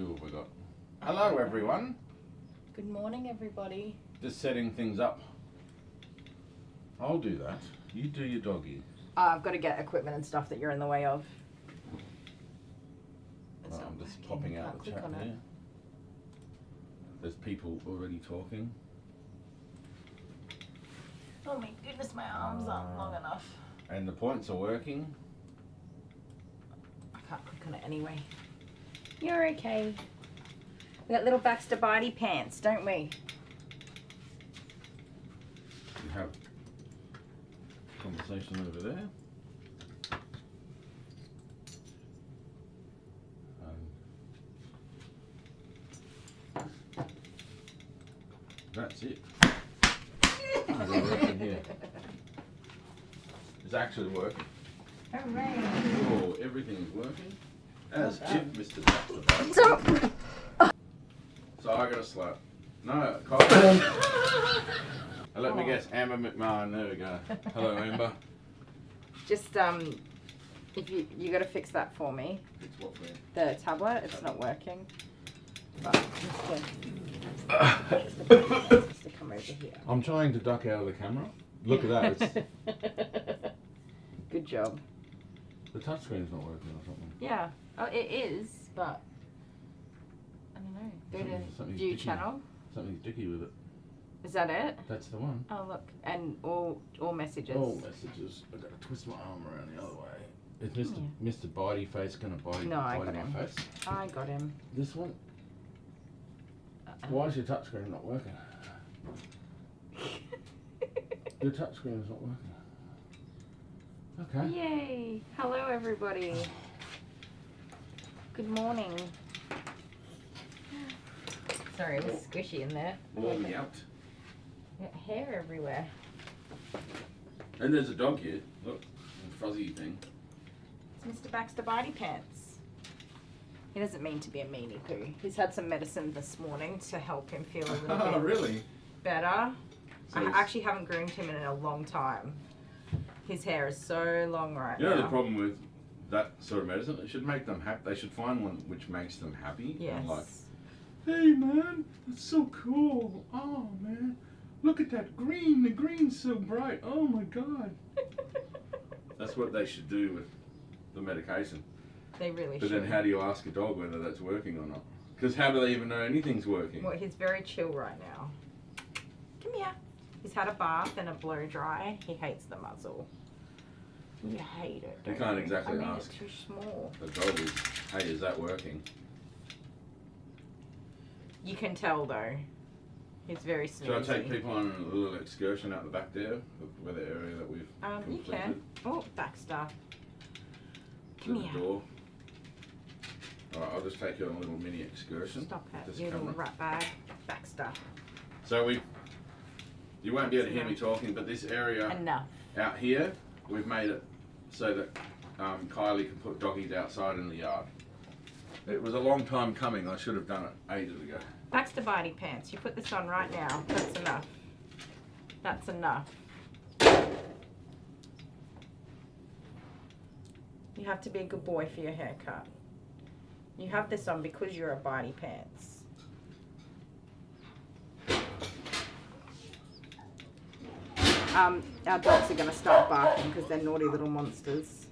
Who have we got? Hello everyone. Good morning everybody. Just setting things up. I'll do that. You do your doggy. I've got to get equipment and stuff that you're in the way of. Right, I'm just popping out the chat here. There's people already talking. Oh my goodness, my arms aren't long enough. And the points are working. I can't click on it anyway. You're okay. We got little Baxter Barty pants, don't we? We have conversation over there. That's it. We're working here. It's actually working. Hooray. Oh, everything is working. As if Mr. Baxter. So I got a slap. No, Kylie. Let me guess, Amber McMahon. There we go. Hello, Amber. Just if you got to fix that for me. Fix what for you? The tablet, it's not working. But just to come over here. I'm trying to duck out of the camera. Look at that. It's, good job. the touchscreen's not working or something. Yeah. Oh, it is, but I don't know. Go to view channel. Something's dicky with it. Is that it? That's the one. Oh look, and all messages. All messages. I've got to twist my arm around the other way. Is Mr. Bitey Face going to bite No, I got my him. face? I got him. This one? Why is your touchscreen not working? Your touchscreen is not working. Okay. Yay! Hello everybody. Good morning. Sorry, it was squishy in there. Warm me out. Got hair everywhere. And there's a dog here. Look, a fuzzy thing. It's Mr. Baxter Barty Pants. He doesn't mean to be a meanie poo. He's had some medicine this morning to help him feel a little Oh, bit really? better. So I actually haven't groomed him in a long time. His hair is so long right now. You know the problem with that sort of medicine? It should make them happy. They should find one which makes them happy. Yes. And like, hey man, that's so cool. Oh man, look at that green. The green's so bright. Oh my god. That's what they should do with the medication. They really But should. then how do you ask a dog whether that's working or not? Because how do they even know anything's working? Well, he's very chill right now. Come here. He's had a bath and a blow dry. He hates the muzzle. You hate it. You don't can't exactly I mean, ask. It's too small. The dog is, hey, is that working? You can tell though. He's very snoozy. Should I take people on a little excursion out the back there, with the area that we've You completed? can. Oh, Baxter. Come To the here. door. Alright, I'll just take you on a little mini excursion. Stop it, This you little camera. rat bag. Baxter. So you won't be able to hear me talking, but this area Enough. out here, we've made it so that Kylie can put doggies outside in the yard. It was a long time coming. I should have done it ages ago. Baxter Barty Pants. You put this on right now. That's enough. That's enough. You have to be a good boy for your haircut. You have this on because you're a Barty Pants. Our dogs are going to start barking because they're naughty little monsters.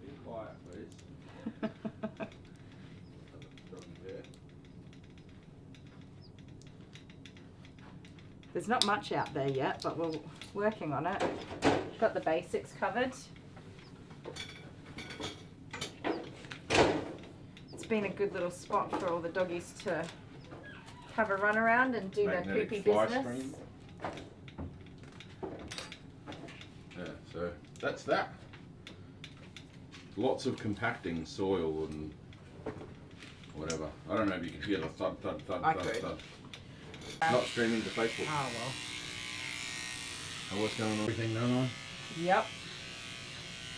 Be quiet, please. There's not much out there yet, but we're working on it. Got the basics covered. It's been a good little spot for all the doggies to have a run around and do their Magnetic poopy fly business. screen. Yeah, so that's that. Lots of compacting soil and whatever. I don't know if you can hear the thud, thud, thud, I thud, could. thud. Not streaming to Facebook. Oh well. Oh, what's going on? Everything going on? Yep.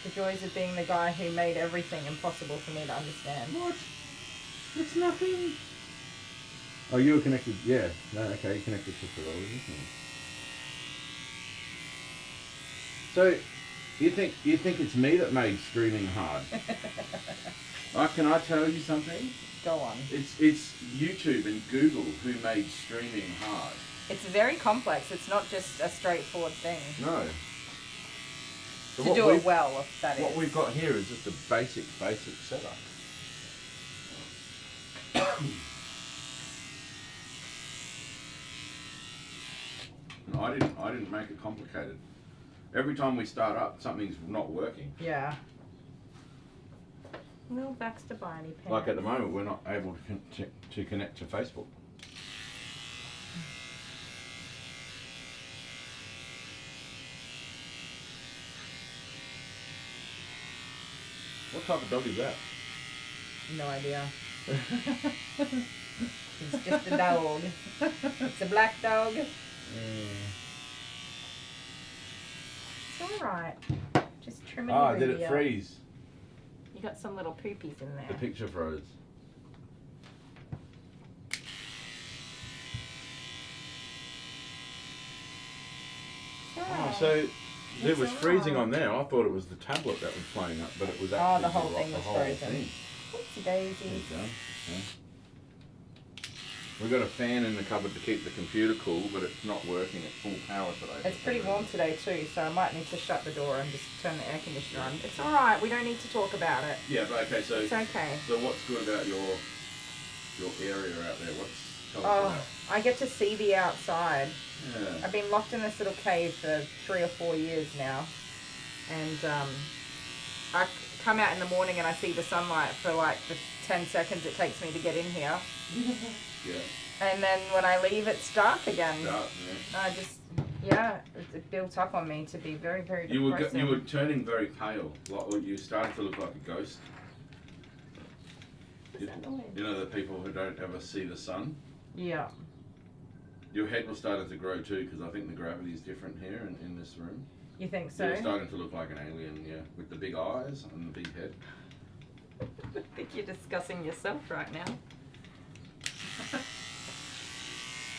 The joys of being the guy who made everything impossible for me to understand. What? It's nothing. Oh, you were connected. Yeah. No, okay, you connected to the television. So, you think it's me that made streaming hard? Can I tell you something? Go go on. It's YouTube and Google who made streaming hard. It's very complex. It's not just a straightforward thing. No. So to do it well, that is. What we've got here is just a basic setup. No, I didn't make it complicated. Every time we start up, something's not working. Yeah. Little Baxter Barney pen. Like at the moment, we're not able to connect to Facebook. What type of dog is that? No idea. It's just a dog. It's a black dog. It's alright. Just trimming your did it video. freeze? You got some little poopies in there. The picture froze. Oh, so it was freezing on there. I thought it was the tablet that was playing up, but it was actually the whole thing was frozen. Thing. Oopsie daisy. There you go. Okay. We've got a fan in the cupboard to keep the computer cool, but it's not working at full power today. It's pretty warm today too, so I might need to shut the door and just turn the air conditioner on. It's alright, we don't need to talk about it. Yeah, but okay, so it's okay. So what's good about your area out there? Tell us about? I get to see the outside. Yeah. I've been locked in this little cave for 3 or 4 years now, and I come out in the morning and I see the sunlight for like the 10 seconds it takes me to get in here. Yeah. And then when I leave, it's dark again. Dark, yeah. It built up on me to be very, very depressing. You were turning very pale. Like you started to look like a ghost. You know the people who don't ever see the sun? Yeah. Your head was starting to grow too, because I think the gravity is different here in this room. You think so? You're starting to look like an alien, yeah, with the big eyes and the big head. I think you're discussing yourself right now.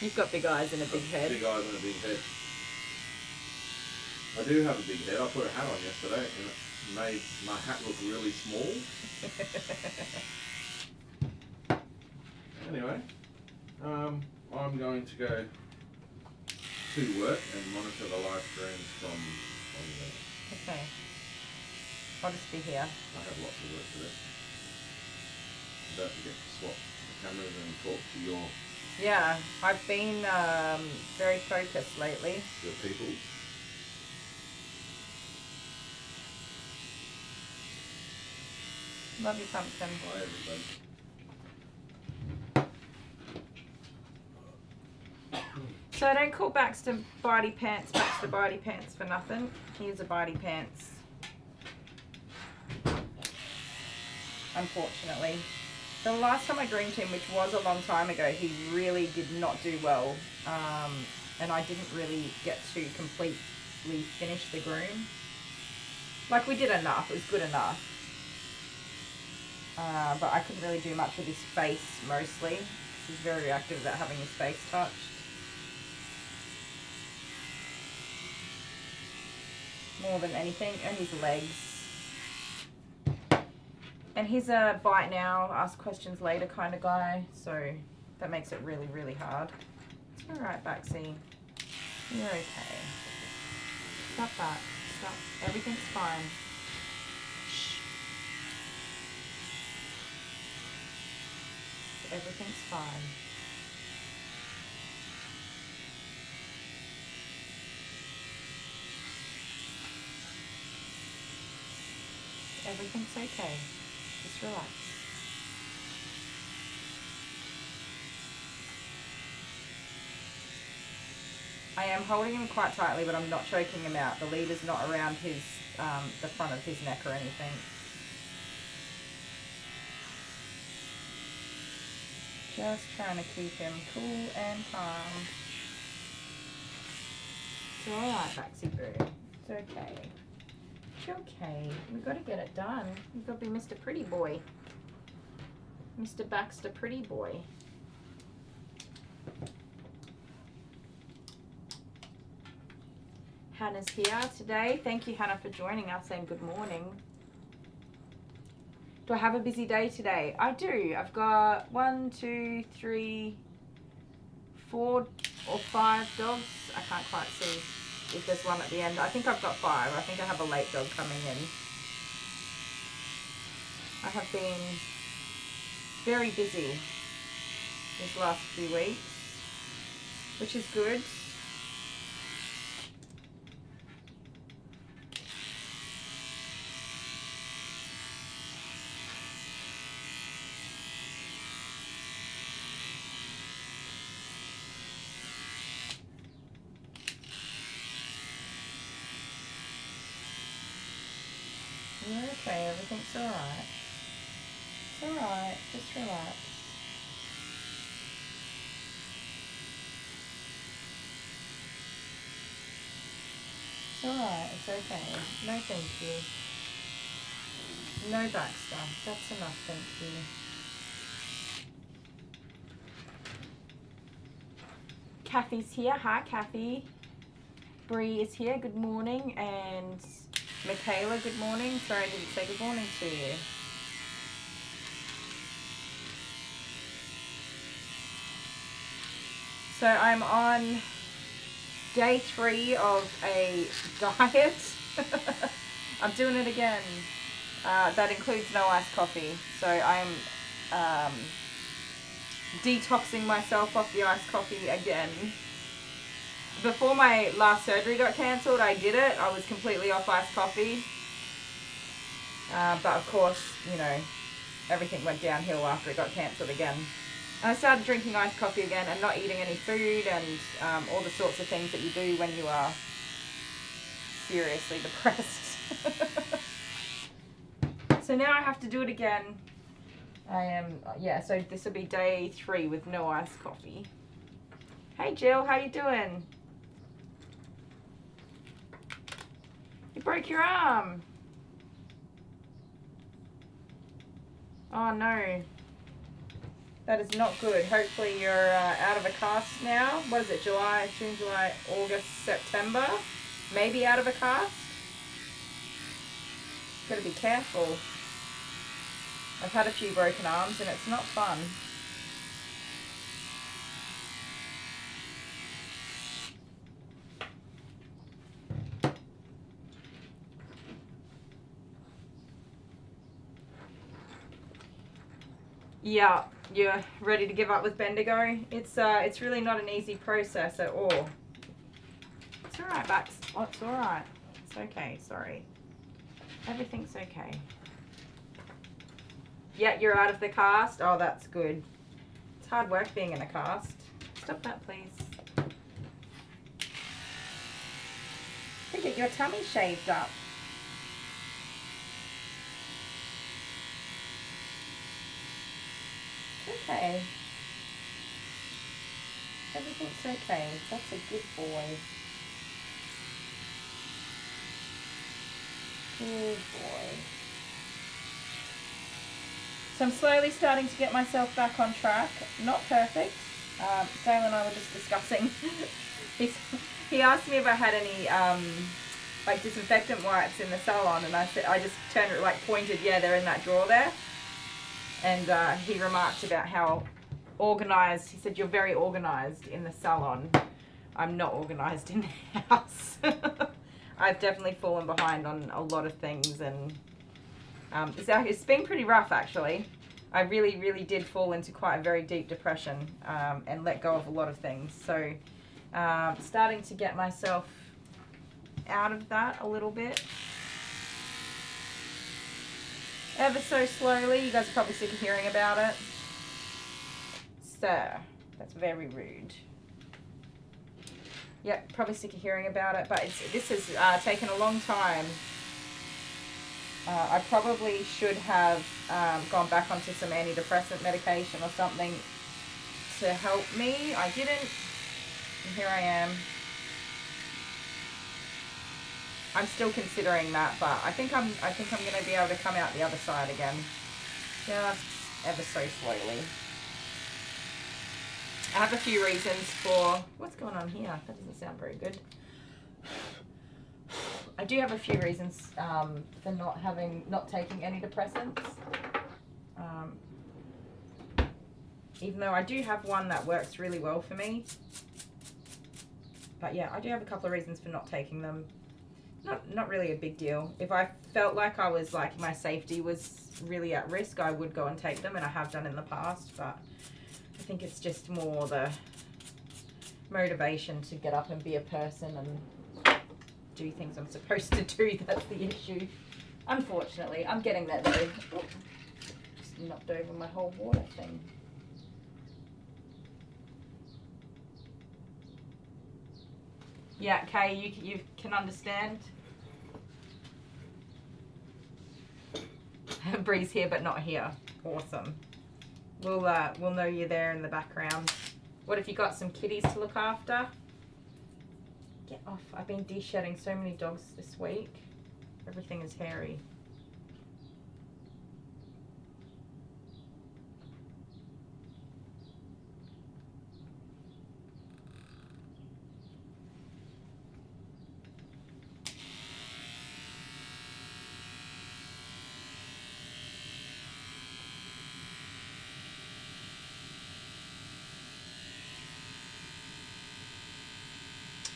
You've got big eyes and a big head. Big eyes and a big head. I do have a big head. I put a hat on yesterday and it made my hat look really small. Anyway, I'm going to go to work and monitor the live streams from there. Okay. I'll just be here. I have lots of work today. Don't forget to swap the cameras and talk to your I've been very focused lately. Your people. Love you, pumpkin. Bye, everybody. So I don't call Baxter Barty Pants Baxter Barty Pants for nothing. He's a Barty Pants. Unfortunately. The last time I groomed him, which was a long time ago, he really did not do well. And I didn't really get to completely finish the groom. Like, we did enough. It was good enough. But I couldn't really do much with his face, mostly. He's very reactive about having his face touched. More than anything. And his legs. And he's a bite now, ask questions later kind of guy. So that makes it really, really hard. It's alright, Baxi. You're okay. Stop that. Stop. Everything's fine. Shh. Everything's fine. Everything's okay. Just relax. I am holding him quite tightly, but I'm not choking him out. The leader's not around his, the front of his neck or anything. Just trying to keep him cool and calm. It's alright, Baxi Boo. It's okay. It's okay. We've got to get it done. We've got to be Mr. Pretty Boy. Mr. Baxter Pretty Boy. Hannah's here today. Thank you, Hannah, for joining us and good morning. Do I have a busy day today? I do. I've got 1, 2, 3, 4 or 5 dogs. I can't quite see if there's one at the end. I think I've got 5. I think I have a late dog coming in. I have been very busy these last few weeks, which is good. You're okay, everything's alright. It's alright, just relax. It's alright, it's okay. No thank you. No back stuff, that's enough, thank you. Kathy's here, hi Kathy. Berri is here, good morning, and Michaela, good morning. Sorry I didn't say good morning to you. So I'm on day 3 of a diet. I'm doing it again. That includes no iced coffee. So I'm detoxing myself off the iced coffee again. Before my last surgery got cancelled, I did it. I was completely off iced coffee. But of course, you know, everything went downhill after it got cancelled again. And I started drinking iced coffee again and not eating any food and all the sorts of things that you do when you are seriously depressed. So now I have to do it again. So this will be day 3 with no iced coffee. Hey Jill, how you doing? You broke your arm. Oh no. That is not good. Hopefully you're out of a cast now. What is it? July, June, July, August, September? Maybe out of a cast? Gotta be careful. I've had a few broken arms and it's not fun. Yeah, you're ready to give up with Bendigo. It's really not an easy process at all. It's alright, Bax. Oh, it's alright. It's okay, sorry. Everything's okay. Yeah, you're out of the cast. Oh, that's good. It's hard work being in a cast. Stop that, please. Get your tummy shaved up. Okay. Everything's okay. That's a good boy. Good boy. So I'm slowly starting to get myself back on track. Not perfect. Dale and I were just discussing. He asked me if I had any like disinfectant wipes in the salon, and I said, I just turned it, like pointed, yeah, they're in that drawer there. And he remarked about how organized. He said, you're very organized in the salon. I'm not organized in the house. I've definitely fallen behind on a lot of things, and it's been pretty rough actually. I really, really did fall into quite a very deep depression and let go of a lot of things. So starting to get myself out of that a little bit. Ever so slowly. You guys are probably sick of hearing about it. Sir, that's very rude. Yep, probably sick of hearing about it, but this has taken a long time. I probably should have gone back onto some antidepressant medication or something to help me. I didn't, and here I am. I'm still considering that, but I think I'm going to be able to come out the other side again, just ever so slowly. I have a few reasons for what's going on here. That doesn't sound very good. I do have a few reasons for not taking antidepressants. Even though I do have one that works really well for me. But yeah, I do have a couple of reasons for not taking them. Not really a big deal. If I felt like I was like my safety was really at risk, I would go and take them, and I have done in the past, but I think it's just more the motivation to get up and be a person and do things I'm supposed to do. That's the issue. Unfortunately, I'm getting there though. Oh, just knocked over my whole water thing. Yeah, Kay, you can understand. Bree's here but not here. Awesome. We'll know you're there in the background. What if you got some kitties to look after? Get off. I've been de-shedding so many dogs this week. Everything is hairy.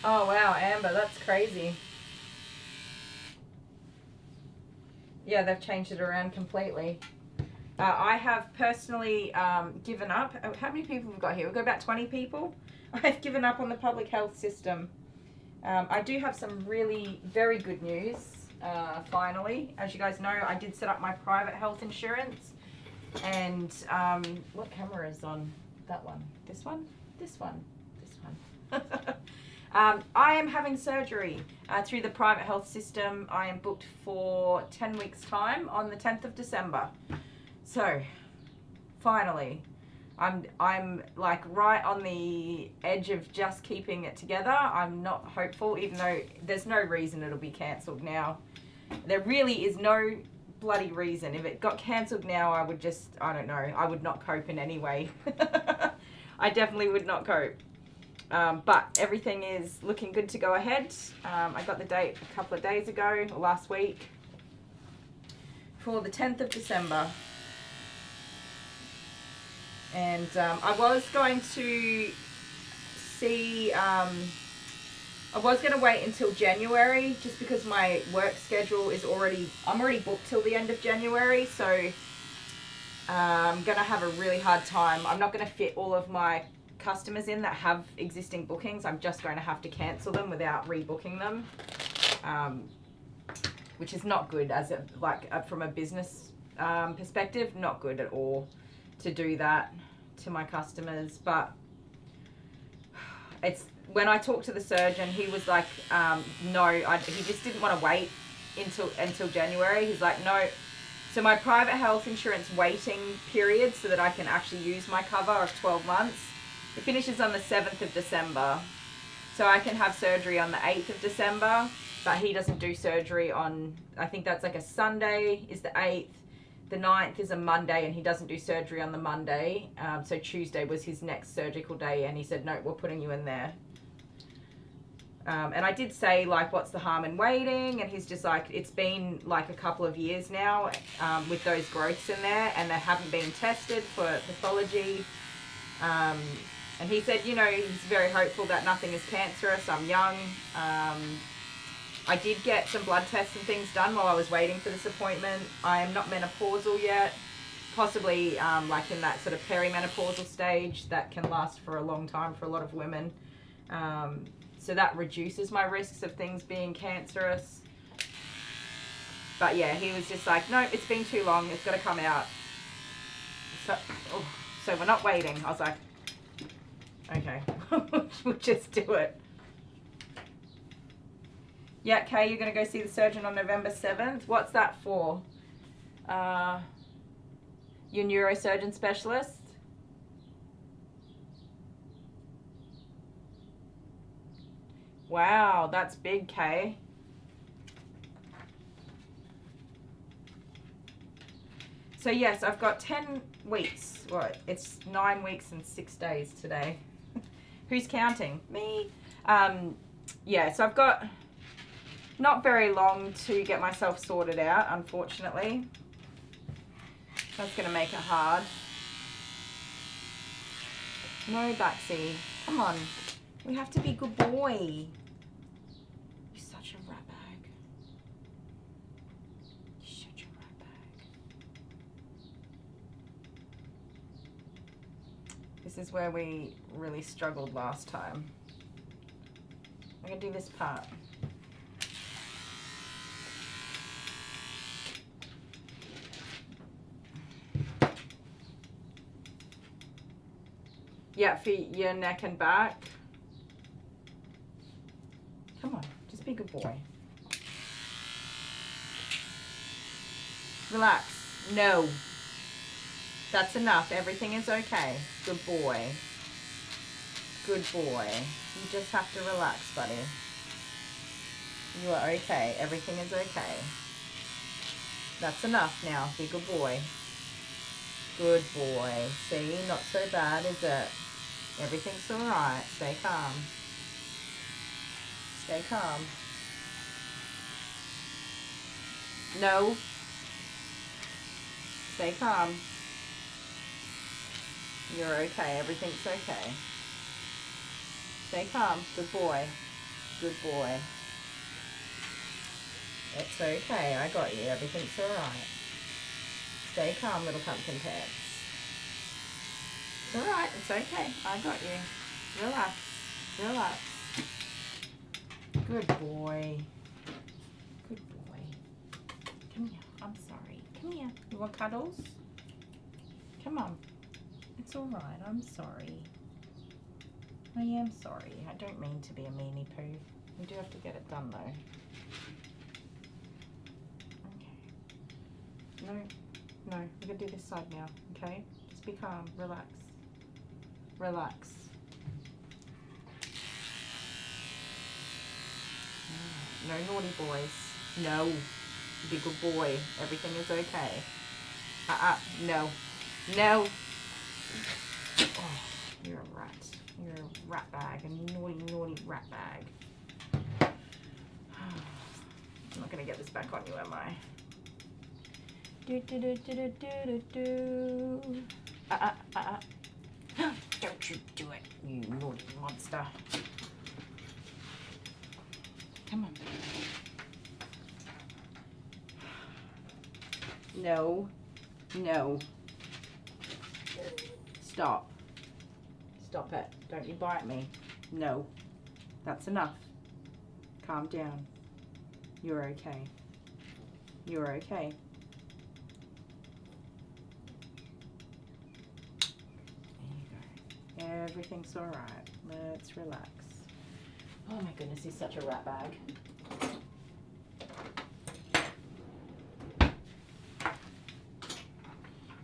Oh wow, Amber, that's crazy. Yeah, they've changed it around completely. I have personally given up. How many people have we got here? We've got about 20 people. I've given up on the public health system. I do have some really very good news, finally. As you guys know, I did set up my private health insurance. And what camera is on? That one? This one? This one? This one? I am having surgery through the private health system. I am booked for 10 weeks time on the 10th of December. So, finally, I'm like right on the edge of just keeping it together. I'm not hopeful, even though there's no reason it'll be cancelled now. There really is no bloody reason. If it got cancelled now, I would just, I don't know, I would not cope in any way. I definitely would not cope. But everything is looking good to go ahead. I got the date a couple of days ago, or last week, for the 10th of December. And I was going to see, I was going to wait until January, just because my work schedule is I'm already booked till the end of January, so I'm going to have a really hard time. I'm not going to fit all of my customers in that have existing bookings. I'm just going to have to cancel them without rebooking them, which is not good as from a business perspective. Not good at all to do that to my customers. But it's when I talked to the surgeon, he was like, no, he just didn't want to wait until January. He's like, no. So my private health insurance waiting period, so that I can actually use my cover of 12 months. It finishes on the 7th of December, so I can have surgery on the 8th of December, but he doesn't do surgery on, I think that's like a Sunday is the 8th, the 9th is a Monday, and he doesn't do surgery on the Monday, so Tuesday was his next surgical day, and he said, no, we're putting you in there. And I did say, like, what's the harm in waiting? And he's just like, it's been like a couple of years now with those growths in there, and they haven't been tested for pathology. And he said, you know, he's very hopeful that nothing is cancerous. I'm young. I did get some blood tests and things done while I was waiting for this appointment. I am not menopausal yet. Possibly like in that sort of perimenopausal stage that can last for a long time for a lot of women. So that reduces my risks of things being cancerous. But yeah, he was just like, no, it's been too long. It's got to come out. So we're not waiting. I was like, okay, we'll just do it. Yeah, Kay, you're going to go see the surgeon on November 7th. What's that for? Your neurosurgeon specialist? Wow, that's big, Kay. So yes, I've got 10 weeks. Well, it's 9 weeks and 6 days today. Who's counting? Me. Yeah, so I've got not very long to get myself sorted out, unfortunately. That's going to make it hard. No, Baxi. Come on. We have to be good boy. You're such a rat bag. You're such a rat bag. This is where we really struggled last time. I'm going to do this part. Yeah, for your neck and back. Come on, just be a good boy. Relax. No. That's enough. Everything is okay. Good boy. Good boy. You just have to relax, buddy. You are okay. Everything is okay. That's enough now. Be a good boy. Good boy. See, not so bad, is it? Everything's alright. Stay calm. Stay calm. No. Stay calm. You're okay. Everything's okay. Stay calm. Good boy. Good boy. It's okay. I got you. Everything's alright. Stay calm, little pumpkin pants. It's alright. It's okay. I got you. Relax. Relax. Good boy. Good boy. Come here. I'm sorry. Come here. You want cuddles? Come on. It's alright. I'm sorry. I am sorry. I don't mean to be a meanie poo. We do have to get it done though. Okay. No. No. We're going to do this side now. Okay? Just be calm. Relax. Relax. No naughty boys. No. Be a good boy. Everything is okay. No. No. Oh, you're a rat. You're a rat bag. A naughty, naughty rat bag. I'm not going to get this back on you, am I? Do, do, do, do, do, do, do. Don't you do it, you naughty monster. Come on. No. No. Stop. Stop it. Don't you bite me. No. That's enough. Calm down. You're okay. You're okay. There you go. Everything's alright. Let's relax. Oh my goodness, he's such a rat bag.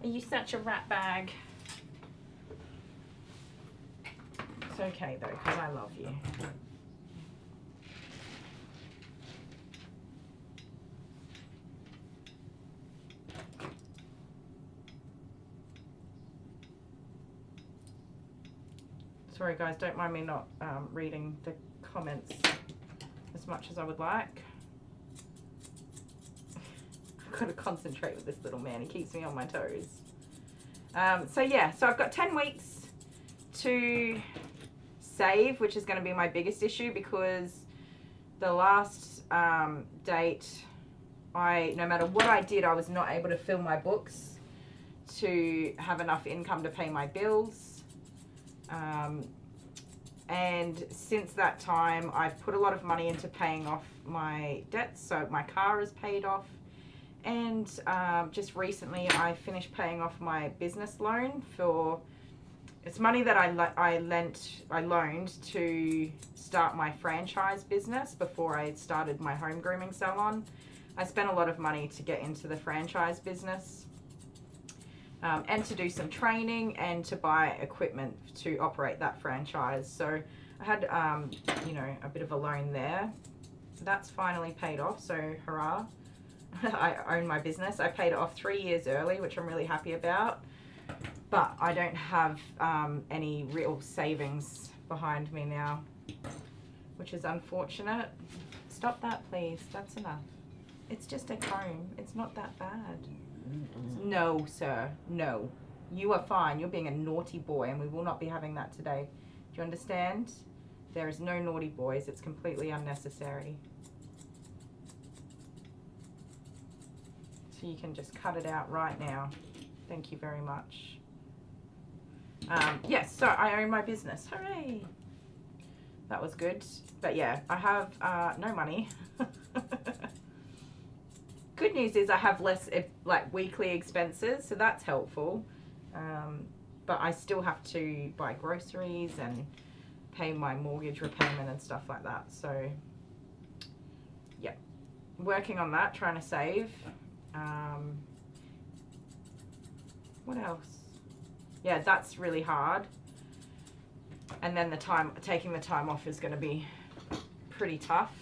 Are you such a rat bag? It's okay though, because I love you. Sorry guys, don't mind me not reading the comments as much as I would like. I've got to concentrate with this little man. He keeps me on my toes. So yeah, so I've got 10 weeks to save, which is going to be my biggest issue because the last date, no matter what I did, I was not able to fill my books to have enough income to pay my bills. And since that time, I've put a lot of money into paying off my debts. So my car is paid off. And just recently, I finished paying off my business loan for, it's money that I loaned to start my franchise business before I started my home grooming salon. I spent a lot of money to get into the franchise business. And to do some training and to buy equipment to operate that franchise. So I had, you know, a bit of a loan there. That's finally paid off, so hurrah. I own my business. I paid it off 3 years early, which I'm really happy about. But I don't have any real savings behind me now, which is unfortunate. Stop that, please. That's enough. It's just a comb. It's not that bad. It's No, sir, no. You are fine. You're being a naughty boy, and we will not be having that today. Do you understand? There is no naughty boys. It's completely unnecessary. So you can just cut it out right now. Thank you very much. Yes, so I own my business. Hooray! That was good. But yeah, I have no money. Good news is I have less like weekly expenses, so that's helpful. But I still have to buy groceries and pay my mortgage repayment and stuff like that. So yeah, working on that, trying to save. What else? Yeah, that's really hard. And then taking the time off is going to be pretty tough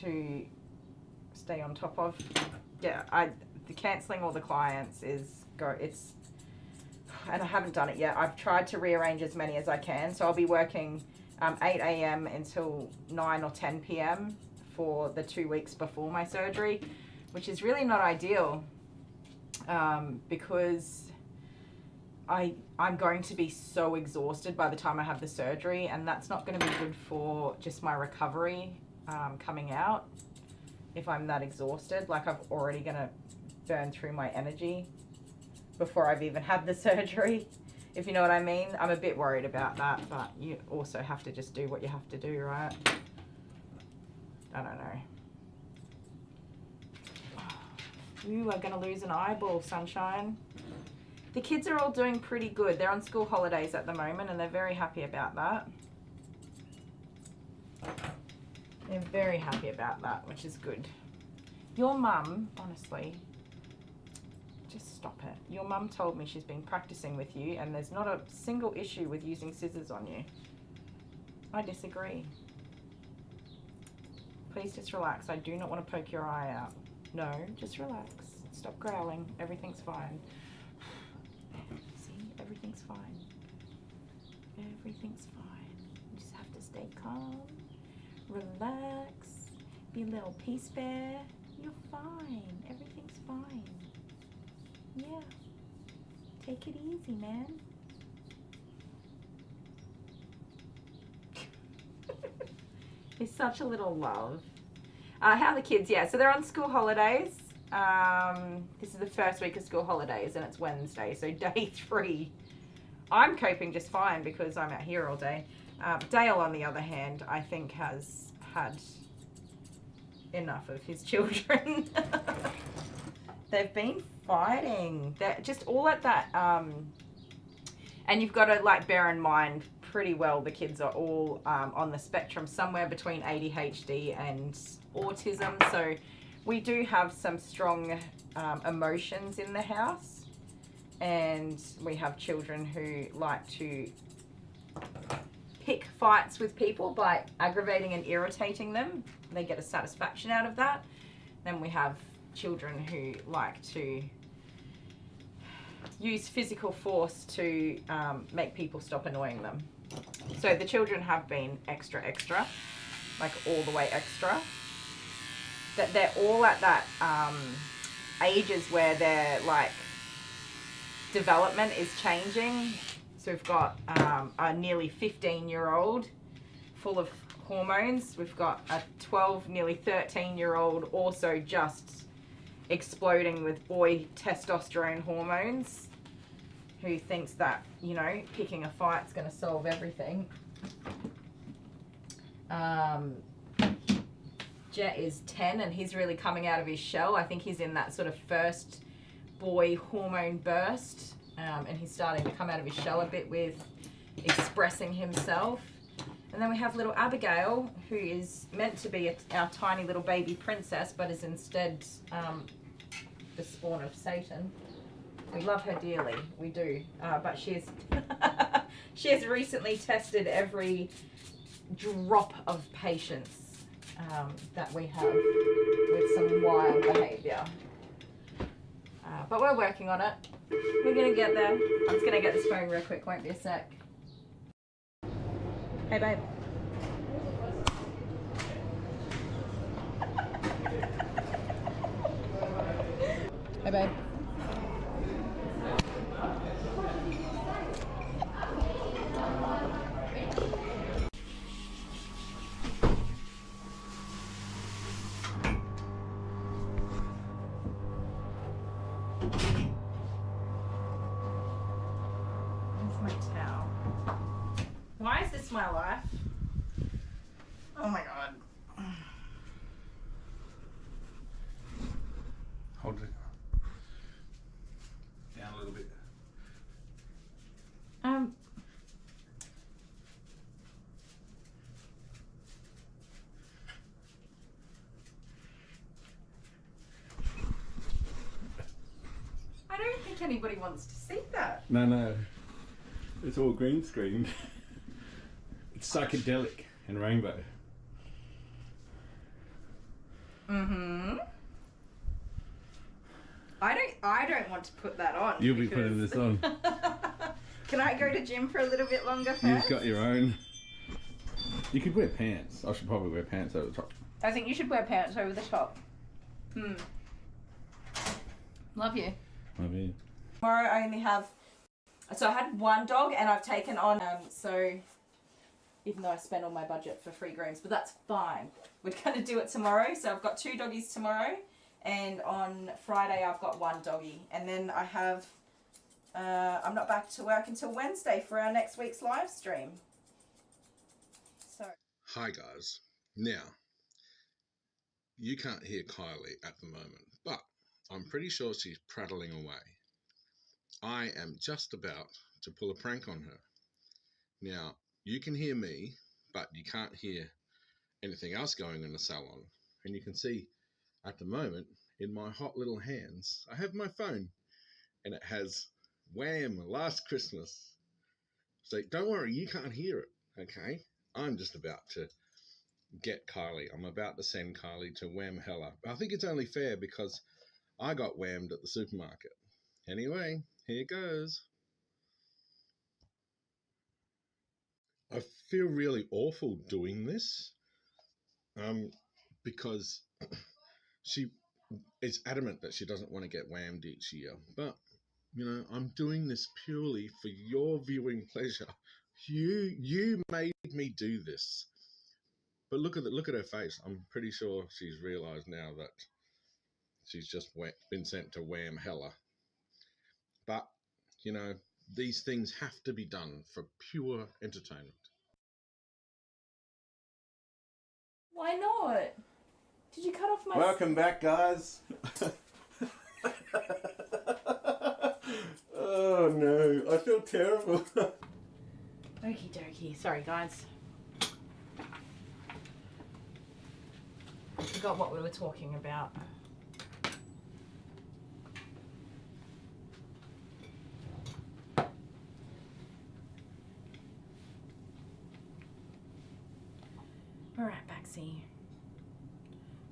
to stay on top of. Yeah, the cancelling all the clients and I haven't done it yet. I've tried to rearrange as many as I can, so I'll be working 8 a.m. until 9 or 10 p.m. for the 2 weeks before my surgery, which is really not ideal, because I'm going to be so exhausted by the time I have the surgery, and that's not going to be good for just my recovery coming out if I'm that exhausted. Like, I'm already going to burn through my energy before I've even had the surgery, if you know what I mean. I'm a bit worried about that, but you also have to just do what you have to do, right? I don't know. Ooh, I'm going to lose an eyeball, sunshine. The kids are all doing pretty good. They're on school holidays at the moment, and they're very happy about that. They're very happy about that, which is good. Your mum, honestly, just stop it. Your mum told me she's been practicing with you, and there's not a single issue with using scissors on you. I disagree. Please just relax. I do not want to poke your eye out. No, just relax. Stop growling. Everything's fine. See, everything's fine. Everything's fine. You just have to stay calm, relax, be a little peace bear. You're fine. Everything's fine. Yeah. Take it easy, man. He's such a little love. How are the kids? Yeah, so they're on school holidays. This is the first week of school holidays, and it's Wednesday, so day 3. I'm coping just fine because I'm out here all day. Dale, on the other hand, I think has had enough of his children. They've been fighting. They're just all at that. And you've got to like bear in mind pretty well the kids are all on the spectrum, somewhere between ADHD and autism. So we do have some strong emotions in the house, and we have children who like to pick fights with people by aggravating and irritating them. They get a satisfaction out of that. Then we have children who like to use physical force to make people stop annoying them. So the children have been extra, like all the way extra. That they're all at that ages where their like development is changing. So we've got a nearly 15-year-old full of hormones. We've got a 12, nearly 13-year-old also just exploding with boy testosterone hormones, who thinks that, you know, picking a fight's going to solve everything. Jet is 10, and he's really coming out of his shell. I think he's in that sort of first boy hormone burst, and he's starting to come out of his shell a bit with expressing himself. And then we have little Abigail, who is meant to be our tiny little baby princess, but is instead the spawn of Satan. We love her dearly, we do, but she has recently tested every drop of patience that we have with some wild behaviour. But we're working on it. We're gonna get there. I'm just gonna get this phone real quick, won't be a sec. Hey babe. Hey, babe. Why is this my life? Oh my god. Hold it down a little bit. I don't think anybody wants to see that. No. It's all green screen. It's psychedelic and rainbow. Mm-hmm. I don't want to put that on. You'll be putting this on. Can I go to gym for a little bit longer first? You've got your own. You could wear pants. I should probably wear pants over the top. I think you should wear pants over the top. Love you. Love you. Tomorrow I only have, so I had one dog and I've taken on, so even though I spent all my budget for free grooms, but that's fine. We're going to do it tomorrow. So I've got 2 doggies tomorrow, and on Friday I've got 1 doggy. And then I have, I'm not back to work until Wednesday for our next week's live stream. So. Hi guys. Now, you can't hear Kylie at the moment, but I'm pretty sure she's prattling away. I am just about to pull a prank on her. Now, you can hear me, but you can't hear anything else going in the salon. And you can see at the moment in my hot little hands, I have my phone and it has Wham! Last Christmas. So don't worry, you can't hear it, okay? I'm just about to get Kylie. I'm about to send Kylie to Wham Hella. I think it's only fair because I got whammed at the supermarket. Anyway, here goes. I feel really awful doing this because she is adamant that she doesn't want to get whammed each year. But, you know, I'm doing this purely for your viewing pleasure. You made me do this. But look at her face. I'm pretty sure she's realised now that she's just been sent to Wham Hella. But, you know, these things have to be done for pure entertainment. Why not? Did you cut off my... Welcome back, guys. Oh no, I feel terrible. Okie dokie. Sorry, guys. I forgot what we were talking about. Alright, Baxi.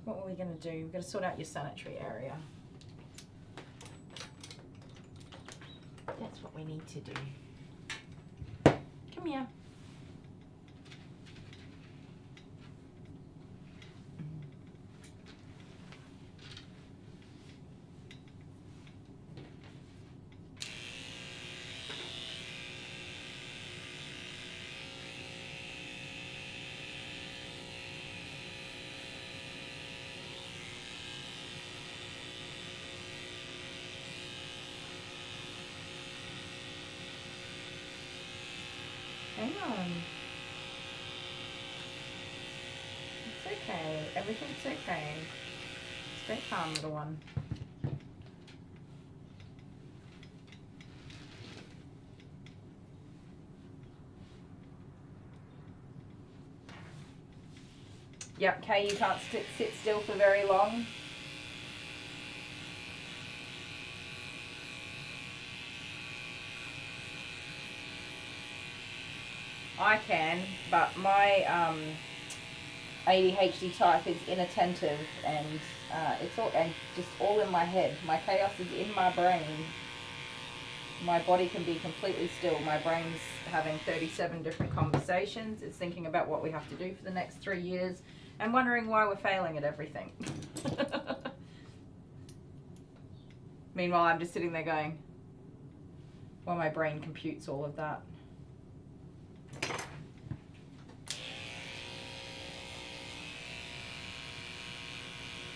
What were we going to do? We're going to sort out your sanitary area. That's what we need to do. Come here. Hang on. It's okay. Everything's okay. Stay calm, little one. Yep, Kay, you can't sit still for very long. I can, but my ADHD type is inattentive, and it's all just all in my head. My chaos is in my brain. My body can be completely still. My brain's having 37 different conversations. It's thinking about what we have to do for the next 3 years and wondering why we're failing at everything. Meanwhile, I'm just sitting there going, while my brain computes all of that.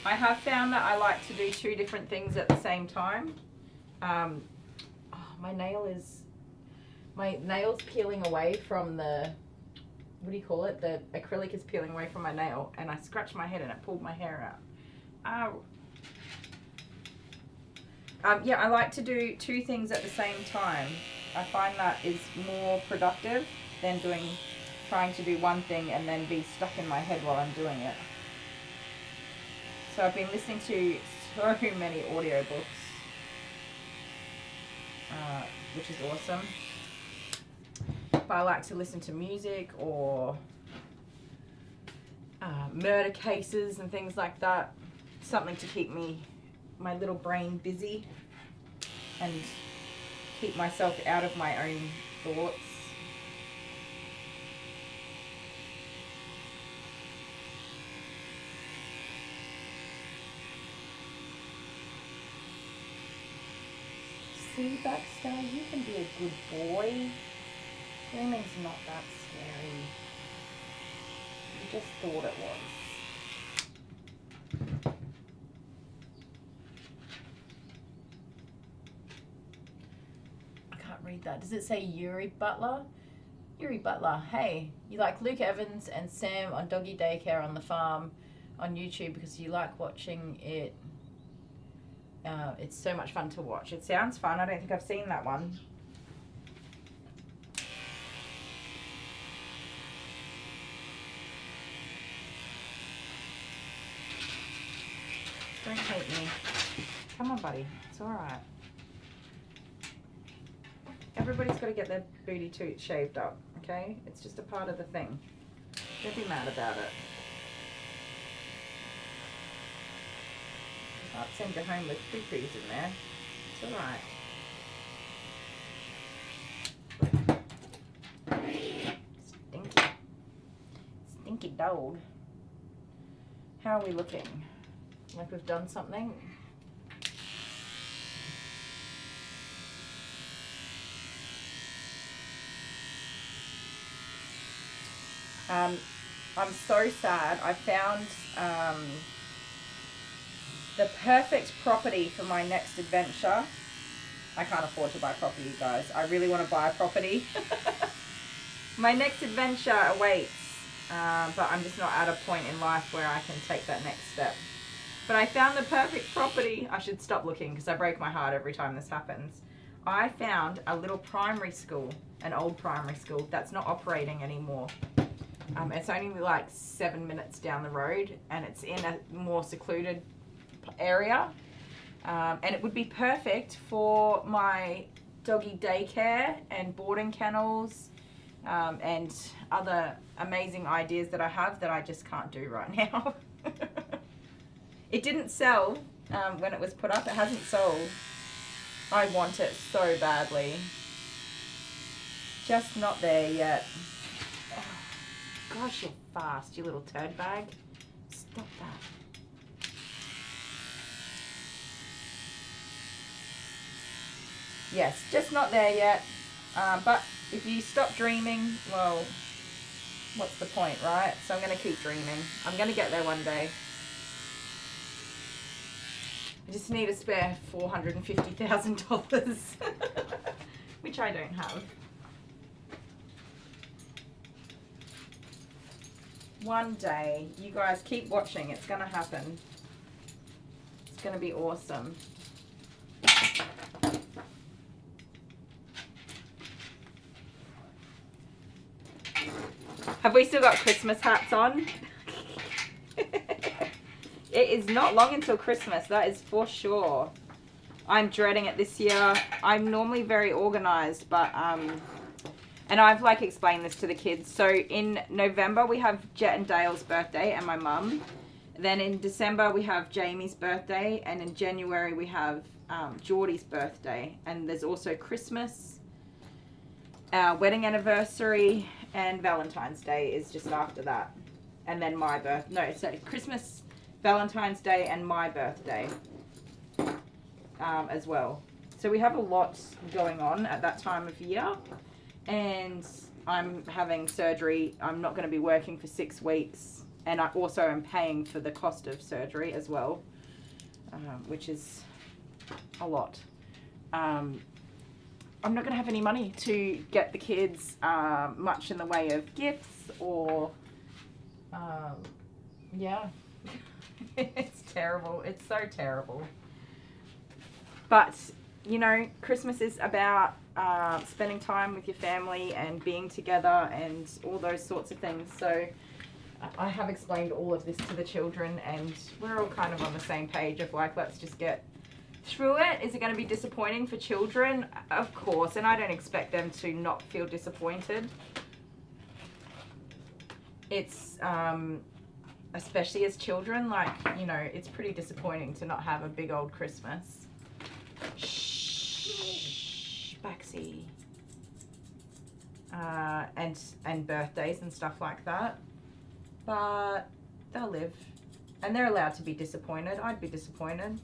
I have found that I like to do 2 different things at the same time. My nail's peeling away from the, what do you call it? The acrylic is peeling away from my nail, and I scratched my head and it pulled my hair out. Ow. Yeah, I like to do 2 things at the same time. I find that is more productive than trying to do one thing and then be stuck in my head while I'm doing it. So I've been listening to so many audiobooks, which is awesome. But I like to listen to music or murder cases and things like that. Something to keep my little brain busy and keep myself out of my own thoughts. See, Baxter, you can be a good boy. Grooming's not that scary. You just thought it was. I can't read that. Does it say Yuri Butler? Yuri Butler, hey, you like Luke Evans and Sam on doggy daycare on the farm on YouTube because you like watching it. It's so much fun to watch. It sounds fun. I don't think I've seen that one. Don't hate me. Come on, buddy. It's alright. Everybody's got to get their booty toot shaved up, okay? It's just a part of the thing. Don't be mad about it. I'll send you home with poo-poos in there. It's alright. Stinky. Stinky dog. How are we looking? Like we've done something? I'm so sad. I found the perfect property for my next adventure. I can't afford to buy property, you guys. I really want to buy a property. My next adventure awaits, but I'm just not at a point in life where I can take that next step. But I found the perfect property. I should stop looking because I break my heart every time this happens. I found a little primary school, an old primary school that's not operating anymore. It's only like 7 minutes down the road, and it's in a more secluded area, and it would be perfect for my doggy daycare and boarding kennels, and other amazing ideas that I have that I just can't do right now. It didn't sell when it was put up. It hasn't sold. I want it so badly. Just not there yet. Oh, gosh, you're fast, you little turd bag. Stop that. Yes, just not there yet. But if you stop dreaming, well, what's the point, right? So I'm going to keep dreaming. I'm going to get there one day. I just need a spare $450,000, which I don't have. One day, you guys keep watching. It's going to happen. It's going to be awesome. Have we still got Christmas hats on? It is not long until Christmas, that is for sure. I'm dreading it this year. I'm normally very organized, but and I've like explained this to the kids. So in November we have Jet and Dale's birthday and my mum. Then in December we have Jamie's birthday, and in January we have Geordie's birthday, and there's also Christmas, our wedding anniversary, and Valentine's Day is just after that. And then my birthday. No, so Christmas, Valentine's Day, and my birthday. as well. So we have a lot going on at that time of year, and I'm having surgery. I'm not going to be working for 6 weeks, and I also am paying for the cost of surgery as well, which is a lot. I'm not going to have any money to get the kids much in the way of gifts or, yeah, it's terrible. It's so terrible. But, you know, Christmas is about spending time with your family and being together and all those sorts of things. So I have explained all of this to the children, and we're all kind of on the same page of like, let's just get through it. Is it going to be disappointing for children? Of course, and I don't expect them to not feel disappointed. It's especially as children, like, you know, it's pretty disappointing to not have a big old Christmas. Shh, Baxi. And birthdays and stuff like that. But they'll live, and they're allowed to be disappointed. I'd be disappointed.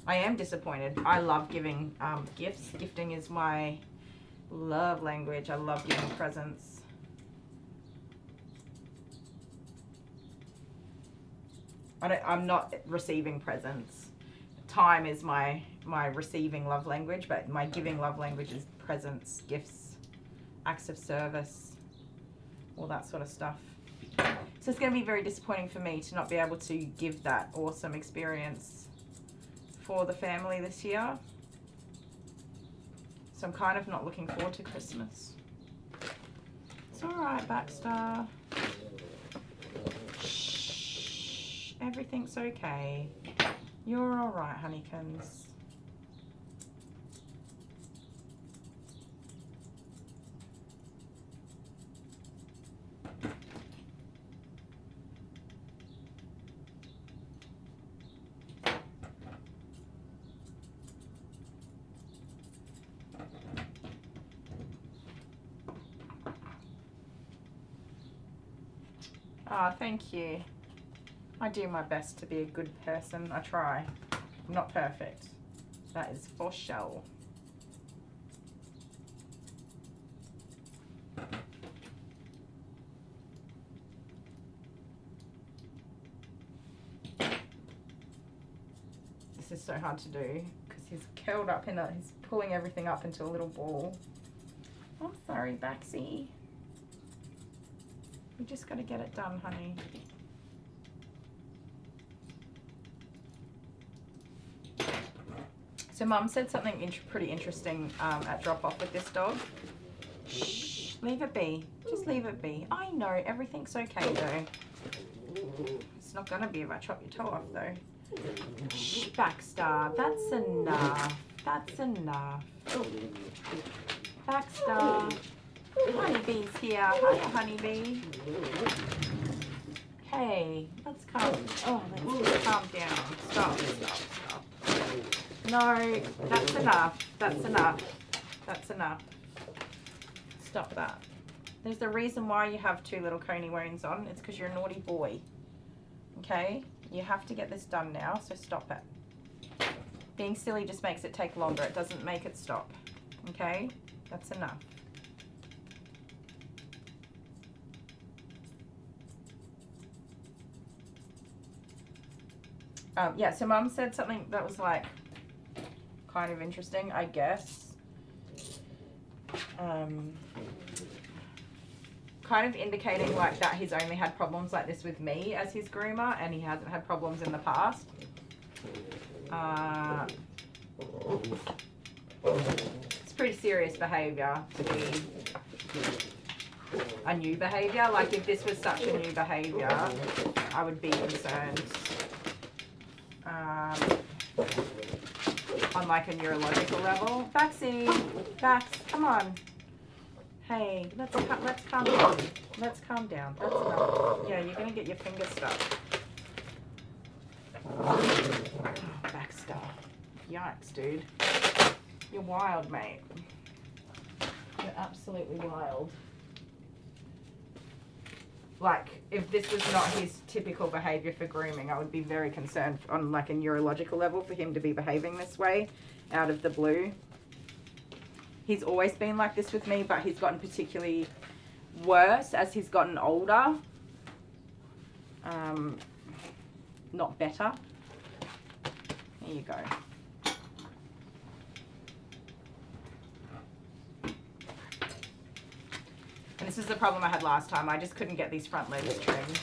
I am disappointed. I love giving gifts. Gifting is my love language. I love giving presents. I'm not receiving presents. Time is my receiving love language, but my giving love language is presents, gifts, acts of service, all that sort of stuff. So it's going to be very disappointing for me to not be able to give that awesome experience for the family this year. So I'm kind of not looking forward to Christmas. It's alright, Baxter. Shh. Everything's okay. You're alright, honeykins. Ah, thank you. I do my best to be a good person. I try. I'm not perfect. That is for sure. This is so hard to do because he's curled up in a, he's pulling everything up into a little ball. I'm sorry, Baxi. We just got to get it done, honey. So Mum said something pretty interesting at drop off with this dog. Shh, leave it be. Just leave it be. I know, everything's okay though. It's not gonna be if I chop your toe off though. Shh, Baxter, that's enough. That's enough. Baxter. Honeybee's here. Hi, honeybee. Hey, let's calm. Oh, let's calm down. Stop. No, that's enough. That's enough. That's enough. Stop that. There's a reason why you have 2 little coney wounds on. It's because you're a naughty boy. Okay? You have to get this done now, so stop it. Being silly just makes it take longer. It doesn't make it stop. Okay? That's enough. Yeah, so Mum said something that was like kind of interesting, I guess. Kind of indicating like that he's only had problems like this with me as his groomer, and he hasn't had problems in the past. It's pretty serious behaviour to be a new behaviour. Like if this was such a new behaviour, I would be concerned. On like a neurological level. Baxi, Bax, come on. Hey, let's calm down. Let's calm down. That's enough. Yeah, you're gonna get your finger stuck. Oh, Baxter. Yikes, dude. You're wild, mate. You're absolutely wild. like, if this was not his typical behavior for grooming, I would be very concerned on like a neurological level for him to be behaving this way out of the blue. He's always been like this with me, but he's gotten particularly worse as he's gotten older. Not better. There you go. And this is the problem I had last time. I just couldn't get these front legs trimmed.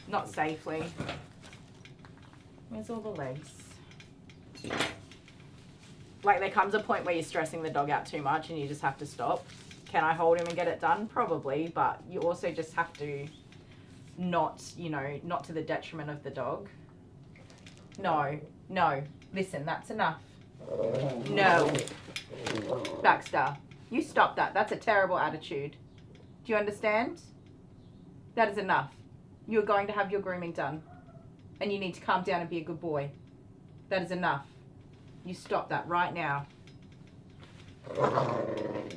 Not safely. Where's all the legs? Like, there comes a point where you're stressing the dog out too much and you just have to stop. Can I hold him and get it done? Probably, but you also just have to not, you know, not to the detriment of the dog. No, no. Listen, that's enough. No. Baxter, you stop that. That's a terrible attitude. Do you understand? That is enough. You're going to have your grooming done. And you need to calm down and be a good boy. That is enough. You stop that right now.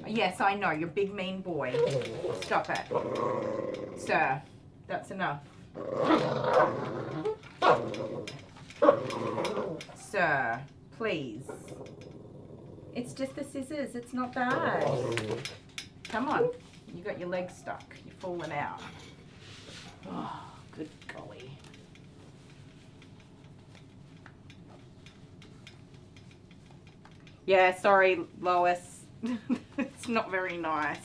Yes, I know. You're a big, mean boy. Stop it. Sir, that's enough. Sir, please. It's just the scissors. It's not bad. Come on. You got your legs stuck. You're falling out. Oh, good golly. Yeah, sorry, Lois. It's not very nice.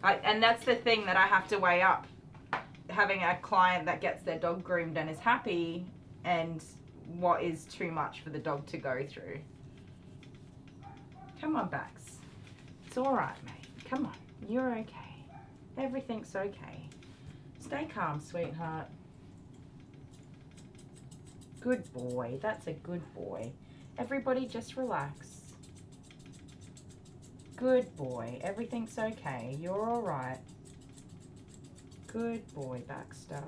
And that's the thing that I have to weigh up. Having a client that gets their dog groomed and is happy, and what is too much for the dog to go through. Come on, Bax. It's all right, mate. Come on. You're okay. Everything's okay. Stay calm, sweetheart. Good boy. That's a good boy. Everybody just relax. Good boy. Everything's okay. You're all right. Good boy, Baxter.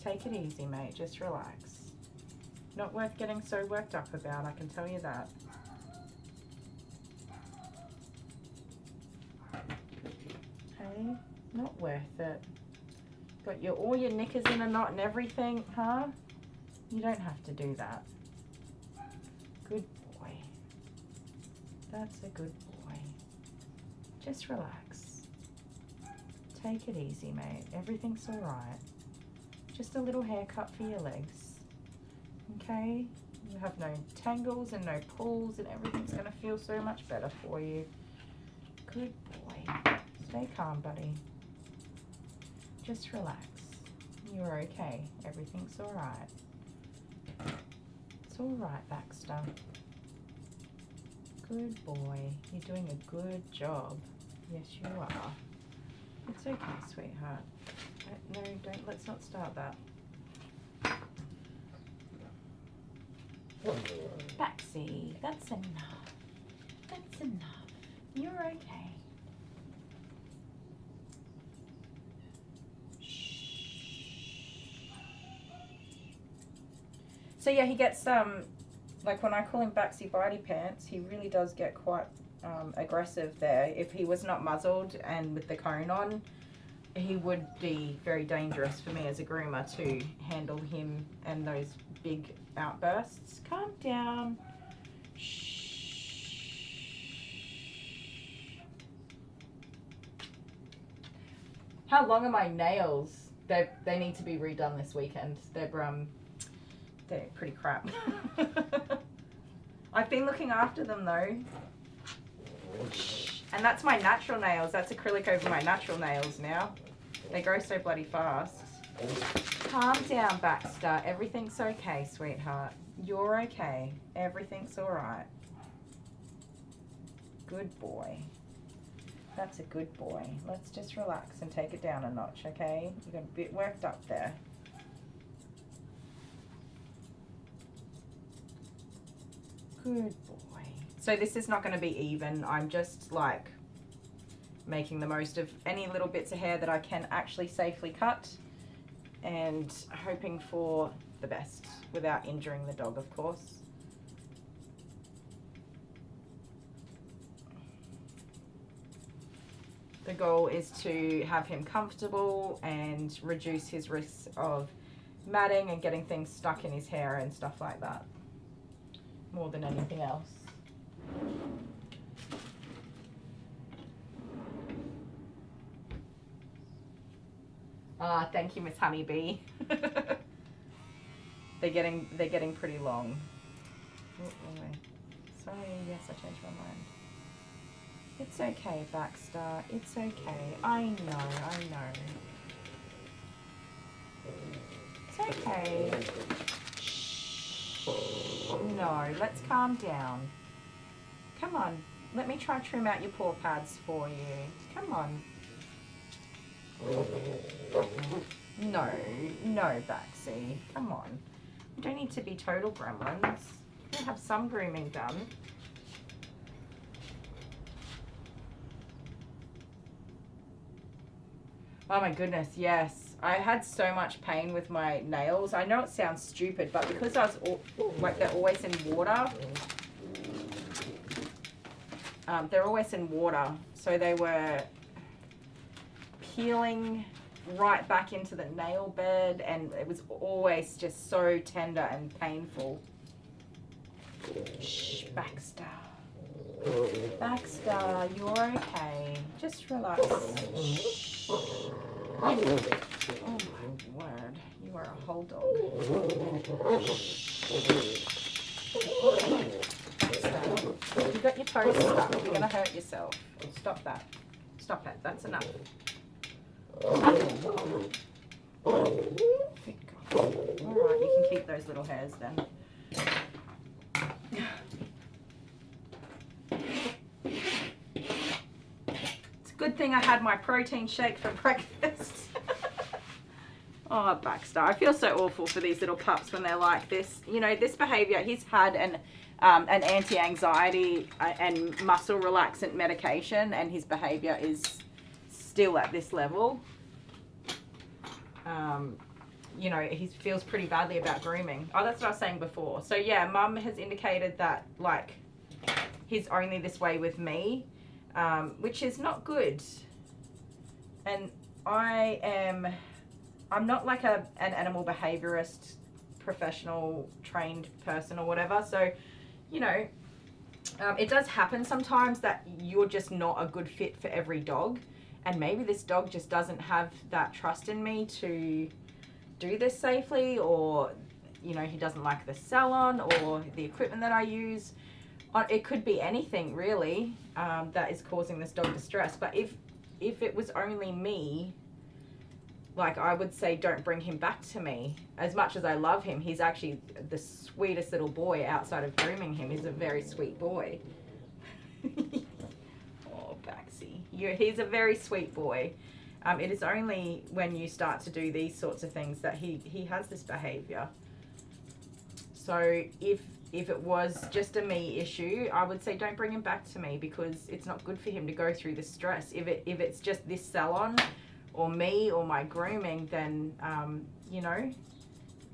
Take it easy, mate. Just relax. Not worth getting so worked up about, I can tell you that. Hey, not worth it. Got your all your knickers in a knot and everything, huh? You don't have to do that. Good boy. That's a good boy. Just relax. Take it easy, mate. Everything's all right. Just a little haircut for your legs. Okay? You have no tangles and no pulls, and everything's going to feel so much better for you. Good boy. Stay calm, buddy. Just relax. You're okay. Everything's all right. It's all right, Baxter. Good boy. You're doing a good job. Yes, you are. It's okay, sweetheart. No, don't. Let's not start that. Baxie, that's enough. That's enough. You're okay. So yeah, he gets like when I call him Baxie Bitey Pants, he really does get quite aggressive there. If he was not muzzled and with the cone on, he would be very dangerous for me as a groomer to handle him and those big outbursts. Calm down. Shh. How long are my nails? They need to be redone this weekend. They're pretty crap. I've been looking after them though. And that's my natural nails. That's acrylic over my natural nails now. They grow so bloody fast. Calm down, Baxter. Everything's okay, sweetheart. You're okay. Everything's all right. Good boy. That's a good boy. Let's just relax and take it down a notch, okay? You got a bit worked up there. Good boy. So this is not going to be even. I'm just like making the most of any little bits of hair that I can actually safely cut and hoping for the best without injuring the dog, of course. The goal is to have him comfortable and reduce his risks of matting and getting things stuck in his hair and stuff like that, more than anything else. Ah, thank you, Miss Honeybee. They're getting pretty long. Oh, sorry, yes, I changed my mind. It's okay, Baxter. It's okay. I know. It's okay. Shh. No, let's calm down. Come on. Let me try trim out your paw pads for you. Come on. No, Baxi. Come on. You don't need to be total gremlins. We'll have some grooming done. Oh my goodness, yes. I had so much pain with my nails. I know it sounds stupid, but because I was like, they're always in water. They're always in water, so they were peeling right back into the nail bed, and it was always just so tender and painful. Shh, Baxter. Baxter, you're okay. Just relax. Shh. Oh my word, you are a whole dog. You got your toes stuck. You're gonna hurt yourself. Stop that. Stop it. That's enough. Alright, you can keep those little hairs then. It's a good thing I had my protein shake for breakfast. Oh, Baxter, I feel so awful for these little pups when they're like this. You know, this behavior, he's had an anti-anxiety and muscle relaxant medication, and his behavior is still at this level. You know, he feels pretty badly about grooming. Oh, that's what I was saying before. So yeah, Mum has indicated that, like, he's only this way with me, which is not good. And I'm not like an animal behaviorist, professional, trained person or whatever. So, you know, it does happen sometimes that you're just not a good fit for every dog. And maybe this dog just doesn't have that trust in me to do this safely, or, you know, he doesn't like the salon or the equipment that I use. It could be anything really that is causing this dog distress. But if it was only me, like, I would say don't bring him back to me. As much as I love him, he's actually the sweetest little boy outside of grooming him. He's a very sweet boy. Oh, Baxi. He's a very sweet boy. It is only when you start to do these sorts of things that he has this behavior. So if it was just a me issue, I would say don't bring him back to me, because it's not good for him to go through the stress. If it's just this salon or me or my grooming, then, you know,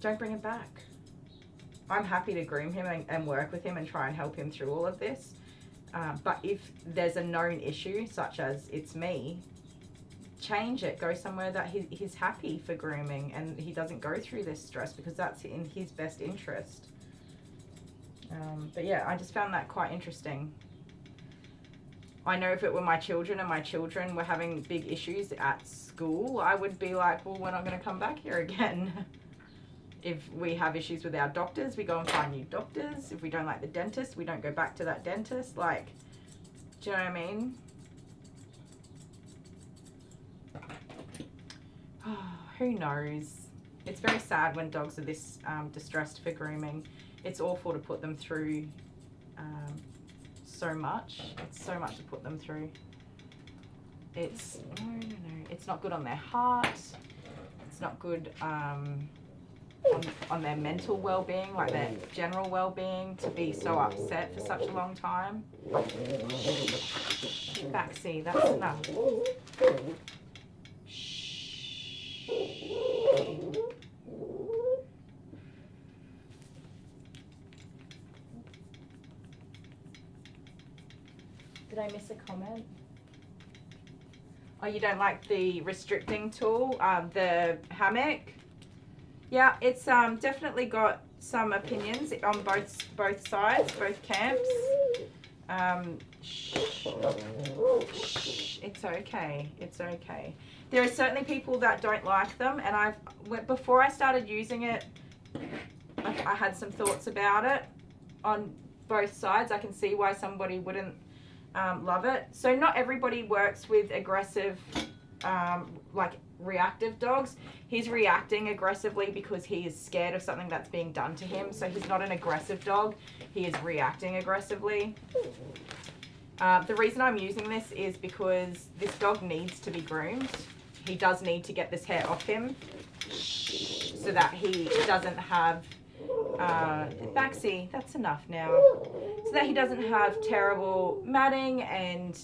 don't bring him back. I'm happy to groom him and work with him and try and help him through all of this. But if there's a known issue, such as it's me, change it. Go somewhere that he's happy for grooming and he doesn't go through this stress, because that's in his best interest. But yeah, I just found that quite interesting. I know if it were my children and my children were having big issues at school, I would be like, well, we're not going to come back here again. If we have issues with our doctors, we go and find new doctors. If we don't like the dentist, we don't go back to that dentist. Like, do you know what I mean? Oh, who knows? It's very sad when dogs are this distressed for grooming. It's awful to put them through so much. It's so much to put them through. It's it's not good on their heart. It's not good on their mental well-being, like their general well-being, to be so upset for such a long time. Baxi, that's enough. Shh. Did I miss a comment? Oh, you don't like the restricting tool, the hammock? Yeah, it's definitely got some opinions on both sides, both camps. Shh. It's okay. It's okay. There are certainly people that don't like them, and before I started using it, I had some thoughts about it on both sides. I can see why somebody wouldn't love it. So not everybody works with aggressive, like reactive dogs. He's reacting aggressively because he is scared of something that's being done to him. So he's not an aggressive dog. He is reacting aggressively. The reason I'm using this is because this dog needs to be groomed. He does need to get this hair off him so that he doesn't have Baxi, that's enough now. So that he doesn't have terrible matting and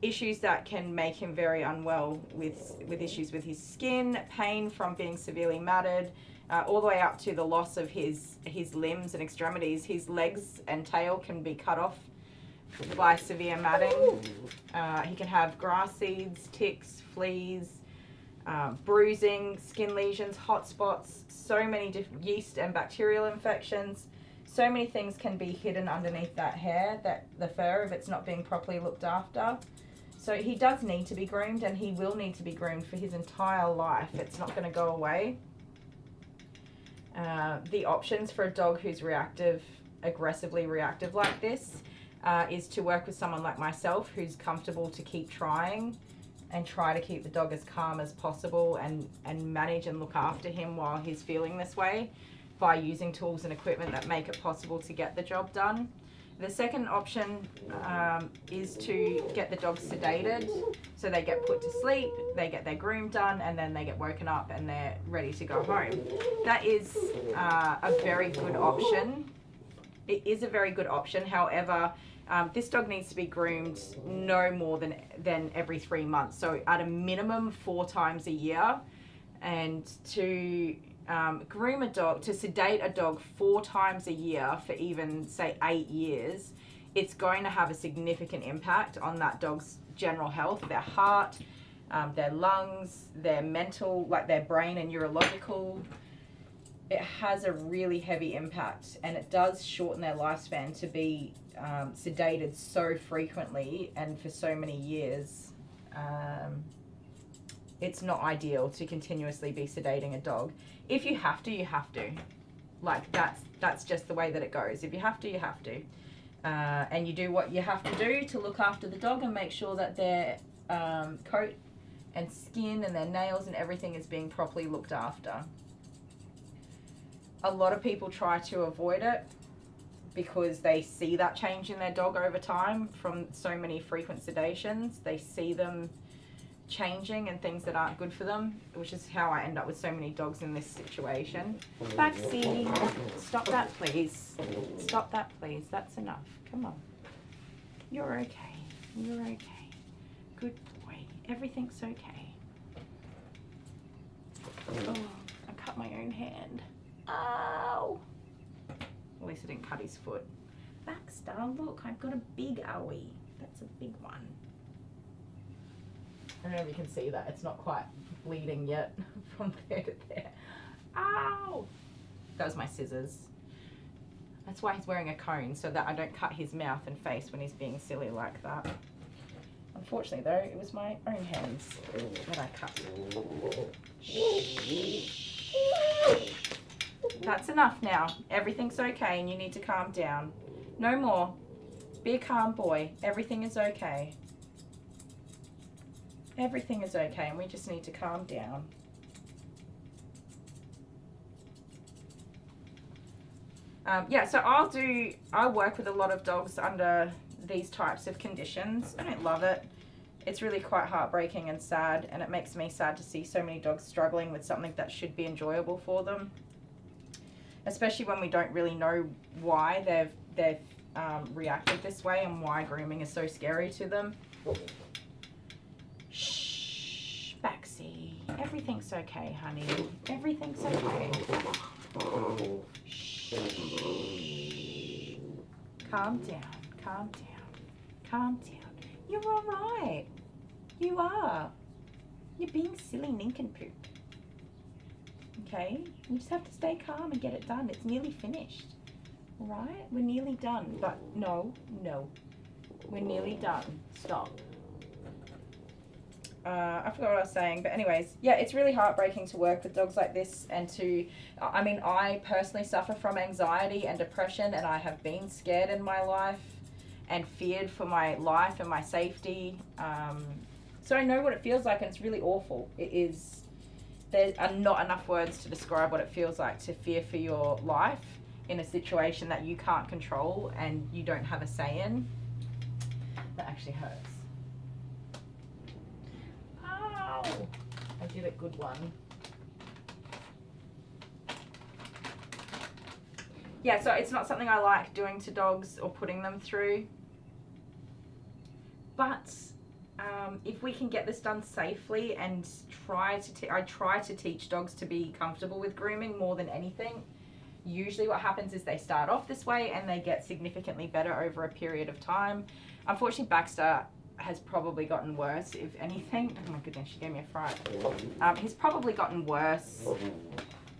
issues that can make him very unwell with issues with his skin, pain from being severely matted, all the way up to the loss of his limbs and extremities. His legs and tail can be cut off by severe matting. He can have grass seeds, ticks, fleas, bruising, skin lesions, hot spots, so many different yeast and bacterial infections. So many things can be hidden underneath that hair, the fur, if it's not being properly looked after. So he does need to be groomed, and he will need to be groomed for his entire life. It's not going to go away. The options for a dog who's aggressively reactive like this, is to work with someone like myself who's comfortable to keep trying and try to keep the dog as calm as possible and manage and look after him while he's feeling this way by using tools and equipment that make it possible to get the job done. The second option is to get the dog sedated, so they get put to sleep, they get their groom done, and then they get woken up and they're ready to go home. That is a very good option. It is a very good option. However, this dog needs to be groomed no more than every 3 months. So at a minimum 4 times a year. And to groom a dog, to sedate a dog 4 times a year for even say 8 years, it's going to have a significant impact on that dog's general health, their heart, their lungs, their mental, like their brain and neurological. It has a really heavy impact, and it does shorten their lifespan to be sedated so frequently and for so many years. It's not ideal to continuously be sedating a dog. If you have to, you have to. Like that's just the way that it goes. If you have to, you have to. And you do what you have to do to look after the dog and make sure that their coat and skin and their nails and everything is being properly looked after. A lot of people try to avoid it because they see that change in their dog over time from so many frequent sedations. They see them changing and things that aren't good for them, which is how I end up with so many dogs in this situation. Baxi, stop that please. Stop that please. That's enough. Come on. You're okay. You're okay. Good boy. Everything's okay. Oh, I cut my own hand. Ow! At least I didn't cut his foot. Baxter, look, I've got a big owie. That's a big one. I don't know if you can see that. It's not quite bleeding yet from there to there. Ow! That was my scissors. That's why he's wearing a cone, so that I don't cut his mouth and face when he's being silly like that. Unfortunately though, it was my own hands that I cut. That's enough now. Everything's okay and you need to calm down. No more. Be a calm boy. Everything is okay. Everything is okay and we just need to calm down. Yeah, so I work with a lot of dogs under these types of conditions. I don't love it. It's really quite heartbreaking and sad, and it makes me sad to see so many dogs struggling with something that should be enjoyable for them. Especially when we don't really know why they've reacted this way and why grooming is so scary to them. Shh, Baxi. Everything's okay, honey. Everything's okay. Shh. Calm down. Calm down. Calm down. You're all right. You are. You're being silly nincompoop. Okay? You just have to stay calm and get it done. It's nearly finished. Alright? We're nearly done. But no. We're nearly done. Stop. I forgot what I was saying, but anyways, yeah, it's really heartbreaking to work with dogs like this and to, I mean, I personally suffer from anxiety and depression, and I have been scared in my life and feared for my life and my safety. So I know what it feels like, and it's really awful. It is, there are not enough words to describe what it feels like to fear for your life in a situation that you can't control and you don't have a say in. That actually hurts. Ow! I did a good one. Yeah, so it's not something I like doing to dogs or putting them through. But if we can get this done safely and I try to teach dogs to be comfortable with grooming more than anything. Usually what happens is they start off this way and they get significantly better over a period of time. Unfortunately, Baxter has probably gotten worse, if anything. Oh my goodness, she gave me a fright. He's probably gotten worse.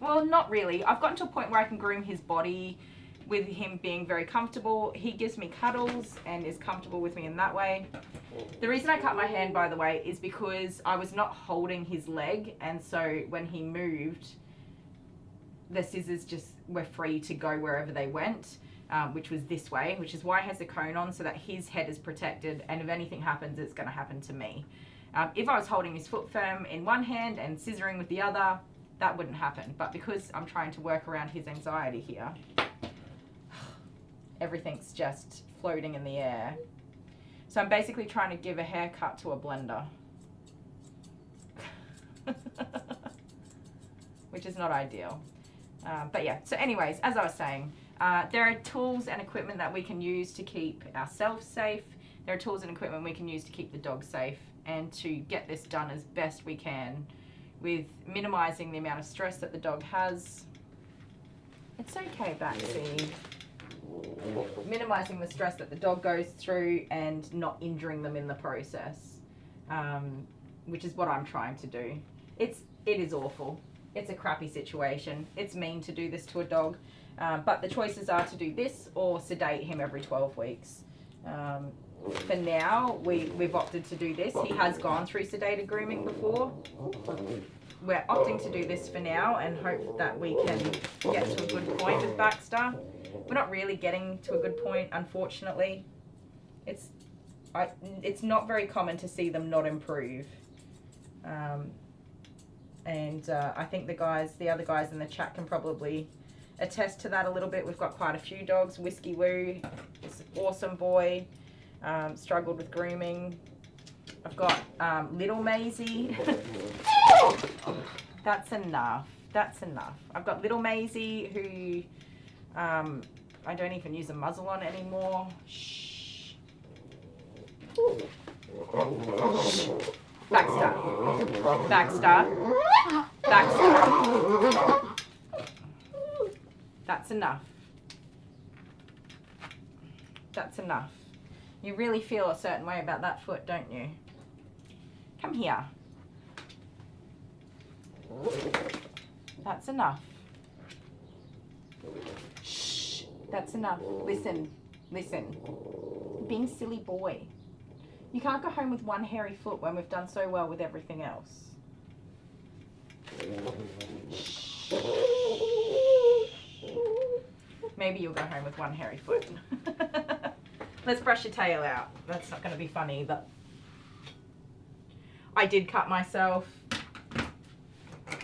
Well, not really. I've gotten to a point where I can groom his body with him being very comfortable. He gives me cuddles and is comfortable with me in that way. The reason I cut my hand, by the way, is because I was not holding his leg, and so when he moved, the scissors just were free to go wherever they went, which was this way, which is why he has a cone on, so that his head is protected, and if anything happens, it's going to happen to me. If I was holding his foot firm in one hand and scissoring with the other, that wouldn't happen. But because I'm trying to work around his anxiety here, everything's just floating in the air. So I'm basically trying to give a haircut to a blender. Which is not ideal. But yeah, so anyways, as I was saying, there are tools and equipment that we can use to keep ourselves safe. There are tools and equipment we can use to keep the dog safe and to get this done as best we can with minimizing the amount of stress that the dog has. It's okay, Baxi. Minimizing the stress that the dog goes through and not injuring them in the process, which is what I'm trying to do. It is awful. It's a crappy situation. It's mean to do this to a dog, but the choices are to do this or sedate him every 12 weeks. For now, we've opted to do this. He has gone through sedated grooming before. We're opting to do this for now and hope that we can get to a good point with Baxter. We're not really getting to a good point, unfortunately. It's not very common to see them not improve. I think the other guys in the chat can probably attest to that a little bit. We've got quite a few dogs. Whiskey Woo, this awesome boy, struggled with grooming. I've got little Maisie. That's enough. That's enough. I've got little Maisie who I don't even use a muzzle on anymore. Shh. Baxter. Baxter. Baxter. That's enough. That's enough. You really feel a certain way about that foot, don't you? Come here. That's enough. Shh. That's enough. Listen. Listen. Being a silly boy. You can't go home with one hairy foot when we've done so well with everything else. Shh. Maybe you'll go home with one hairy foot. Let's brush your tail out. That's not going to be funny either. I did cut myself.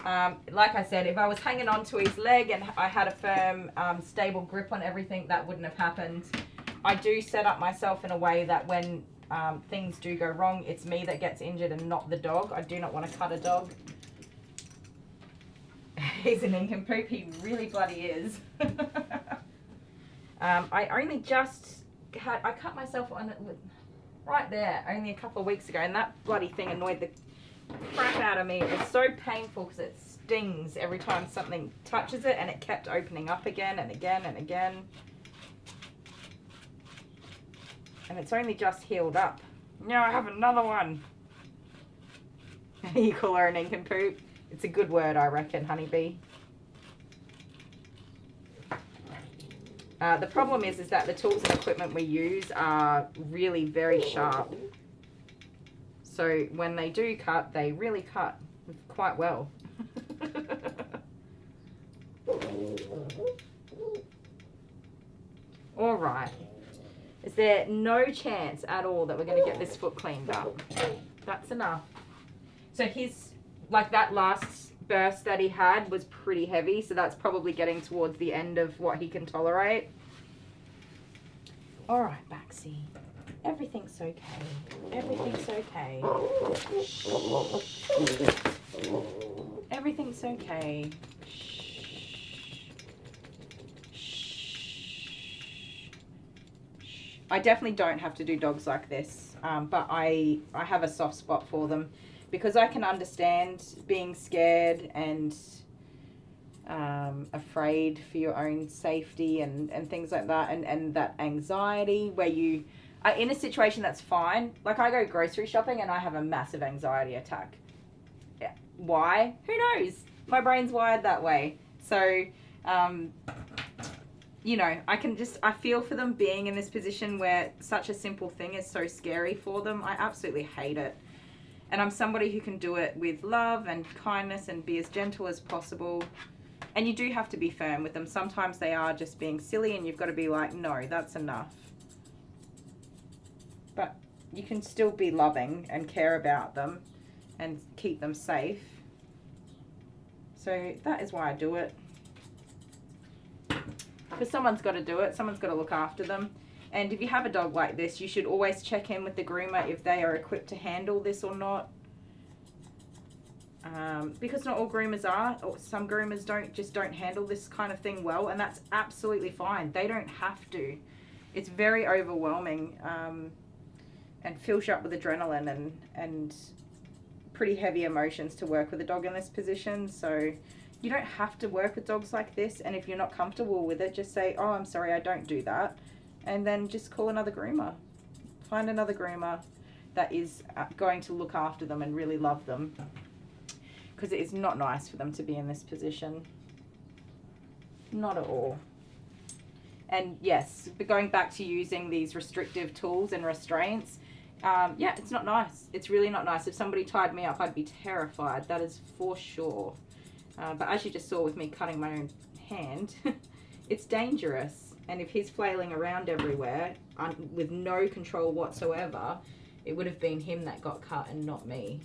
Like I said, if I was hanging on to his leg and I had a firm, stable grip on everything, that wouldn't have happened. I do set up myself in a way that when things do go wrong, it's me that gets injured and not the dog. I do not want to cut a dog. He's an nincompoop. He really bloody is. I only just had, I cut myself on it right there only a couple of weeks ago, and that bloody thing annoyed the crap out of me. It was so painful because it stings every time something touches it, and it kept opening up again and again and again. And it's only just healed up. Now I have another one. You call her a nincompoop? It's a good word, I reckon, honeybee. The problem is that the tools and equipment we use are really very sharp. So when they do cut, they really cut quite well. All right. Is there no chance at all that we're going to get this foot cleaned up? That's enough. So his, like that last burst that he had was pretty heavy, so that's probably getting towards the end of what he can tolerate. All right, Baxi. Everything's okay. Everything's okay. Shh. Everything's okay. I definitely don't have to do dogs like this, but I have a soft spot for them because I can understand being scared and afraid for your own safety and things like that, and that anxiety where you are in a situation that's fine. Like I go grocery shopping and I have a massive anxiety attack. Yeah. Why? Who knows? My brain's wired that way. So, you know, I feel for them being in this position where such a simple thing is so scary for them. I absolutely hate it. And I'm somebody who can do it with love and kindness and be as gentle as possible. And you do have to be firm with them. Sometimes they are just being silly and you've got to be like, no, that's enough. But you can still be loving and care about them and keep them safe. So that is why I do it. Because someone's got to do it. Someone's got to look after them. And if you have a dog like this, you should always check in with the groomer if they are equipped to handle this or not. Because not all groomers are, or some groomers don't handle this kind of thing well, and that's absolutely fine. They don't have to. It's very overwhelming and fills you up with adrenaline and pretty heavy emotions to work with a dog in this position. So you don't have to work with dogs like this, and if you're not comfortable with it, just say, oh, I'm sorry, I don't do that, and then just call another groomer. Find another groomer that is going to look after them and really love them, because it is not nice for them to be in this position. Not at all. And yes, but going back to using these restrictive tools and restraints, yeah, it's not nice. It's really not nice. If somebody tied me up, I'd be terrified. That is for sure. But as you just saw with me cutting my own hand, it's dangerous. And if he's flailing around everywhere with no control whatsoever, it would have been him that got cut and not me.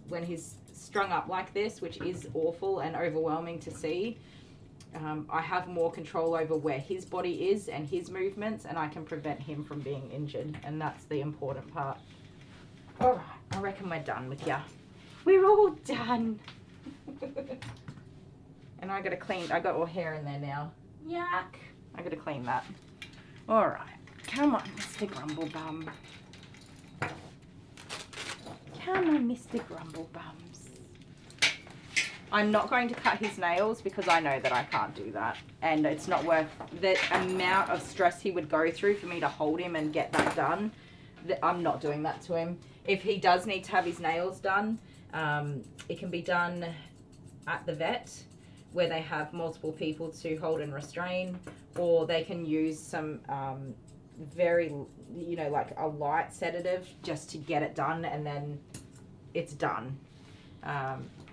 When he's strung up like this, which is awful and overwhelming to see, I have more control over where his body is and his movements, and I can prevent him from being injured, and that's the important part. All right, I reckon we're done with ya. We're all done. And I got all hair in there now. Yuck. I gotta clean that. All right, come on, Mr. Grumblebum. Come on, Mr. Grumblebums. I'm not going to cut his nails because I know that I can't do that. And it's not worth the amount of stress he would go through for me to hold him and get that done. I'm not doing that to him. If he does need to have his nails done, it can be done at the vet where they have multiple people to hold and restrain, or they can use some very, you know, like a light sedative just to get it done, and then it's done.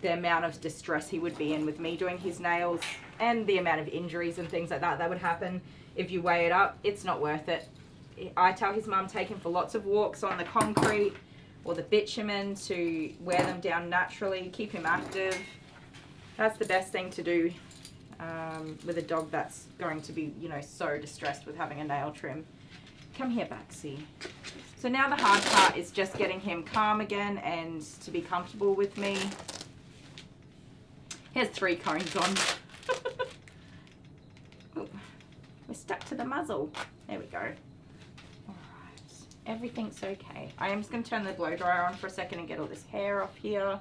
The amount of distress he would be in with me doing his nails and the amount of injuries and things like that would happen if you weigh it up, it's not worth it. I tell his mum, take him for lots of walks on the concrete or the bitumen to wear them down naturally, keep him active. That's the best thing to do with a dog that's going to be, you know, so distressed with having a nail trim. Come here, Baxi. So now the hard part is just getting him calm again and to be comfortable with me. He has 3 cones on. Ooh, we're stuck to the muzzle. There we go. All right, everything's okay. I am just going to turn the blow dryer on for a second and get all this hair off here.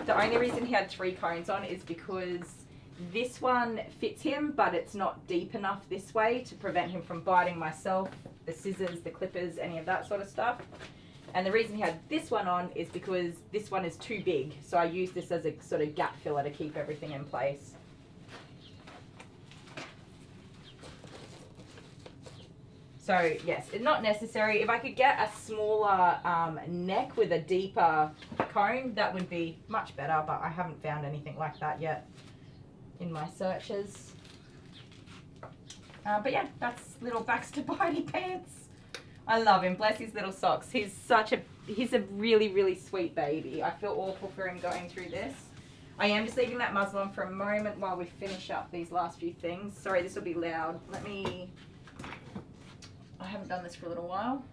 The only reason he had 3 cones on is because this one fits him, but it's not deep enough this way to prevent him from biting myself, the scissors, the clippers, any of that sort of stuff. And the reason he had this one on is because this one is too big. So I use this as a sort of gap filler to keep everything in place. So yes, it's not necessary. If I could get a smaller neck with a deeper comb, that would be much better, but I haven't found anything like that yet in my searches. But yeah, that's little Baxter Bitey Pants. I love him. Bless his little socks. He's a really, really sweet baby. I feel awful for him going through this. I am just leaving that muzzle on for a moment while we finish up these last few things. Sorry, this will be loud. I haven't done this for a little while.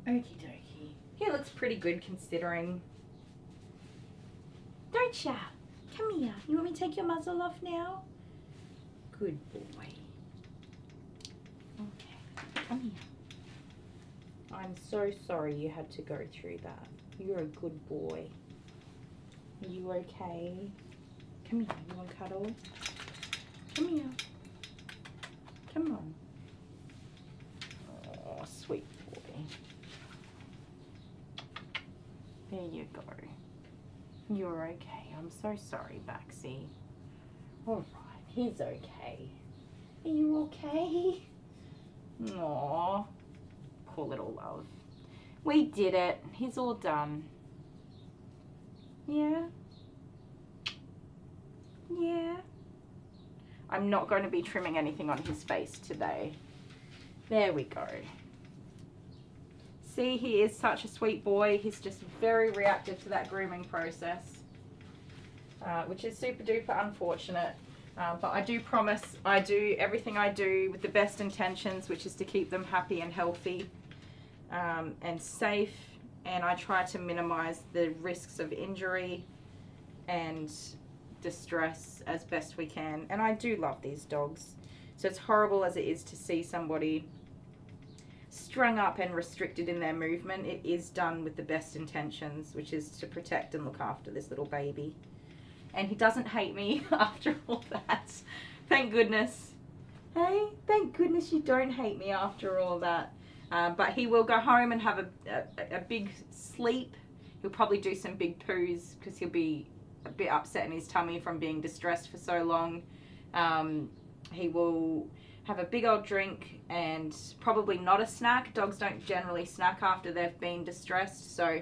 Okie dokie. He looks pretty good considering. Don't ya? Come here. You want me to take your muzzle off now? Good boy. Okay. Come here. I'm so sorry you had to go through that. You're a good boy. Are you okay? Come here. You want to cuddle? Come here. Come on. Oh, sweet boy. There you go. You're okay. I'm so sorry, Baxi. Alright, he's okay. Are you okay? Aww. Poor little love. We did it. He's all done. Yeah? Yeah? I'm not going to be trimming anything on his face today. There we go. See, he is such a sweet boy. He's just very reactive to that grooming process, which is super duper unfortunate. But I do promise I do everything I do with the best intentions, which is to keep them happy and healthy and safe. And I try to minimize the risks of injury and distress as best we can. And I do love these dogs. So it's horrible as it is to see somebody strung up and restricted in their movement. It is done with the best intentions, which is to protect and look after this little baby. And he doesn't hate me after all that. Thank goodness. Hey, thank goodness you don't hate me after all that. But he will go home and have a big sleep. He'll probably do some big poos because he'll be a bit upset in his tummy from being distressed for so long. He will have a big old drink and probably not a snack. Dogs don't generally snack after they've been distressed, so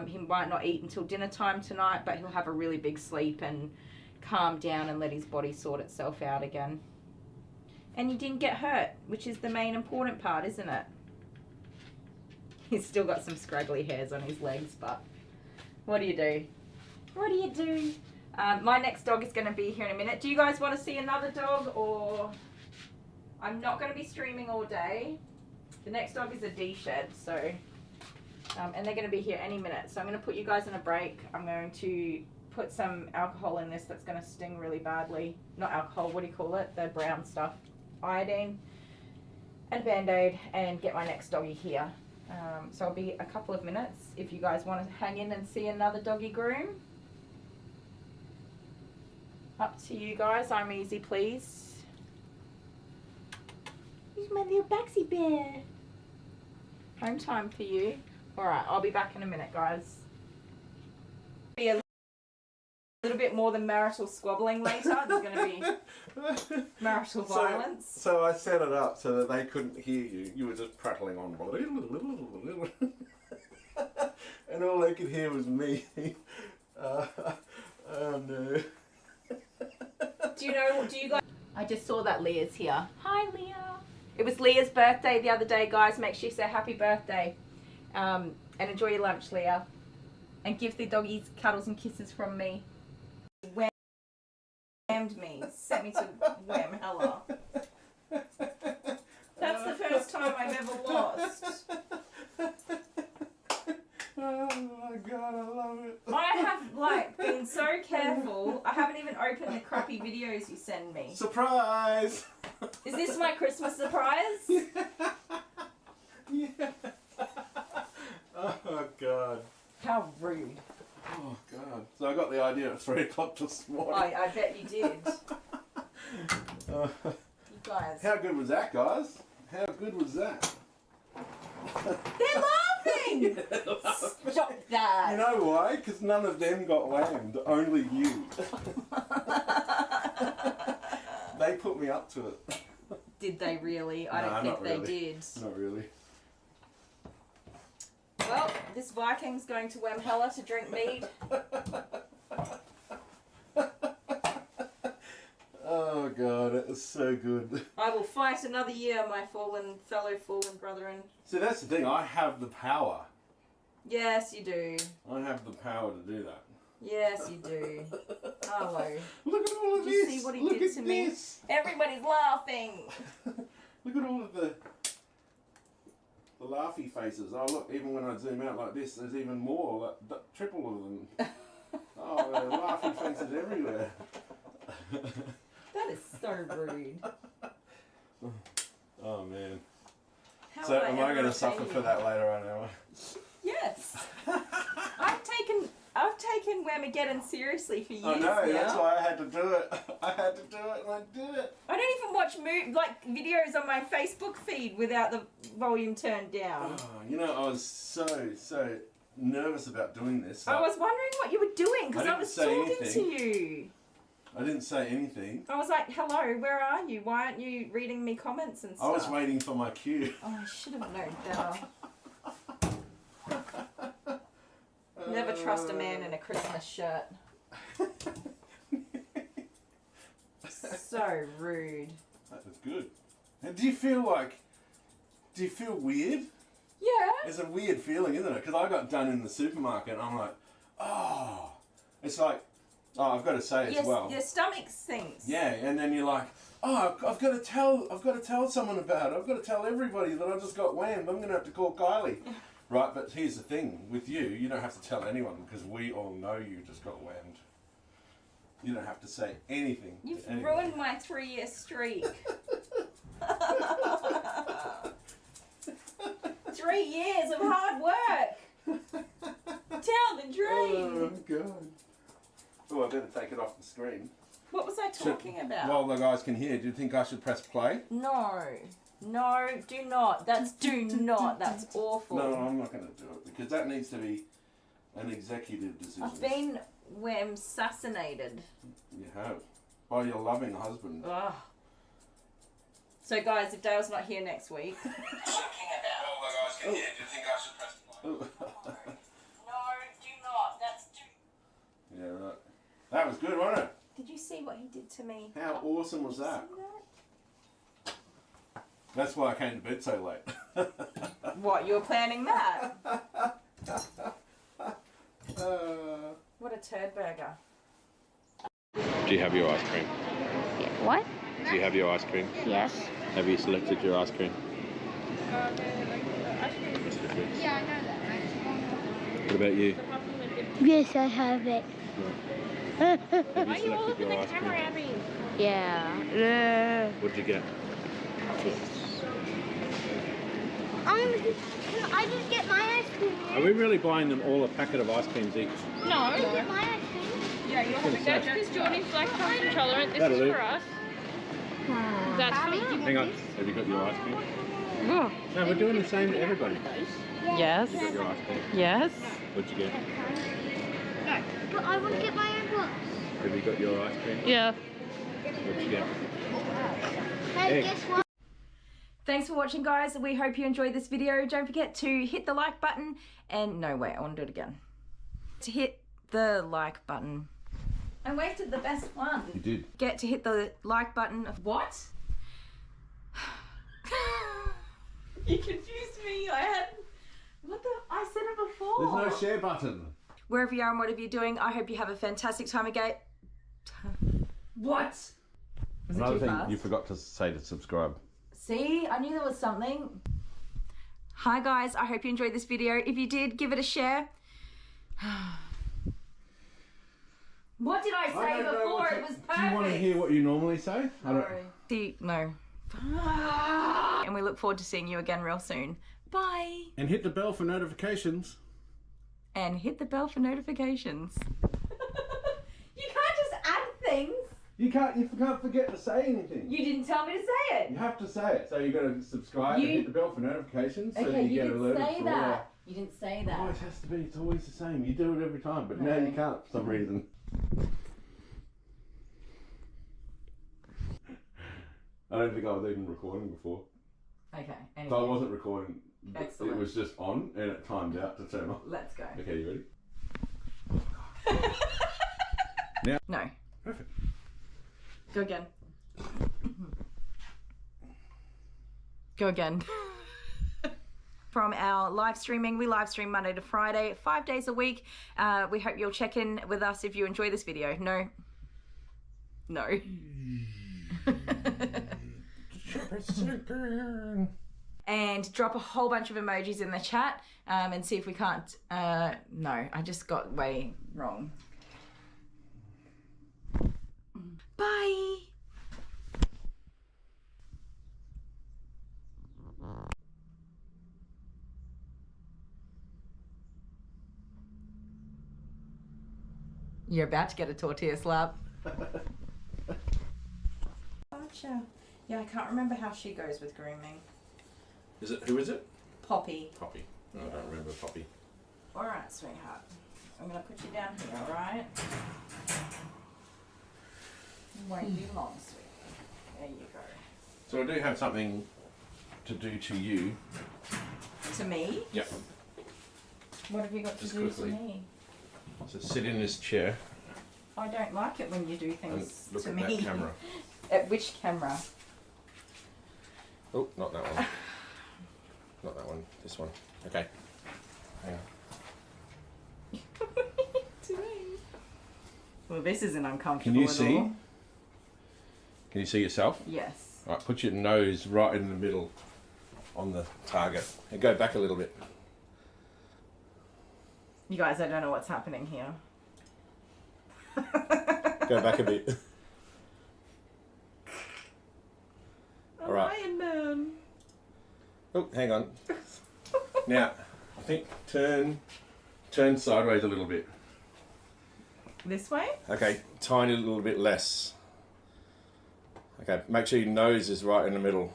he might not eat until dinner time tonight, but he'll have a really big sleep and calm down and let his body sort itself out again. And you didn't get hurt, which is the main important part, isn't it? He's still got some scraggly hairs on his legs, but what do you do? What do you do? My next dog is going to be here in a minute. Do you guys want to see another dog, or... I'm not going to be streaming all day. The next dog is a D-shed, so, and they're going to be here any minute. So I'm going to put you guys on a break. I'm going to put some alcohol in this that's going to sting really badly. Not alcohol, what do you call it? The brown stuff. Iodine and a Band-Aid, and get my next doggy here. So I'll be a couple of minutes if you guys want to hang in and see another doggy groom. Up to you guys. I'm easy, please. Here's my little Baxi bear. Home time for you. Alright, I'll be back in a minute, guys. Be a little bit more than marital squabbling later. There's going to be marital violence. So I set it up so that they couldn't hear you. You were just prattling on. And all they could hear was me. Oh no. Do you guys... I just saw that Leah's here. Hi, Leah. It was Leah's birthday the other day, guys. Make sure you say happy birthday. And enjoy your lunch, Leah. And give the doggies cuddles and kisses from me. Whammed me. Sent me to Whamhalla. That's the first time I've ever lost. Oh my god, I love it. I have been so careful careful. I haven't even opened the crappy videos you send me. Surprise! Is this my Christmas surprise? Yeah. Oh God. How rude. Oh God. So I got the idea at 3 o'clock this morning. I bet you did. You guys. How good was that, guys? How good was that? They're laughing! Stop that. You know why? Because none of them got whammed. Only you. They put me up to it. Did they really? I No, don't not think they really. did. Not really. Well, this Viking's going to Wamhalla to drink mead. Oh God, it was so good. I will fight another year, my fellow fallen brethren. See, that's the thing. I have the power. Yes, you do. I have the power to do that. Yes, you do. Hello. Look at all of Did you this. see what he Look did at to me? this. Everybody's laughing. Look at all of the laughy faces. Oh look, even when I zoom out like this, there's even more, like triple of them. Oh, there are laughy faces everywhere. That is so rude. Oh man. How So would am I ever going to repay suffer you? for that later on, am I? Yes. I've taken Whamageddon seriously for years I know, now. that's why I had to do it. I had to do it and I did it. I don't even watch videos on my Facebook feed without the volume turned down. Oh, you know, I was so nervous about doing this. I was wondering what you were doing because I didn't was say talking anything. to you. I didn't say anything. I was like, hello, where are you? Why aren't you reading me comments and stuff? I was waiting for my cue. Oh, I should have known better. Never trust a man in a Christmas shirt. So rude. That was good. And do you feel weird? Yeah. It's a weird feeling, isn't it? Because I got done in the supermarket and I'm like, oh. It's like, oh, I've got to say as well. Your stomach sinks. Yeah, and then you're like, oh, I've got to tell someone about it. I've got to tell everybody that I just got whammed. I'm going to have to call Kylie. Right, but here's the thing. With you don't have to tell anyone because we all know you just got whammed. You don't have to say anything. You've to anyone. ruined my 3-year streak. 3 years of hard work. Tell the Oh, dream. God. Oh, I better take it off the screen. What was I talking about? While the guys can hear, do you think I should press play? No. No, do not. That's awful. No, I'm not going to do it because that needs to be an executive decision. I've been assassinated. You have. By your loving husband. Ugh. So guys, if Dale's not here next week. While the guys can hear, do you think I should press play? No, do not. Yeah, right. That was good, wasn't it? Did you see what he did to me? How awesome was that? See that? That's why I came to bed so late. What, you were planning that? What a turd burger. Do you have your ice cream? What? Do you have your ice cream? Yes. Have you selected your ice cream? Yeah, I know that. What about you? Yes, I have it. Have you selected your ice cream? Yeah. What did you get? Can I just get my ice cream? Are we really buying them all a packet of ice creams each? No. Can I get my ice cream? Yeah, you're having that because Jordan's lactose intolerant. This That'll is do. for us. That's for you. Hang on. Have you got your ice cream? Oh. No, we're doing the same to everybody. Yes. You got your ice cream? Yes. What'd you get? But I want to get my own box. Have you got your ice cream? Yeah. What'd you get? Hey, Egg. guess what? Thanks for watching, guys. We hope you enjoyed this video. Don't forget to hit the like button and no, wait, I want to do it again. To hit the like button. I wasted the best one. You did. Get to hit the like button. What? You confused me. I said it before. There's no share button. Wherever you are and whatever you're doing, I hope you have a fantastic time again. What? Was it Another too thing fast? you forgot to say to subscribe. See, I knew there was something. Hi guys, I hope you enjoyed this video. If you did, give it a share. What did I say before? It was perfect. Do you want to hear what you normally say? No. And we look forward to seeing you again real soon. Bye. And hit the bell for notifications. And hit the bell for notifications. You can't just add things. You can't forget to say anything. You didn't tell me to say it. You have to say it. So you got to subscribe and hit the bell for notifications so Okay, you you get didn't alerted say for that. You didn't say It that. always has to be. It's always the same. You do it every time, but now No. you can't for some reason. I don't think I was even recording before. Okay, So I anyway. wasn't recording. Excellent. It was just on and it timed out to turn off. Let's go. Okay, you ready? No. Perfect. Go again. Go again. From our live streaming, we live stream Monday to Friday, 5 days a week. We hope you'll check in with us if you enjoy this video. No. No. And drop a whole bunch of emojis in the chat and see if we can't. No, I just got way wrong. Bye. You're about to get a tortilla slap. Gotcha. Yeah, I can't remember how she goes with grooming. Who is it? Poppy. Poppy. No, I don't remember Poppy. Alright, sweetheart. I'm gonna put you down here, alright? Won't be long, sweetie. There you go. So I do have something to do to you. To me? Yep. What have you got Just to do quickly. to me? So sit in this chair I don't like it when you do and things look to at me. that camera. At which camera? Oh, not that one. Not that one. This one. Okay. Hang on. To me. Well, this isn't uncomfortable Can you at see? all. Can you see yourself? Yes. All right, put your nose right in the middle on the target. And go back a little bit. You guys, I don't know what's happening here. Go back a bit. A All right. lion man. Oh, hang on. Now, I think turn sideways a little bit. This way? Okay, tiny little bit less. Okay, make sure your nose is right in the middle.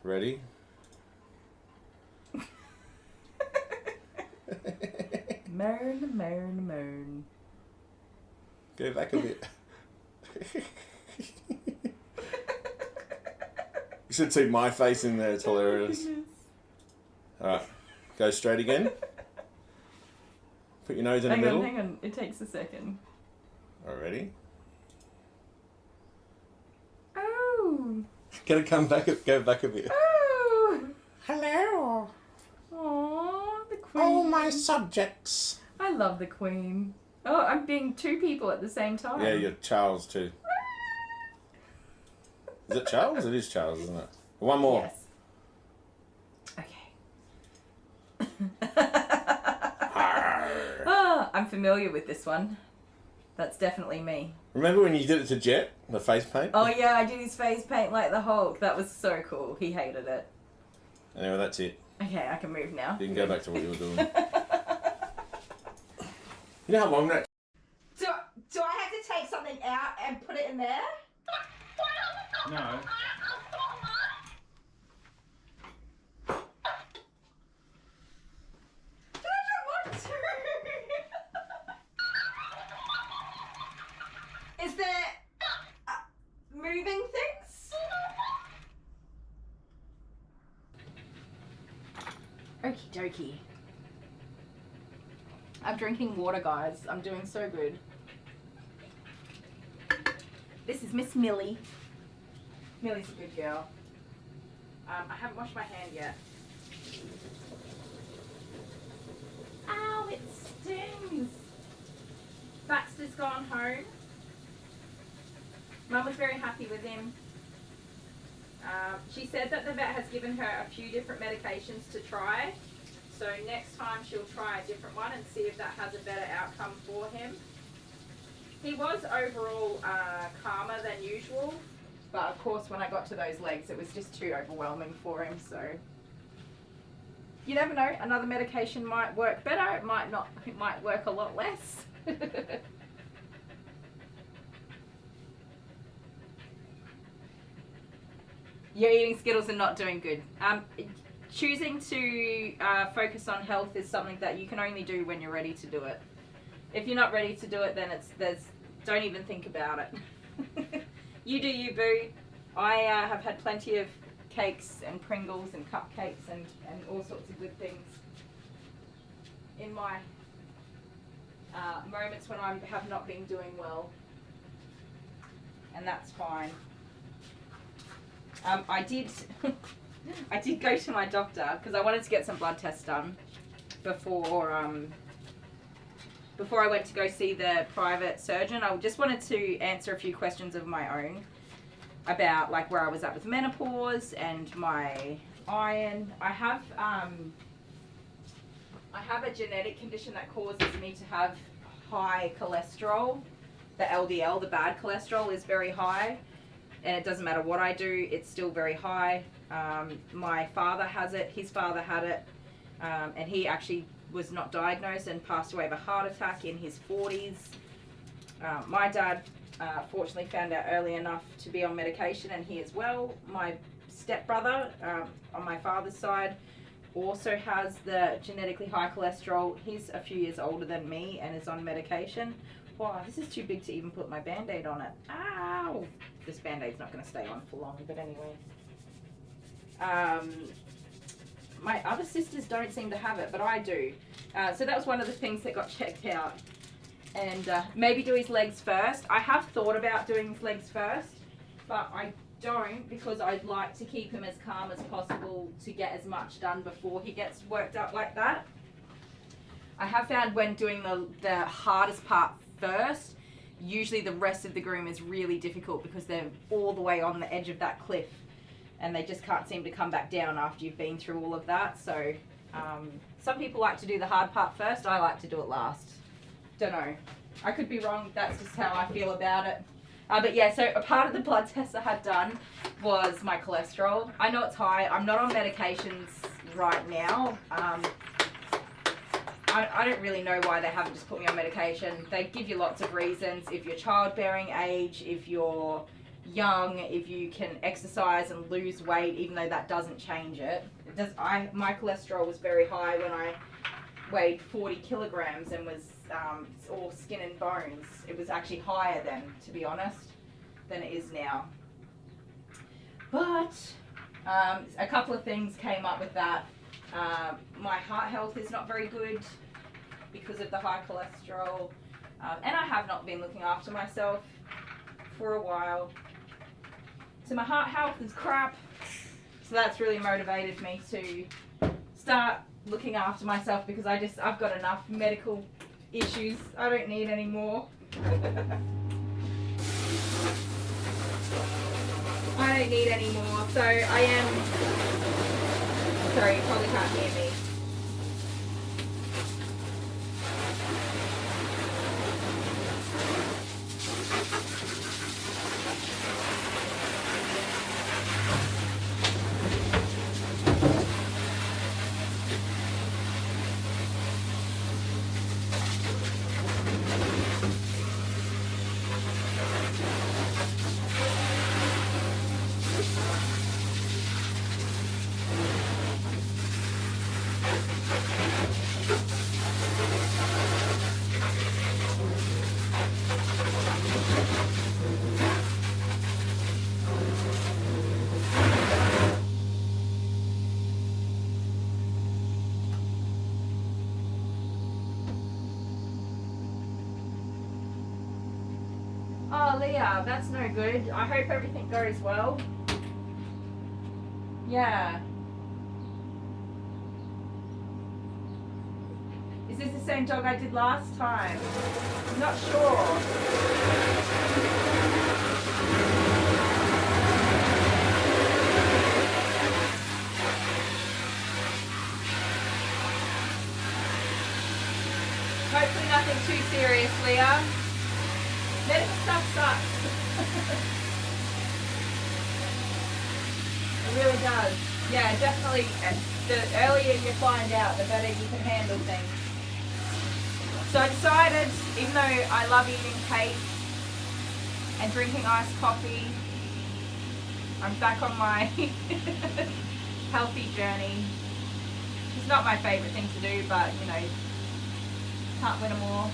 Ready? Moan, moan, moan. Go back a bit. You should see my face in there, it's hilarious. Alright, go straight again. Put your nose in the middle. Hang on, it takes a second. Alrighty. Oh! Gotta go back a bit. Oh! Hello. Aww, the queen. All my subjects. I love the queen. Oh, I'm being two people at the same time. Yeah, you're Charles too. Is it Charles? It is Charles, isn't it? One more. Yes. Okay. Ah, I'm familiar with this one. That's definitely me. Remember when you did it to Jet, the face paint? Oh yeah, I did his face paint like the Hulk. That was so cool. He hated it. Anyway, that's it. Okay, I can move now. You can go back to what you were doing. You know how long that... Do I have to take something out and put it in there? No. I don't want to. Is there moving things? Okie dokie. I'm drinking water, guys. I'm doing so good. This is Miss Millie. Millie's a good girl. I haven't washed my hand yet. Ow, it stings. Baxter's gone home. Mum was very happy with him. She said that the vet has given her a few different medications to try. So next time she'll try a different one and see if that has a better outcome for him. He was overall calmer than usual, but of course when I got to those legs it was just too overwhelming for him, so you never know, another medication might work better, it might not, it might work a lot less. You're eating Skittles and not doing good. Choosing to focus on health is something that you can only do when you're ready to do it. If you're not ready to do it, then don't even think about it. You do you, boo. I have had plenty of cakes and Pringles and cupcakes and all sorts of good things in my moments when I have not been doing well, and that's fine. I did go to my doctor because I wanted to get some blood tests done before I went to go see the private surgeon. I just wanted to answer a few questions of my own about like where I was at with menopause and my iron. I have a genetic condition that causes me to have high cholesterol. The LDL, the bad cholesterol, is very high, and it doesn't matter what I do, it's still very high. My father has it, his father had it, and he actually was not diagnosed and passed away of a heart attack in his 40s. My dad fortunately found out early enough to be on medication, and he as well. My stepbrother on my father's side also has the genetically high cholesterol. He's a few years older than me and is on medication. Wow, this is too big to even put my Band-Aid on it. Ow! This Band-Aid's not going to stay on for long, but anyway. My other sisters don't seem to have it, but I do. So that was one of the things that got checked out. And maybe do his legs first. I have thought about doing his legs first, but I don't, because I'd like to keep him as calm as possible to get as much done before he gets worked up like that. I have found when doing the hardest part first, usually the rest of the groom is really difficult because they're all the way on the edge of that cliff and they just can't seem to come back down after you've been through all of that. So some people like to do the hard part first. I like to do it last. Don't know. I could be wrong. That's just how I feel about it. But yeah, so a part of the blood test I had done was my cholesterol. I know it's high. I'm not on medications right now. I don't really know why they haven't just put me on medication. They give you lots of reasons. If you're childbearing age, if you're young, if you can exercise and lose weight, even though that doesn't change it. My cholesterol was very high when I weighed 40 kilograms and was all skin and bones. It was actually higher then, to be honest, than it is now. But a couple of things came up with that. My heart health is not very good because of the high cholesterol, and I have not been looking after myself for a while. So my heart health is crap, so that's really motivated me to start looking after myself because I've got enough medical issues. I don't need any more. I don't need any more, so I am, sorry, you probably can't hear me. Oh, Leah, that's no good. I hope everything goes well. Yeah. Is this the same dog I did last time? I'm not sure. Hopefully nothing too serious, Leah. Medical stuff sucks. It really does. Yeah, definitely. The earlier you find out, the better you can handle things. So I decided, even though I love eating cake and drinking iced coffee, I'm back on my healthy journey. It's not my favourite thing to do, but you know, can't win them all.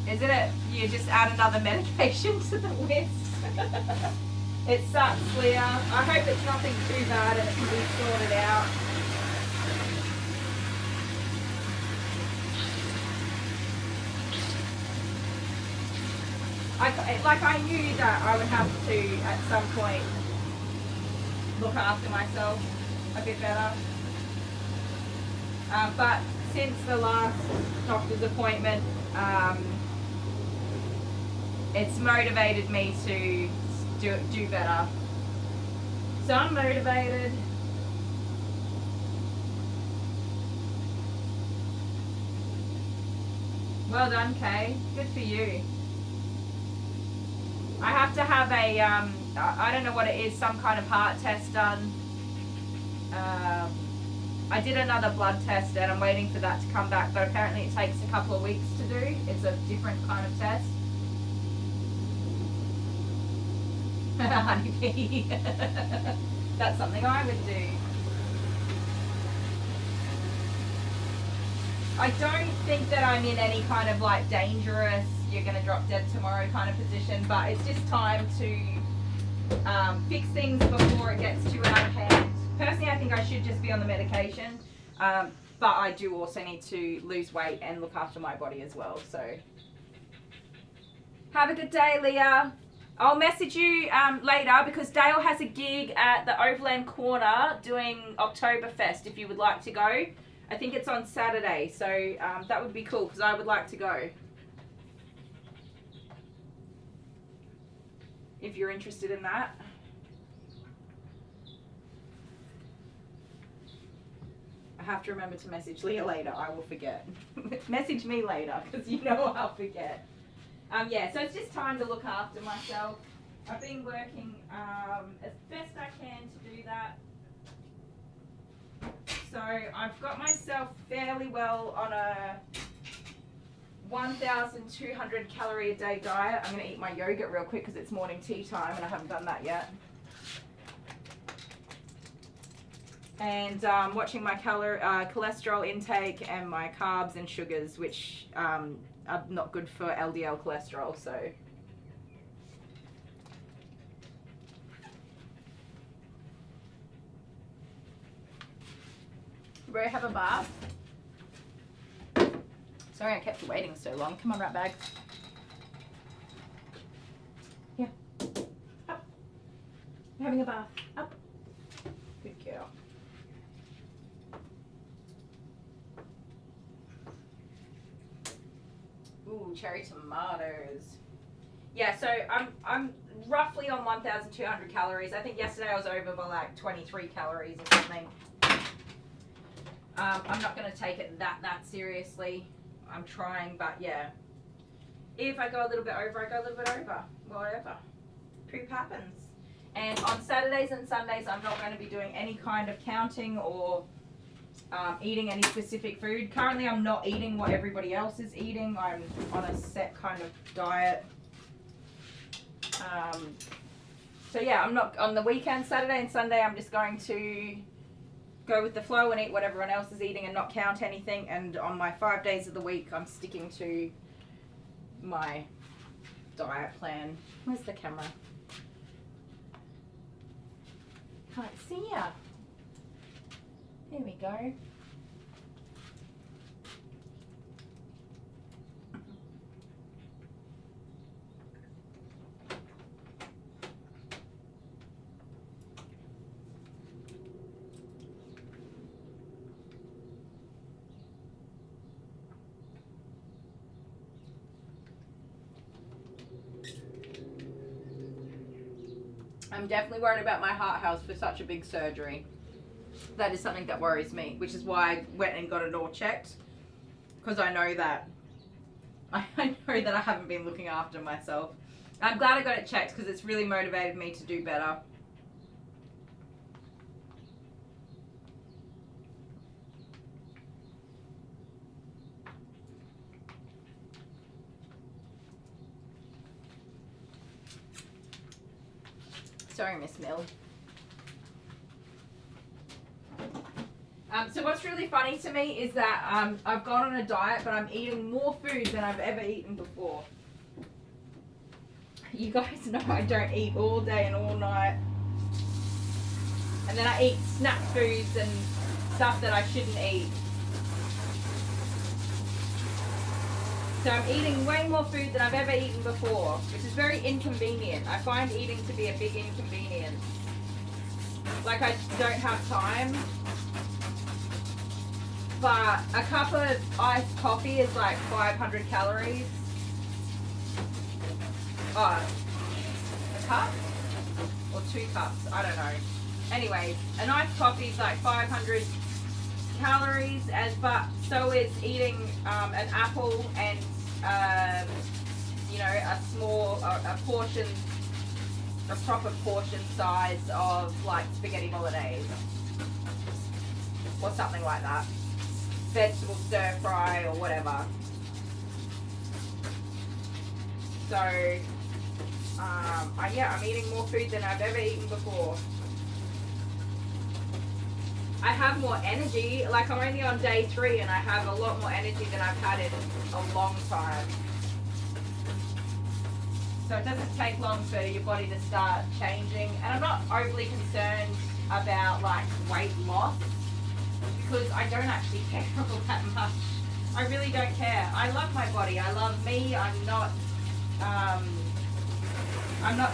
Isn't it? You just add another medication to the list. It sucks, Leah. I hope it's nothing too bad and it can be sorted out. I knew that I would have to, at some point, look after myself a bit better. But since the last doctor's appointment, it's motivated me to do better. So I'm motivated. Well done, Kay. Good for you. I have to have a, I don't know what it is, some kind of heart test done. I did another blood test and I'm waiting for that to come back, but apparently it takes a couple of weeks to do. It's a different kind of test. Honeybee. That's something I would do. I don't think that I'm in any kind of like dangerous, you're going to drop dead tomorrow kind of position, but it's just time to fix things before it gets too out of hand. Personally, I think I should just be on the medication, but I do also need to lose weight and look after my body as well. So have a good day, Leah. I'll message you later because Dale has a gig at the Overland Corner doing Oktoberfest if you would like to go. I think it's on Saturday, so that would be cool because I would like to go. If you're interested in that. I have to remember to message Leah later. I will forget. Message me later because you know I'll forget. Yeah, so it's just time to look after myself. I've been working as best I can to do that. So I've got myself fairly well on a 1,200 calorie a day diet. I'm going to eat my yogurt real quick because it's morning tea time and I haven't done that yet. And watching my cholesterol intake and my carbs and sugars, which are not good for LDL cholesterol. So ready to have a bath? Sorry I kept you waiting so long. Come on, rat bag. Here. Up. You're having a bath. Up. Good girl. Ooh, cherry tomatoes. Yeah, so I'm roughly on 1,200 calories. I think yesterday I was over by like 23 calories or something. I'm not going to take it that seriously. I'm trying, but yeah. If I go a little bit over, I go a little bit over. Whatever. Poop happens. And on Saturdays and Sundays, I'm not going to be doing any kind of counting or eating any specific food. Currently, I'm not eating what everybody else is eating. I'm on a set kind of diet. So yeah, I'm not on the weekend, Saturday and Sunday. I'm just going to go with the flow and eat what everyone else is eating and not count anything. And on my 5 days of the week, I'm sticking to my diet plan. Where's the camera? Can't see ya. There we go. I'm definitely worried about my heart health for such a big surgery. That is something that worries me, which is why I went and got it all checked. Because I know that I haven't been looking after myself. I'm glad I got it checked because it's really motivated me to do better. Sorry, Miss Mill. So what's really funny to me is that I've gone on a diet, but I'm eating more food than I've ever eaten before. You guys know I don't eat all day and all night. And then I eat snack foods and stuff that I shouldn't eat. So I'm eating way more food than I've ever eaten before, which is very inconvenient. I find eating to be a big inconvenience. Like I don't have time. But a cup of iced coffee is like 500 calories. Oh, a cup? Or 2 cups, I don't know. Anyways, an iced coffee is like 500 calories, but so is eating an apple and, you know, a portion, a proper portion size of like spaghetti bolognese. Or something like that. Vegetable stir fry or whatever. So, yeah, I'm eating more food than I've ever eaten before. I have more energy. Like I'm only on day 3 and I have a lot more energy than I've had in a long time. So it doesn't take long for your body to start changing. And I'm not overly concerned about like weight loss because I don't actually care all that much. I really don't care. I love my body. I love me. I'm not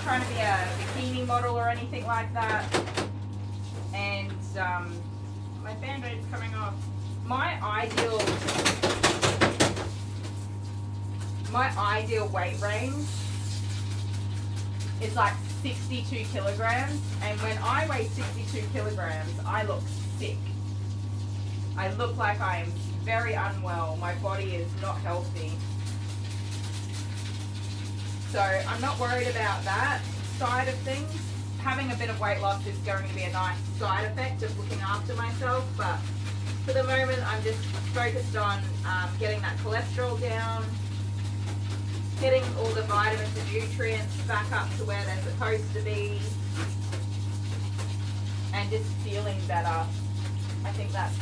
trying to be a bikini model or anything like that. And my band-aid's coming off. My ideal weight range is like 62 kilograms. And when I weigh 62 kilograms, I look sick. I look like I am very unwell. My body is not healthy. So I'm not worried about that side of things. Having a bit of weight loss is going to be a nice side effect of looking after myself, but for the moment I'm just focused on getting that cholesterol down, getting all the vitamins and nutrients back up to where they're supposed to be, and just feeling better. I think that's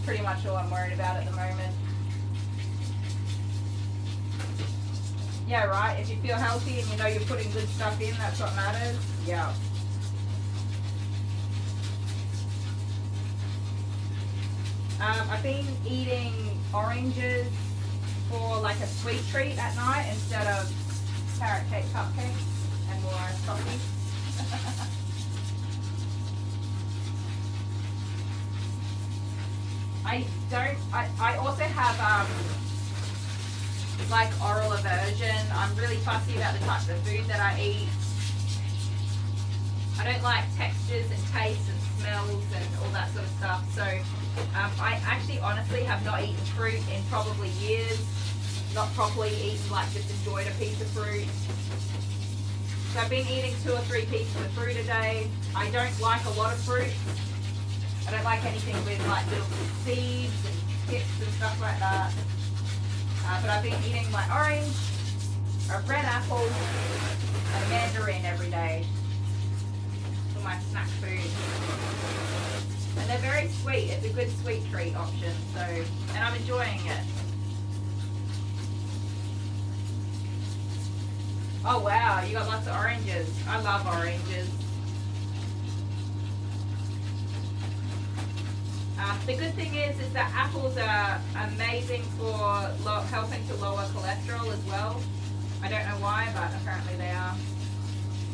pretty much all I'm worried about at the moment. Yeah, right, if you feel healthy and you know you're putting good stuff in, that's what matters. Yeah. I've been eating oranges for like a sweet treat at night instead of carrot cake cupcakes and more iced coffee. I also have like oral aversion. I'm really fussy about the type of food that I eat. I don't like textures and tastes and smells and all that sort of stuff. So I actually honestly have not eaten fruit in probably years. Not properly eaten, like just enjoyed a piece of fruit. So I've been eating 2 or 3 pieces of fruit a day. I don't like a lot of fruit. I don't like anything with like little seeds and pips and stuff like that. But I've been eating my orange, a red apple, and a mandarin every day for my snack food. And they're very sweet. It's a good sweet treat option. So, and I'm enjoying it. Oh wow, you got lots of oranges. I love oranges. The good thing is that apples are amazing for helping to lower cholesterol as well. I don't know why, but apparently they are.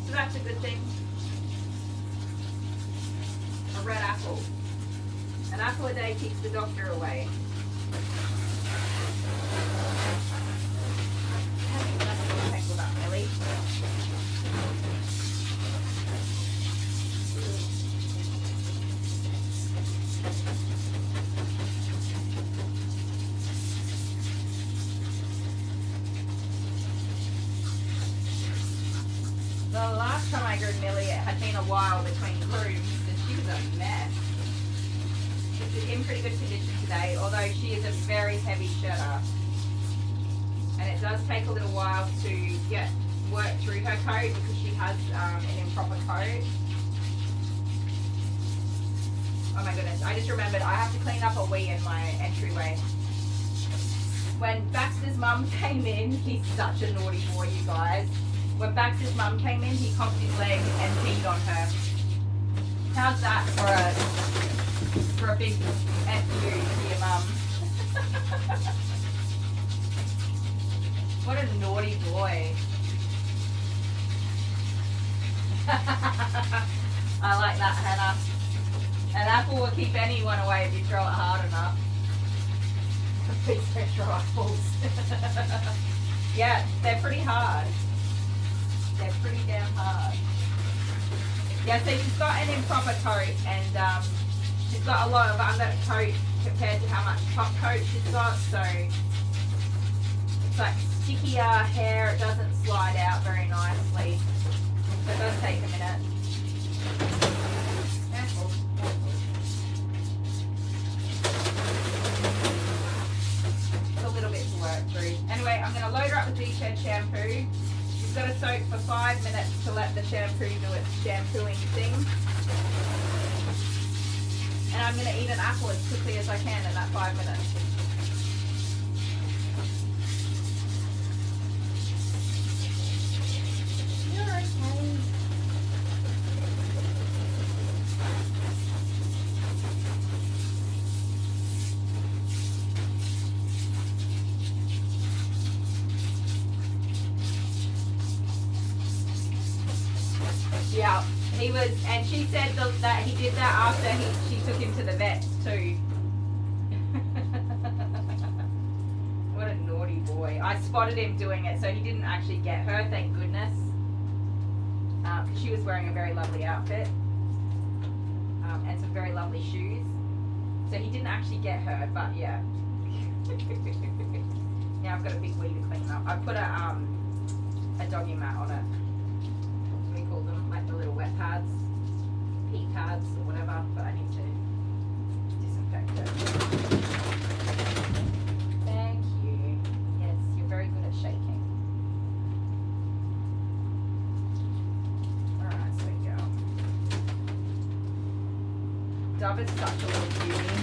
So that's a good thing. A red apple. An apple a day keeps the doctor away. Tangled up, Millie. last time I grew Millie, it had been a while between grooms, and she was a mess. She's in pretty good condition today, although she is a very heavy shedder. And it does take a little while to get work through her coat because she has an improper coat. Oh my goodness, I just remembered I have to clean up a wee in my entryway. When Baxter's mum came in, he's such a naughty boy, you guys. When Baxter's mum came in, he cocked his leg and peed on her. How's that for a big F you to your mum? What a naughty boy. I like that, Hannah. An apple will keep anyone away if you throw it hard enough. Please don't throw apples. Yeah, they're pretty hard. They're pretty damn hard. Yeah, so she's got an improper coat and she's got a lot of undercoat compared to how much top coat she's got, so it's like stickier hair, it doesn't slide out very nicely. So it does take a minute. Careful, careful. It's a little bit to work through. Anyway, I'm going to load her up with D-Shed shampoo. She's got to soak for 5 minutes to let the shampoo do its shampooing thing. And I'm going to eat an apple as quickly as I can in that 5 minutes. You're okay. Yeah, he was, and she said that he did that after she took him to the vet too. What a naughty boy. I spotted him doing it, so he didn't actually get her, thank goodness. Because she was wearing a very lovely outfit and some very lovely shoes. So he didn't actually get her, but yeah. Now I've got a big wee to clean up. I put a doggy mat on it. Call them like the little wet pads, pee pads or whatever, but I need to disinfect it. Thank you. Yes, you're very good at shaking. Alright, sweet girl. Dove is such a little cutie.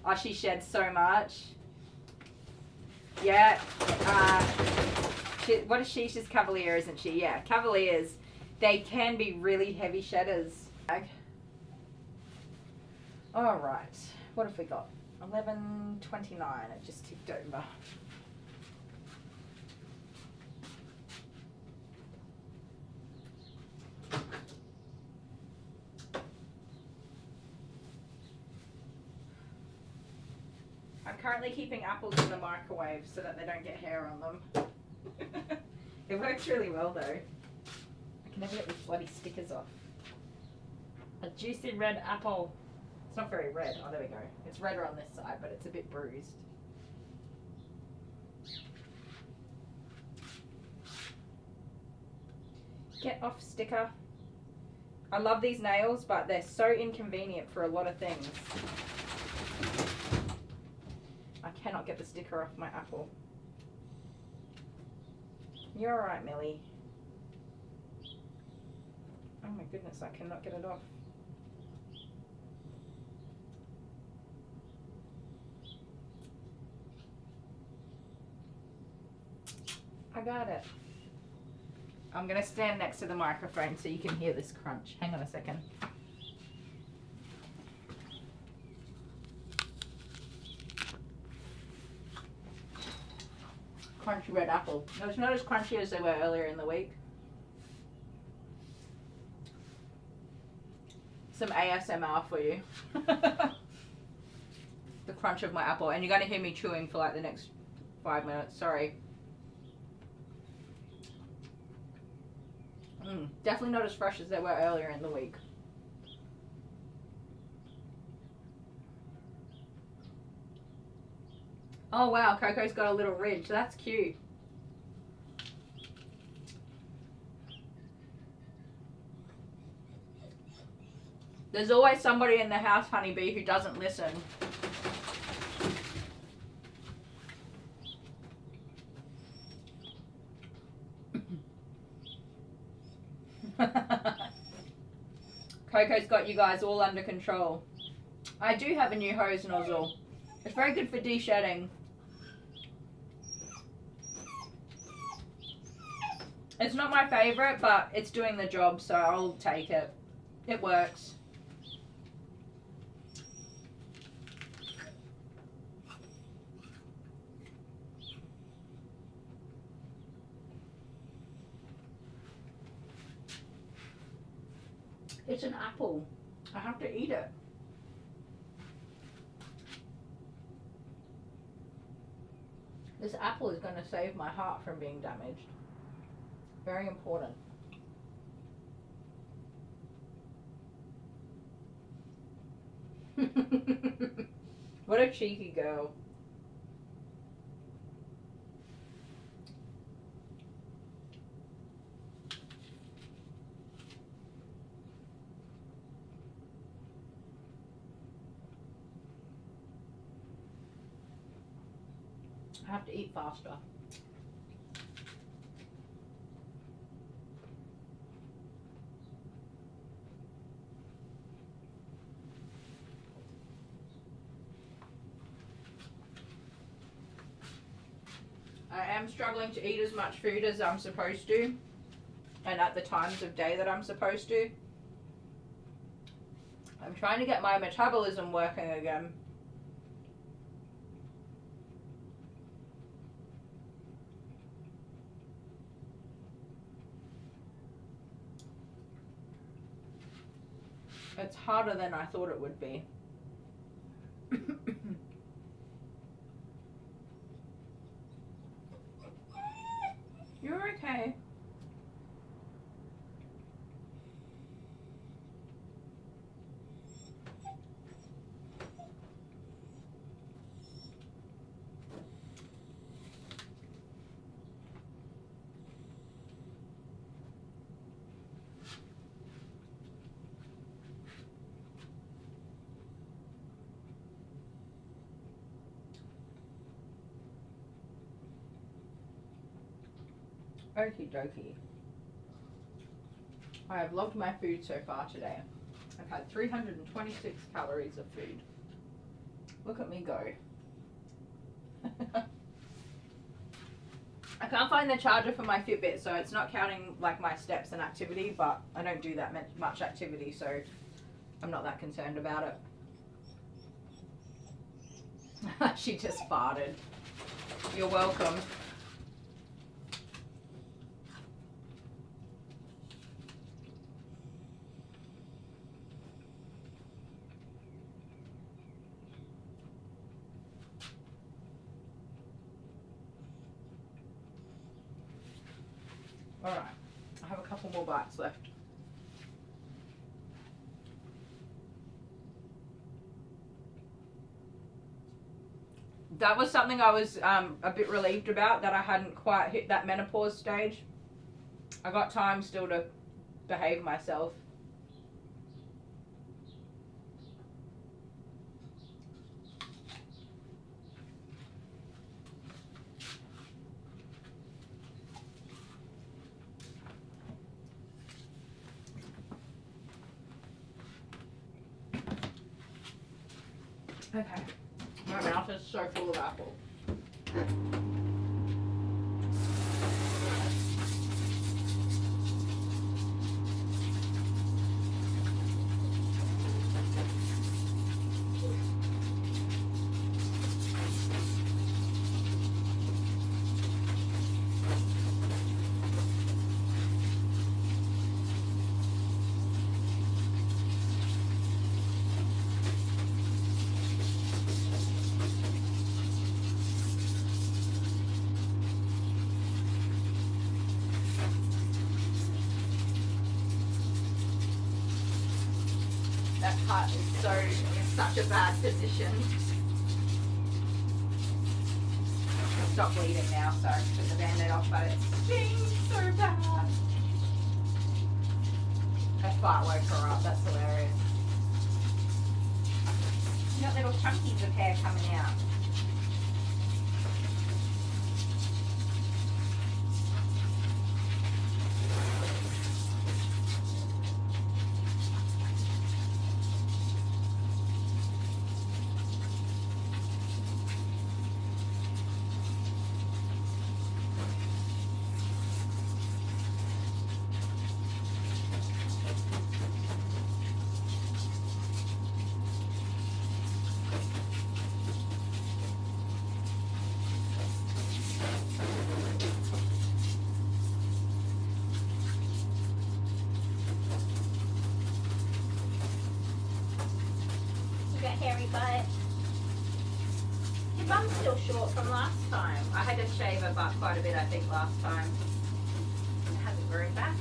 Oh, she sheds so much. Yeah. What is she? She's Cavalier, isn't she? Yeah, Cavaliers. They can be really heavy shedders. All right. What have we got? 11:29. It just ticked over. I'm currently keeping apples in the microwave so that they don't get hair on them. It works really well though. I can never get these bloody stickers off. A juicy red apple. It's not very red. Oh, there we go. It's redder on this side, but it's a bit bruised. Get off sticker. I love these nails, but they're so inconvenient for a lot of things. I cannot get the sticker off my apple. You're alright, Millie. Oh my goodness, I cannot get it off. I got it. I'm going to stand next to the microphone so you can hear this crunch. Hang on a second. Crunchy red apple. No, it's not as crunchy as they were earlier in the week. Some ASMR for you. The crunch of my apple. And you're going to hear me chewing for like the next 5 minutes. Sorry. Definitely not as fresh as they were earlier in the week. Oh wow, Coco's got a little ridge. That's cute. There's always somebody in the house, Honeybee, who doesn't listen. Coco's got you guys all under control. I do have a new hose nozzle. It's very good for de-shedding. It's not my favorite, but it's doing the job, so I'll take it. It works. It's an apple. I have to eat it. This apple is going to save my heart from being damaged. Very important. What a cheeky girl. I have to eat faster. I am struggling to eat as much food as I'm supposed to, and at the times of day that I'm supposed to. I'm trying to get my metabolism working again. It's harder than I thought it would be. You're okay. Okie dokie. I have logged my food so far today. I've had 326 calories of food. Look at me go. I can't find the charger for my Fitbit, so it's not counting like my steps and activity, but I don't do that much activity, so I'm not that concerned about it. She just farted. You're welcome. Alright, I have a couple more bites left. That was something I was a bit relieved about, that I hadn't quite hit that menopause stage. I got time still to behave myself. Okay, my mouth is so full of apple. That cut is so in such a bad position. stopped bleeding now, so I took the band-aid off, but it stings so bad. Her fart woke her up, that's hilarious. You got little chunkies of hair coming out. Hairy butt. Your bum's still short from last time. I had to shave her butt quite a bit, I think, last time. It hasn't grown back.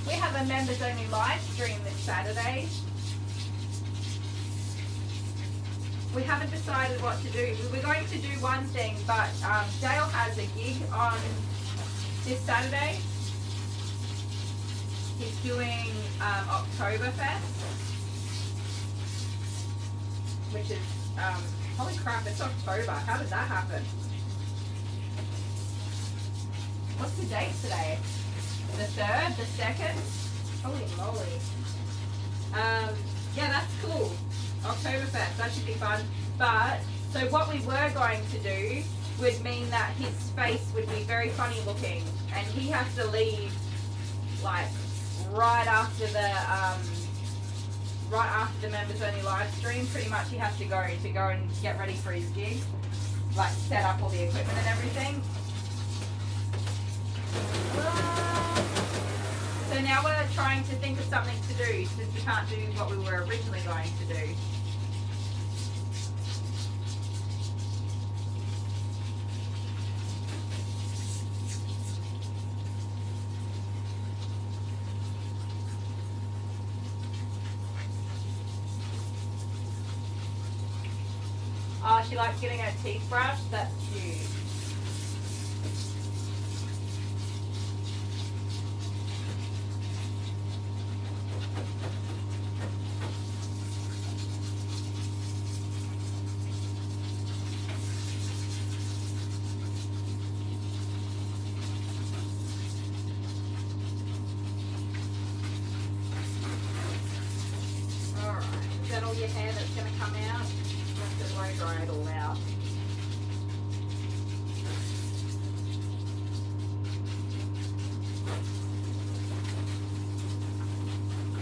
We have a members only live stream this Saturday. We haven't decided what to do. We were going to do one thing, but Dale has a gig on this Saturday. He's doing Oktoberfest, which is, holy crap, it's October. How did that happen? What's the date today? The 3rd, the 2nd? Holy moly. Yeah, that's cool. Oktoberfest, that should be fun. But, so what we were going to do would mean that his face would be very funny looking. And he has to leave, like, right after the members only live stream. Pretty much he has to go and get ready for his gig. Like, set up all the equipment and everything. So now we're trying to think of something to do since we can't do what we were originally going to do. Oh, she likes getting her teeth brushed? That's cute. Your hair that's going to come out, just blow dry it all out.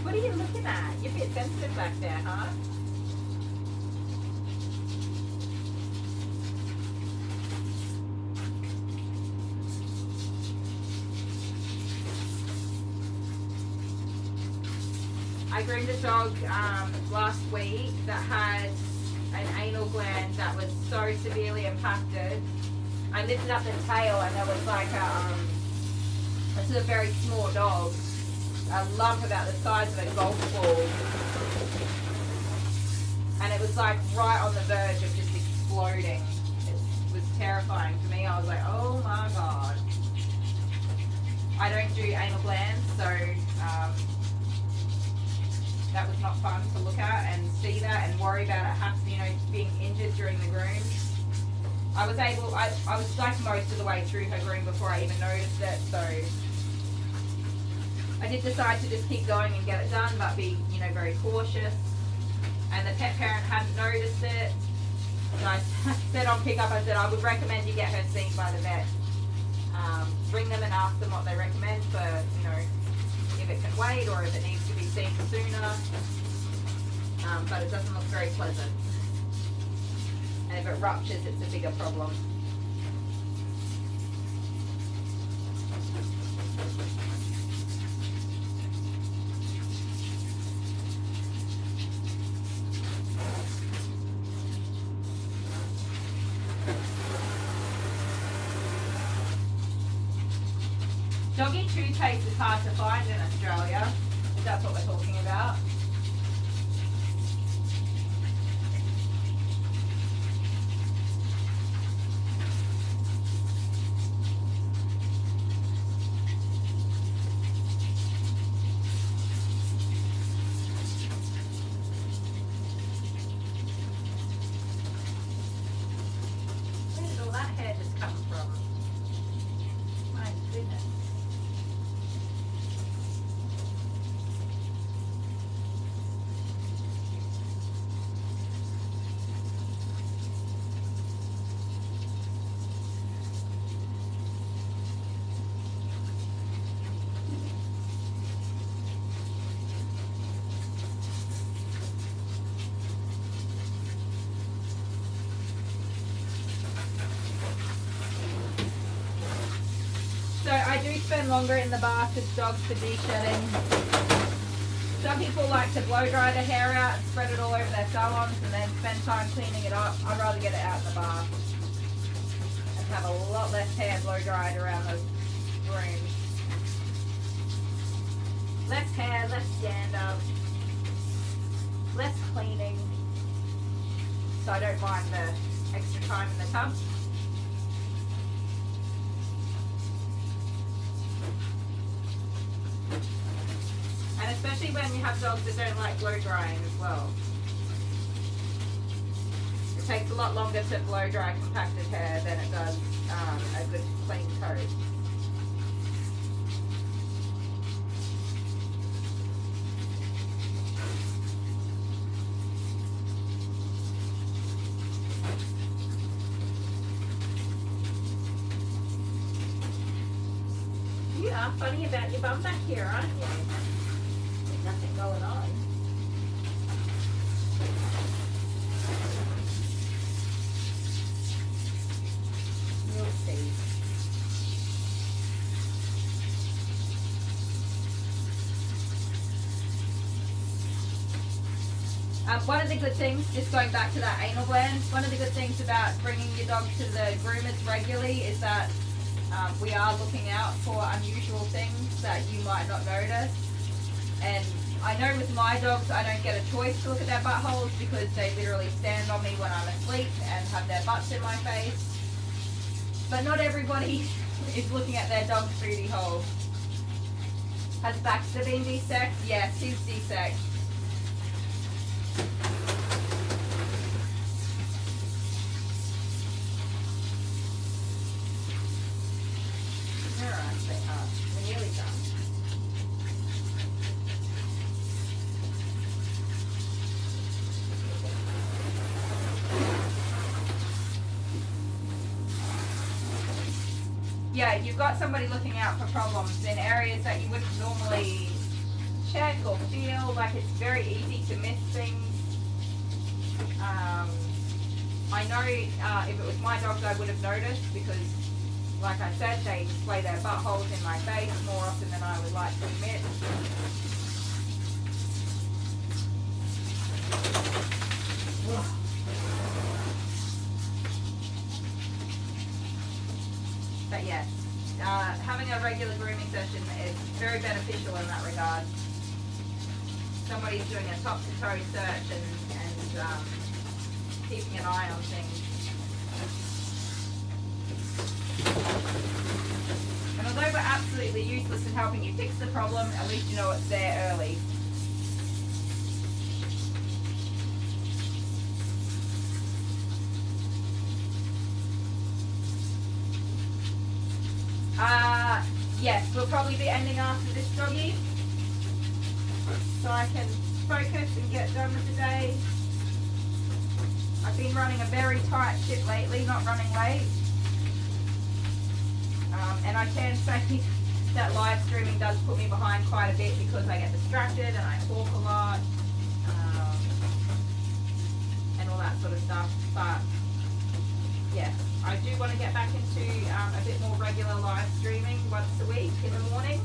What are you looking at? You're a bit sensitive back there, huh? I groomed a dog last week that had an anal gland that was so severely impacted. I lifted up the tail and there was like this is a very small dog, a lump about the size of a golf ball. And it was like right on the verge of just exploding. It was terrifying to me. I was like, oh my God. I don't do anal glands, so that was not fun to look at and see that and worry about it being injured during the groom. I was like most of the way through her groom before I even noticed it, so I did decide to just keep going and get it done, but be, very cautious. And the pet parent hadn't noticed it. And I said on pickup, I said I would recommend you get her seen by the vet. Ring them and ask them what they recommend for, if it can wait or if it needs to be seen sooner. But it doesn't look very pleasant. And if it ruptures, it's a bigger problem. paste is hard to find in Australia, if that's what we're talking about. Where did all that hair just come from? My goodness. So I do spend longer in the bath with dogs for de-shedding. Some people like to blow dry the hair out and spread it all over their salons and then spend time cleaning it up. I'd rather get it out in the bath and have a lot less hair blow dried around those brooms. Less hair, less stand up, less cleaning. So I don't mind the extra time in the tub. And especially when you have dogs that don't like blow drying as well. It takes a lot longer to blow dry compacted hair than it does a good clean coat. You are funny about your bum back here, aren't you? There's nothing going on. You'll see. One of the good things, just going back to that anal gland, one of the good things about bringing your dog to the groomers regularly is that we are looking out for unusual things that you might not notice. And I know with my dogs I don't get a choice to look at their buttholes because they literally stand on me when I'm asleep and have their butts in my face. But not everybody is looking at their dog's booty hole. Has Baxter been desexed? Yes, he's desexed. Alright, sweetheart. We're nearly done. Yeah, you've got somebody looking out for problems in areas that you wouldn't normally check or feel. Like it's very easy to miss things. I know if it was my dogs I would have noticed because, like I said, they display their buttholes in my face more often than I would like to admit. But yes, having a regular grooming session is very beneficial in that regard. Somebody's doing a top-to-toe search and keeping an eye on things. And although we're absolutely useless in helping you fix the problem, at least you know it's there early. Yes, we'll probably be ending after this doggy, so I can focus and get done with the day. I've been running a very tight ship lately, not running late. And I can say that live streaming does put me behind quite a bit because I get distracted and I talk a lot, and all that sort of stuff. But yes, I do want to get back into a bit more regular live streaming once a week in the morning.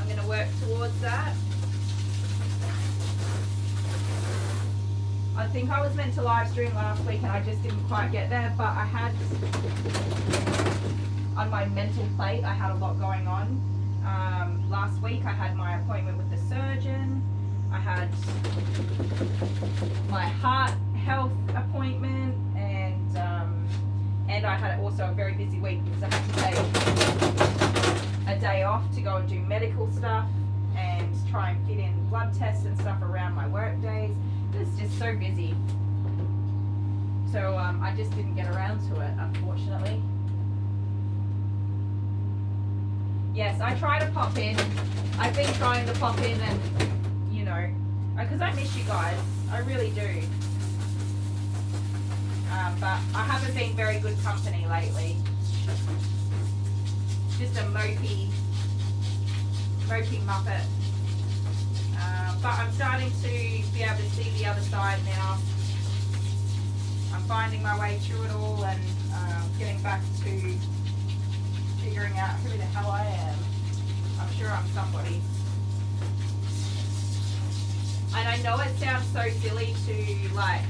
I'm going to work towards that. I think I was meant to live stream last week and I just didn't quite get there, but I on my mental plate. I had a lot going on. Last week I had my appointment with the surgeon. I had my heart health appointment, and I had also a very busy week because I had to take a day off to go and do medical stuff and try and fit in blood tests and stuff around my work days. It was just so busy. So I just didn't get around to it, unfortunately. Yes, I try to pop in. I've been trying to pop in and, you know, because I miss you guys. I really do. But I haven't been very good company lately. Just a mopey muppet. But I'm starting to be able to see the other side now. I'm finding my way through it all and getting back to figuring out who the hell I am. I'm sure I'm somebody. And I know it sounds so silly to like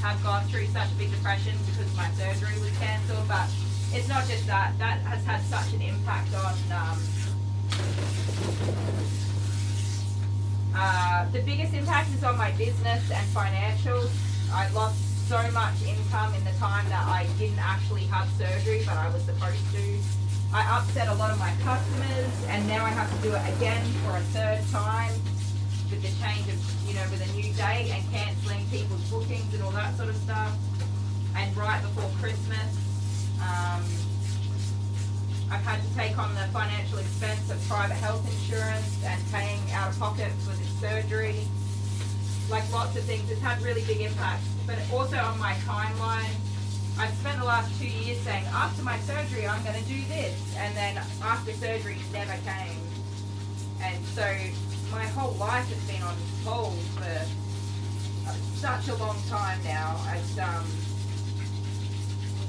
have gone through such a big depression because my surgery was cancelled, but it's not just that. That has had such an impact on the biggest impact is on my business and financials. I lost so much income in the time that I didn't actually have surgery, but I was supposed to. I upset a lot of my customers, and now I have to do it again for a third time with the change of, you know, with a new date and cancelling people's bookings and all that sort of stuff. And right before Christmas, I've had to take on the financial expense of private health insurance and paying out of pocket for the surgery. Like lots of things, it's had really big impacts. But also on my timeline, I've spent the last 2 years saying, after my surgery, I'm going to do this. And then after surgery, never came. And so my whole life has been on hold for such a long time now. It's,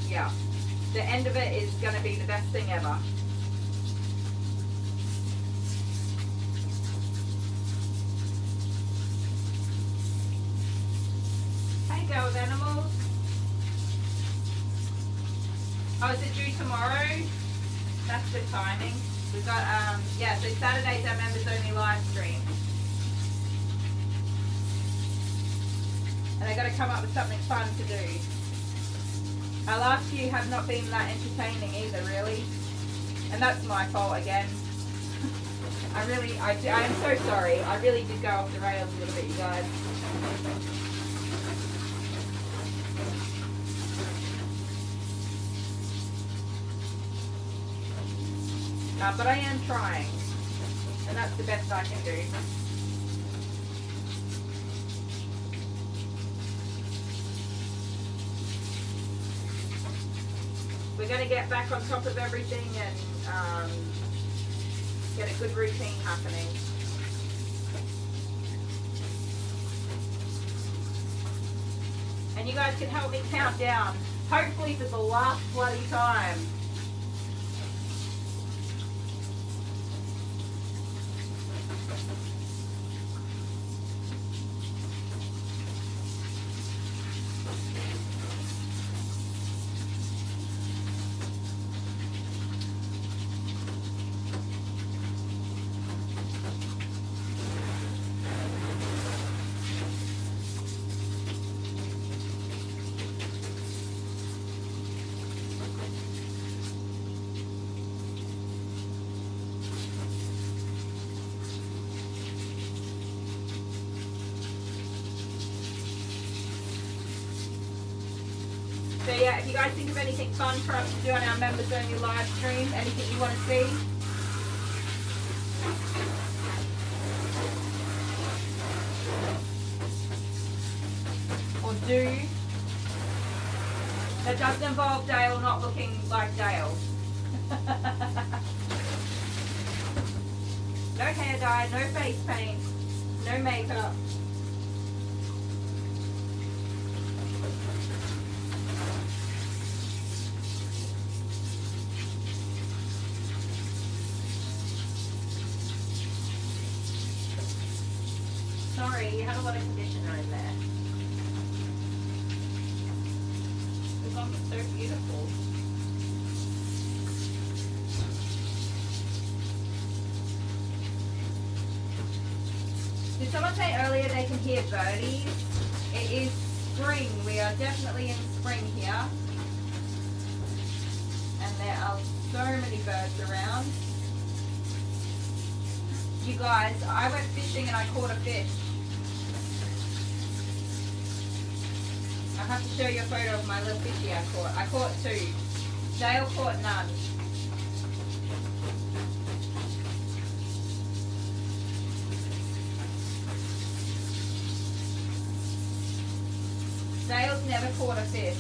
yeah. The end of it is going to be the best thing ever. Hey, Go with Animals. Oh, is it due tomorrow? That's good timing. We've got, yeah, so Saturday's our members only live stream. And I got to come up with something fun to do. Our last few have not been that entertaining either, really. And that's my fault again. I am so sorry. I really did go off the rails a little bit, you guys. But I am trying, and that's the best I can do. We're going to get back on top of everything and get a good routine happening. And you guys can help me count down, hopefully for the last bloody time. So yeah, if you guys think of anything fun for us to do on our members only live stream, anything you want to see, or do, that doesn't involve Dale not looking like Dale. No hair dye, no face paint, no makeup. Sorry, you had a lot of conditioner in there. This one was so beautiful. Did someone say earlier they can hear birdies? It is spring. We are definitely in spring here. And there are so many birds around. You guys, I went fishing and I caught a fish. I have to show you a photo of my little fishy I caught. I caught 2. Dale caught none. Dale's never caught a fish.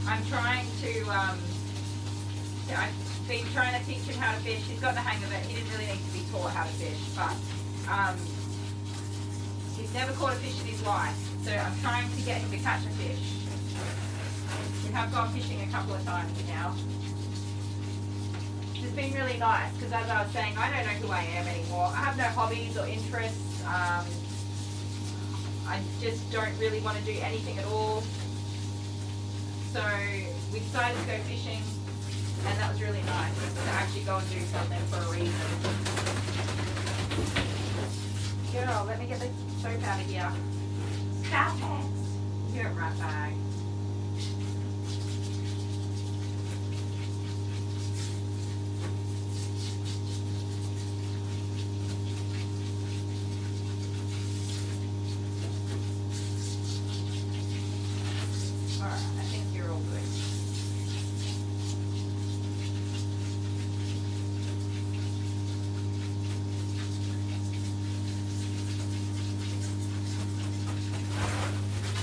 I'm trying to, I've been trying to teach him how to fish. He's got the hang of it. He didn't really need to be taught how to fish, but he's never caught a fish in his life. So I'm trying to get him to catch a fish. We have gone fishing a couple of times now. It's been really nice because, as I was saying, I don't know who I am anymore. I have no hobbies or interests. I just don't really want to do anything at all. So we decided to go fishing, and that was really nice to actually go and do something for a reason. Girl, let me get the soap out of here. Stop it! You're a rat bag. Alright, I think you're all good.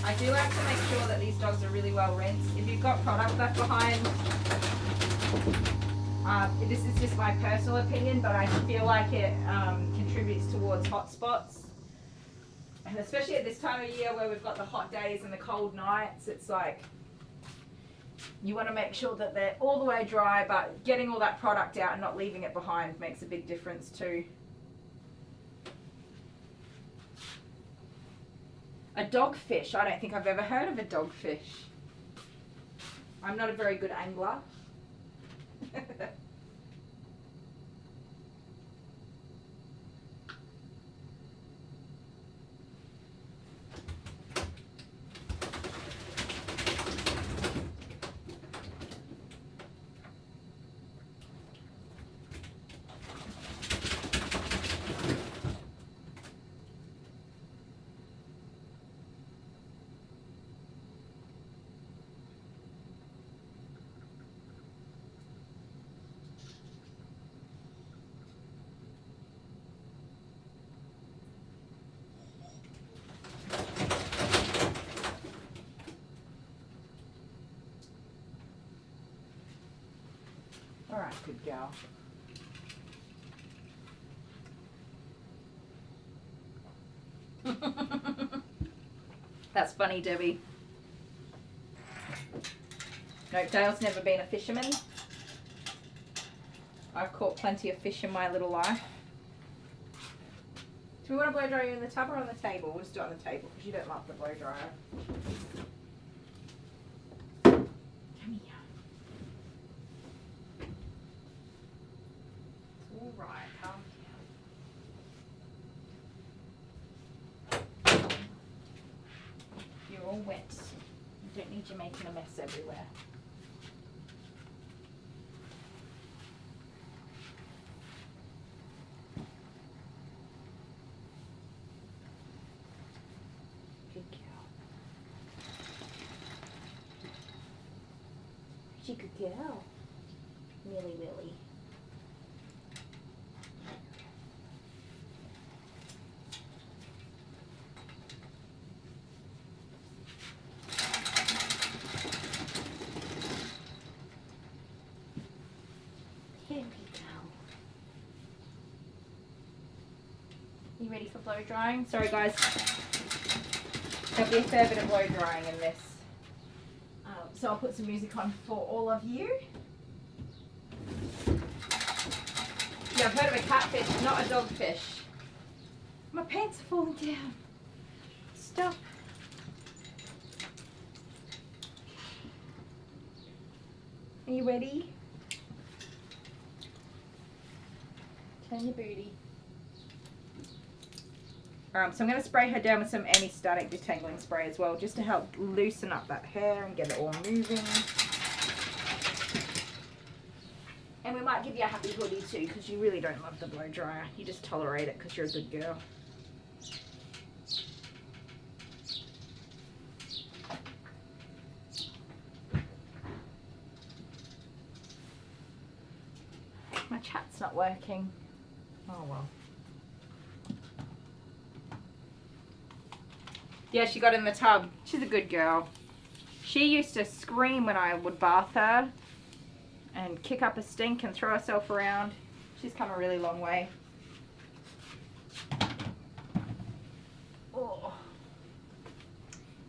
I do like to make sure that these dogs are really well rinsed. If you've got product left behind, this is just my personal opinion, but I feel like it contributes towards hot spots. And especially at this time of year where we've got the hot days and the cold nights, it's like you want to make sure that they're all the way dry, but getting all that product out and not leaving it behind makes a big difference too. A dogfish. I don't think I've ever heard of a dogfish. I'm not a very good angler. All right, good gal. That's funny, Debbie. No, Dale's never been a fisherman. I've caught plenty of fish in my little life. Do we want to blow dry you in the tub or on the table? We'll just do it on the table because you don't love the blow dryer. Come here. It's all right. Calm down. You're all wet. I don't need you making a mess everywhere. She could get out. Milly Willy. Here we go. You ready for blow drying? Sorry guys. There'll be a fair bit of blow drying in this. So I'll put some music on for all of you. Yeah, I've heard of a catfish, not a dogfish. My pants are falling down. Stop. Are you ready? on your booty. So I'm going to spray her down with some anti-static detangling spray as well, just to help loosen up that hair and get it all moving. And we might give you a happy hoodie too, because you really don't love the blow dryer. You just tolerate it because you're a good girl. My chat's not working. Oh well. Yeah, she got in the tub. She's a good girl. She used to scream when I would bath her and kick up a stink and throw herself around. She's come a really long way. Oh.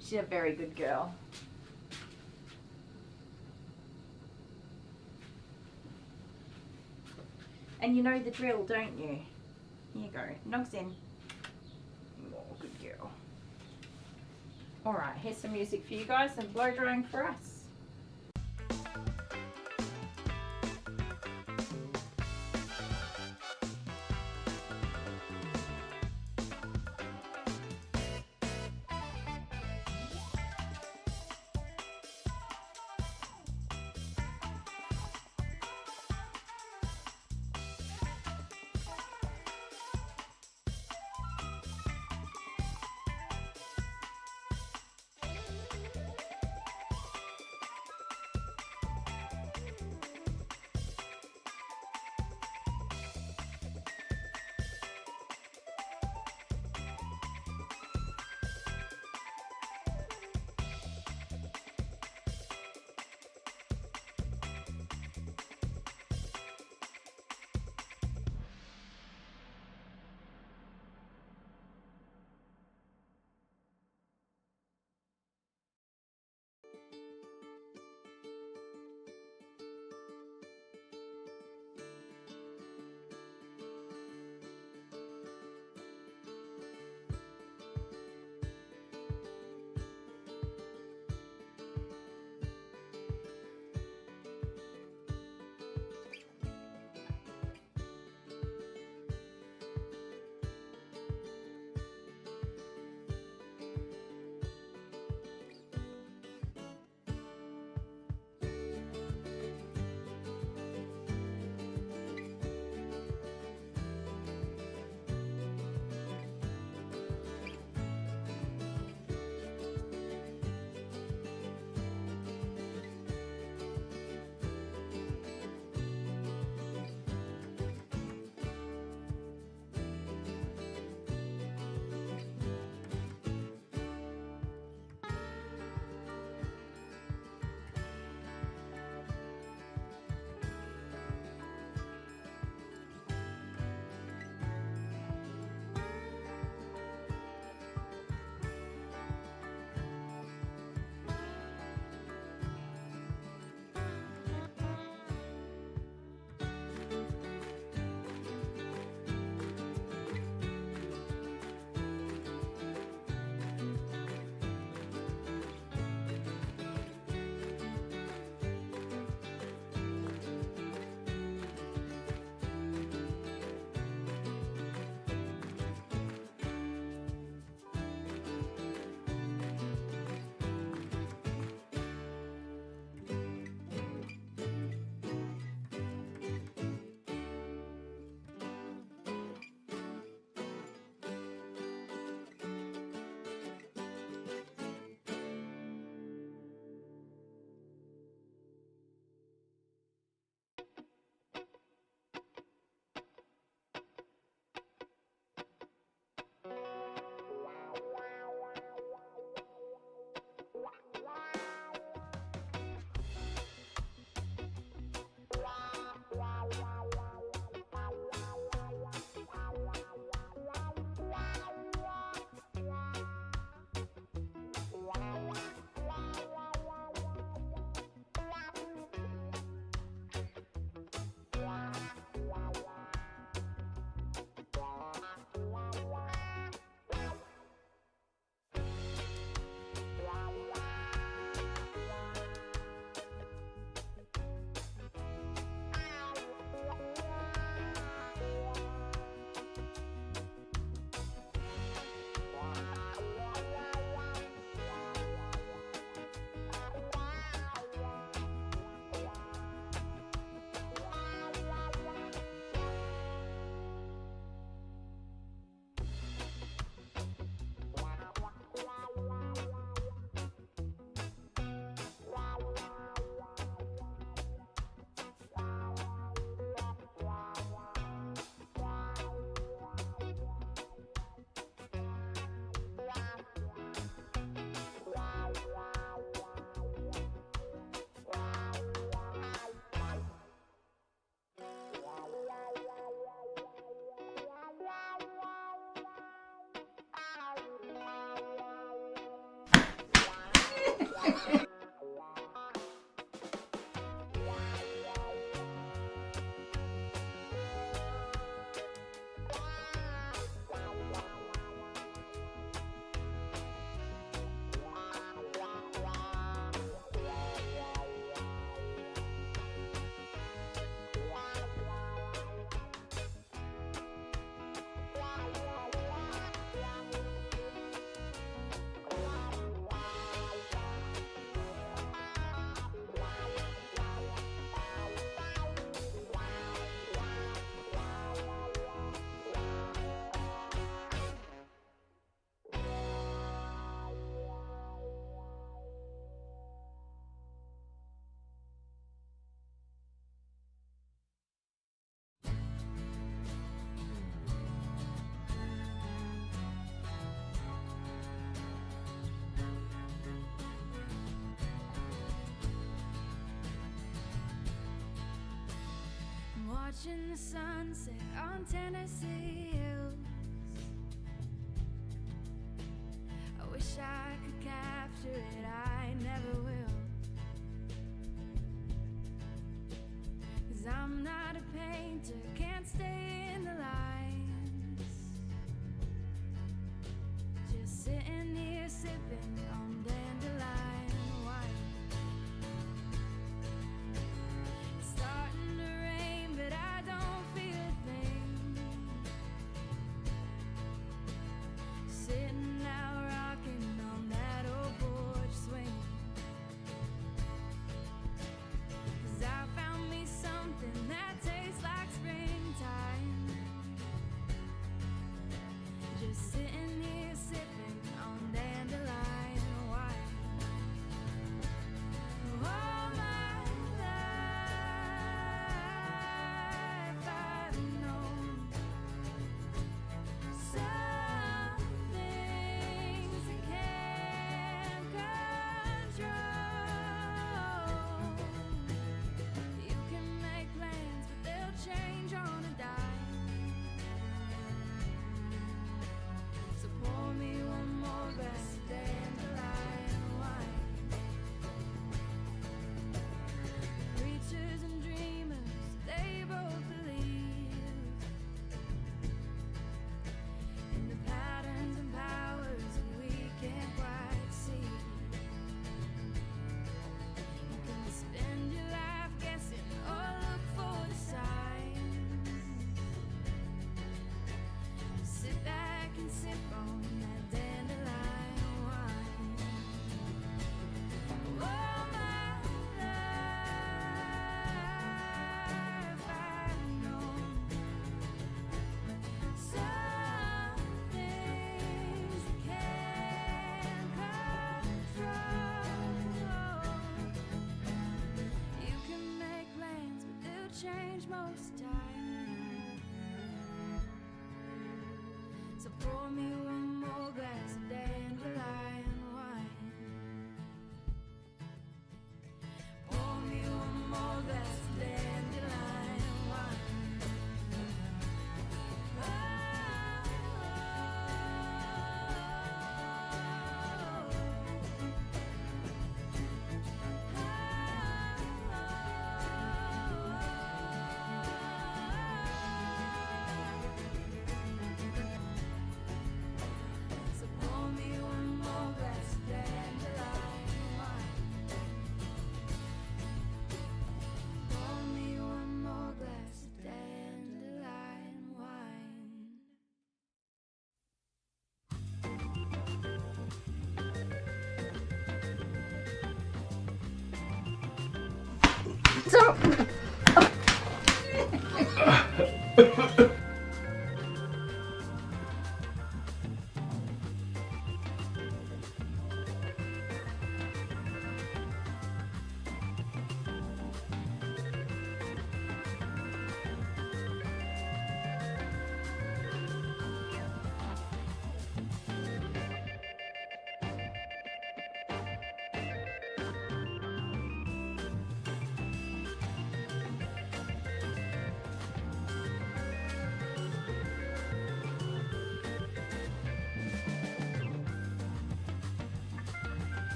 She's a very good girl. And you know the drill, don't you? Here you go. Nogs in. Oh, good girl. Alright, here's some music for you guys and blow drying for us. watching the sunset on Tennessee hills. I wish I could capture it, I never will. 'Cause I'm not a painter, can't stay in the lines. Just sitting here sipping on dandelion wine. It's starting to rain, but I don't feel a thing. Sitting out rocking on that old porch swing. 'Cause I found me something that tastes like springtime. Just sitting here sipping on dandelion wine. All my life I've known some things I can't control. You can make plans, but they'll change on a dime. So pour me one more glass of dandelion wine. Preachers and dreamers, they both believe in the patterns and powers that we can't quite see. You can spend your life guessing or look for the signs. Sit back and sip on that dandelion wine. All my life I've known some things I can't control. You can make plans, but they'll change most time. So pour me one more glass of dandelion wine. Pour me one more glass of dandelion wine.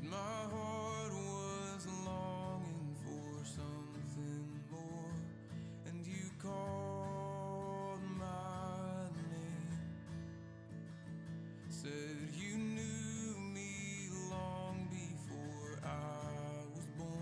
but my heart was longing for something more, and you called my name, said you knew me long before I was born.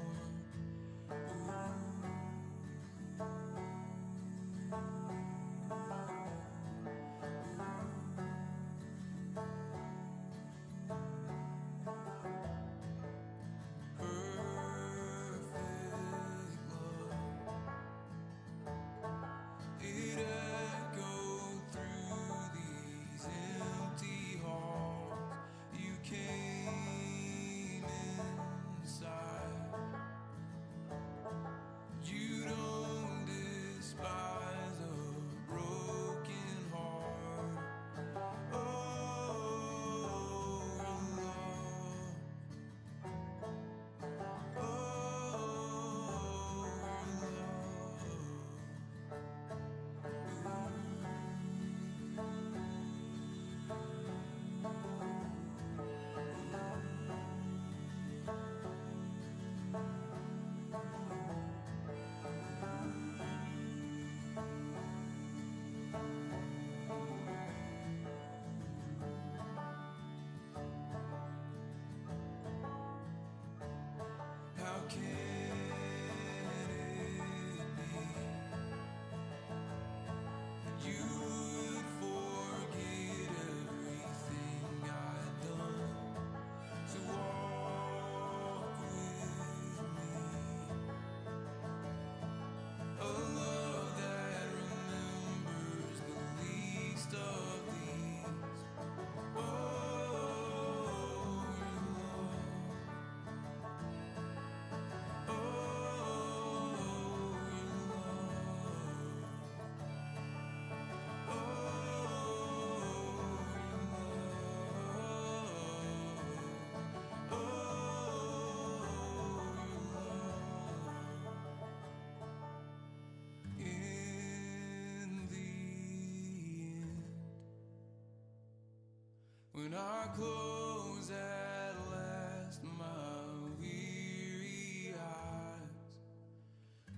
When I close at last my weary eyes,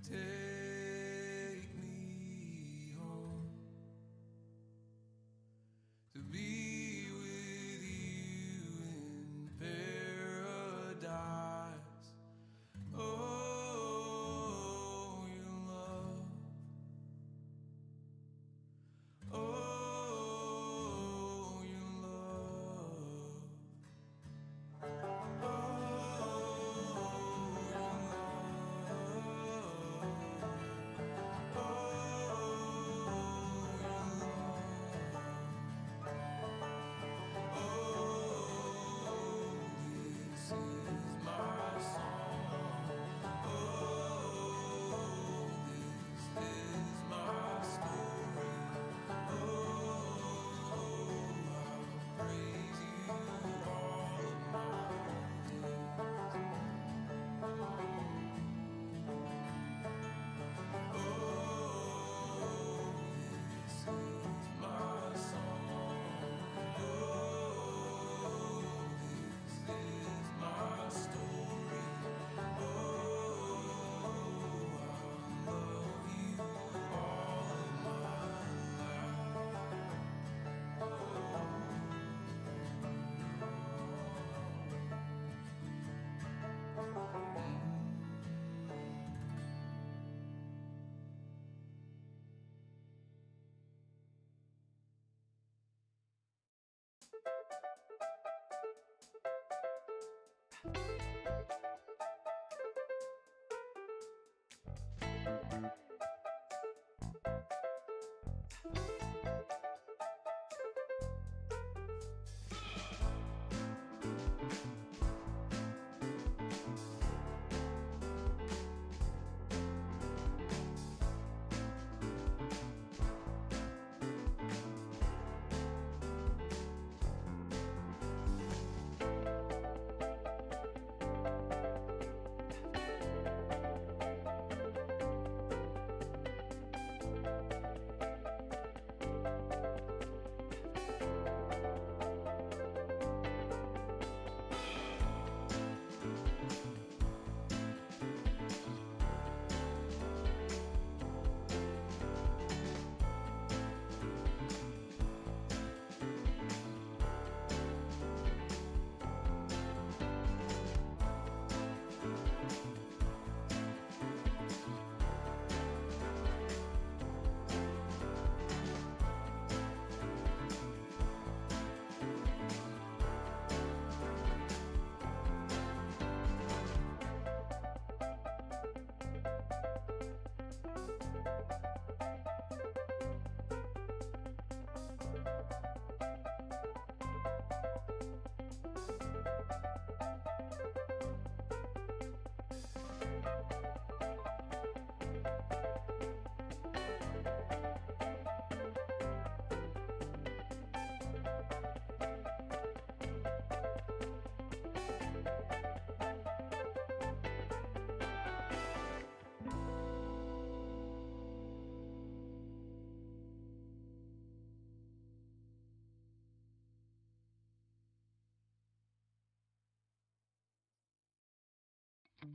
take me home to be with you in paradise. Oh, your love. Oh,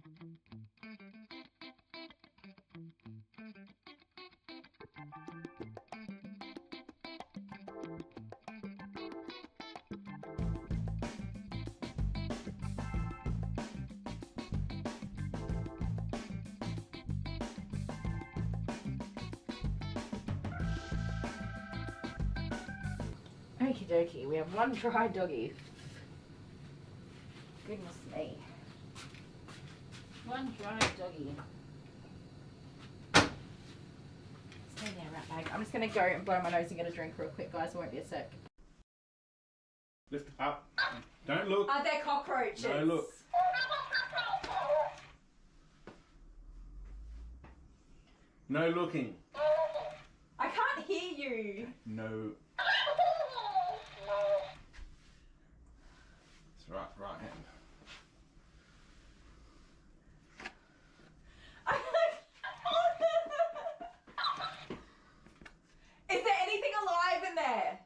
Okie dokie, we have one dry doggy. Goodness me. One dry doggy. Stay there, rat bag. I'm just going to go and blow my nose and get a drink real quick, guys. It won't be a sec. Lift up. Don't look. Are there cockroaches? No look. No looking. I can't hear you. No. It's right hand. Is there anything alive in there?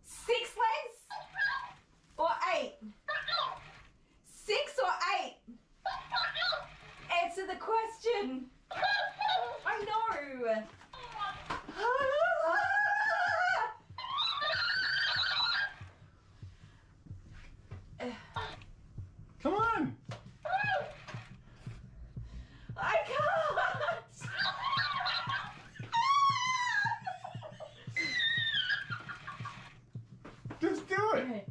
6 legs? Or 8? 6 or 8? Answer the question. I know. Come on. I can't. Just do it. Is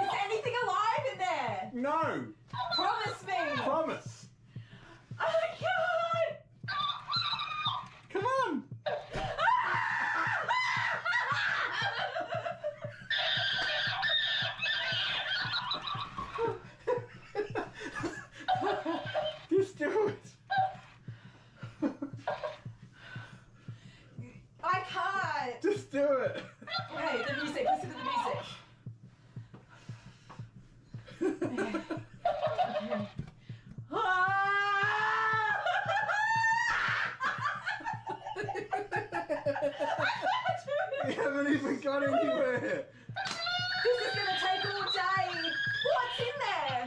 there anything alive in there? No. Promise me. Promise. I can't. Come on. Just do it. I can't. Just do it. Hey, the music. Listen to the music. You haven't even got anywhere. This is gonna take all day. What's in there?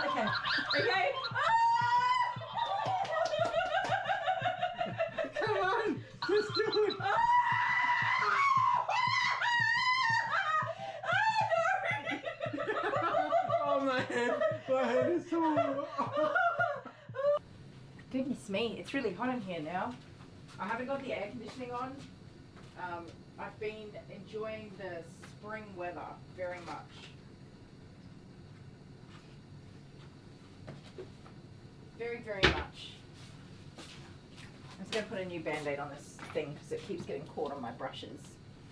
Okay. Okay. Come on. Just do it. Oh, my head. My head is so... Goodness me, it's really hot in here now. I haven't got the air conditioning on. I've been enjoying the spring weather very much. Very, very much. I'm just going to put a new band-aid on this thing because it keeps getting caught on my brushes.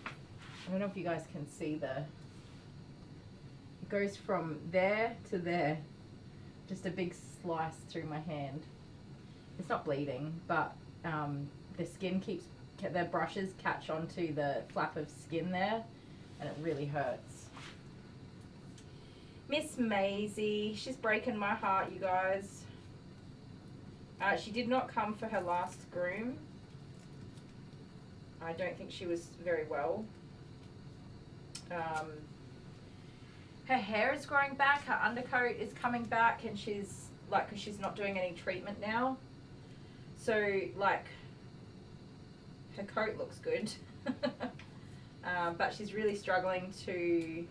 I don't know if you guys can see it goes from there to there. Just a big slice through my hand. It's not bleeding, but the skin the brushes catch onto the flap of skin there, and it really hurts. Miss Maisie, she's breaking my heart, you guys. She did not come for her last groom. I don't think she was very well. Her hair is growing back, her undercoat is coming back, and she's like, 'cause she's not doing any treatment now. So like, her coat looks good, but she's really struggling to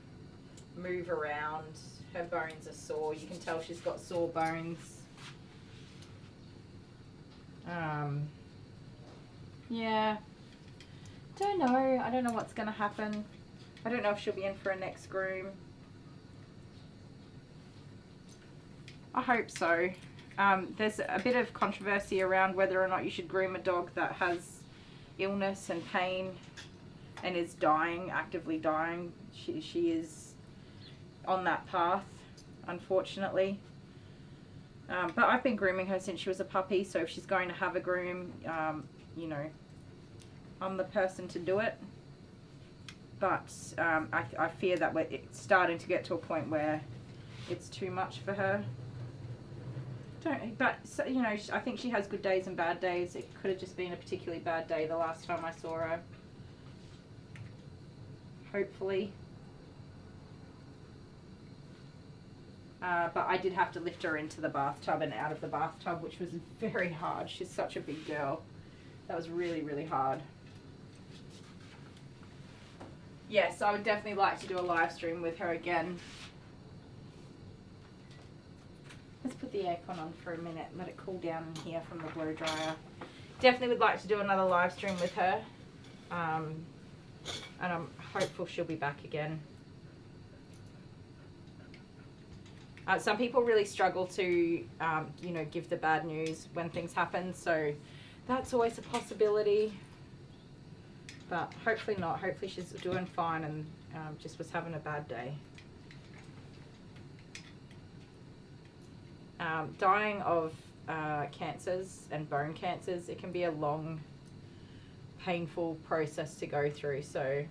move around. Her bones are sore. You can tell she's got sore bones. Yeah. Don't know. I don't know what's going to happen. I don't know if she'll be in for a next groom. I hope so. There's a bit of controversy around whether or not you should groom a dog that has illness and pain and is dying, actively dying. She is on that path, unfortunately. But I've been grooming her since she was a puppy, so if she's going to have a groom, you know, I'm the person to do it. But I fear that it's starting to get to a point where it's too much for her. But so, you know, I think she has good days and bad days. It could have just been a particularly bad day the last time I saw her. Hopefully. But I did have to lift her into the bathtub and out of the bathtub, which was very hard. She's such a big girl. That was really, really hard. Yes, I would definitely like to do a live stream with her again. Let's put the aircon on for a minute, let it cool down in here from the blow dryer. Definitely would like to do another live stream with her. And I'm hopeful she'll be back again. Some people really struggle to, you know, give the bad news when things happen. So that's always a possibility. But hopefully not. Hopefully she's doing fine and just was having a bad day. Dying of cancers and bone cancers, it can be a long, painful process to go through. So,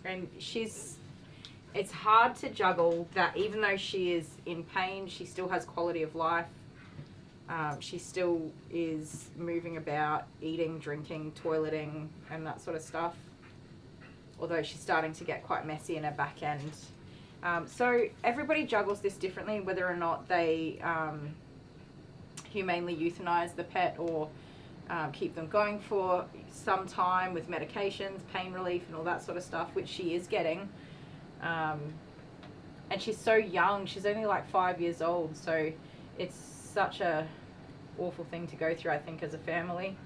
and it's hard to juggle that. Even though she is in pain, she still has quality of life. She still is moving about, eating, drinking, toileting, and that sort of stuff. Although she's starting to get quite messy in her back end. So everybody juggles this differently, whether or not they humanely euthanize the pet or keep them going for some time with medications, pain relief, and all that sort of stuff, which she is getting. And she's so young. She's only like 5 years old, so it's such a awful thing to go through, I think, as a family.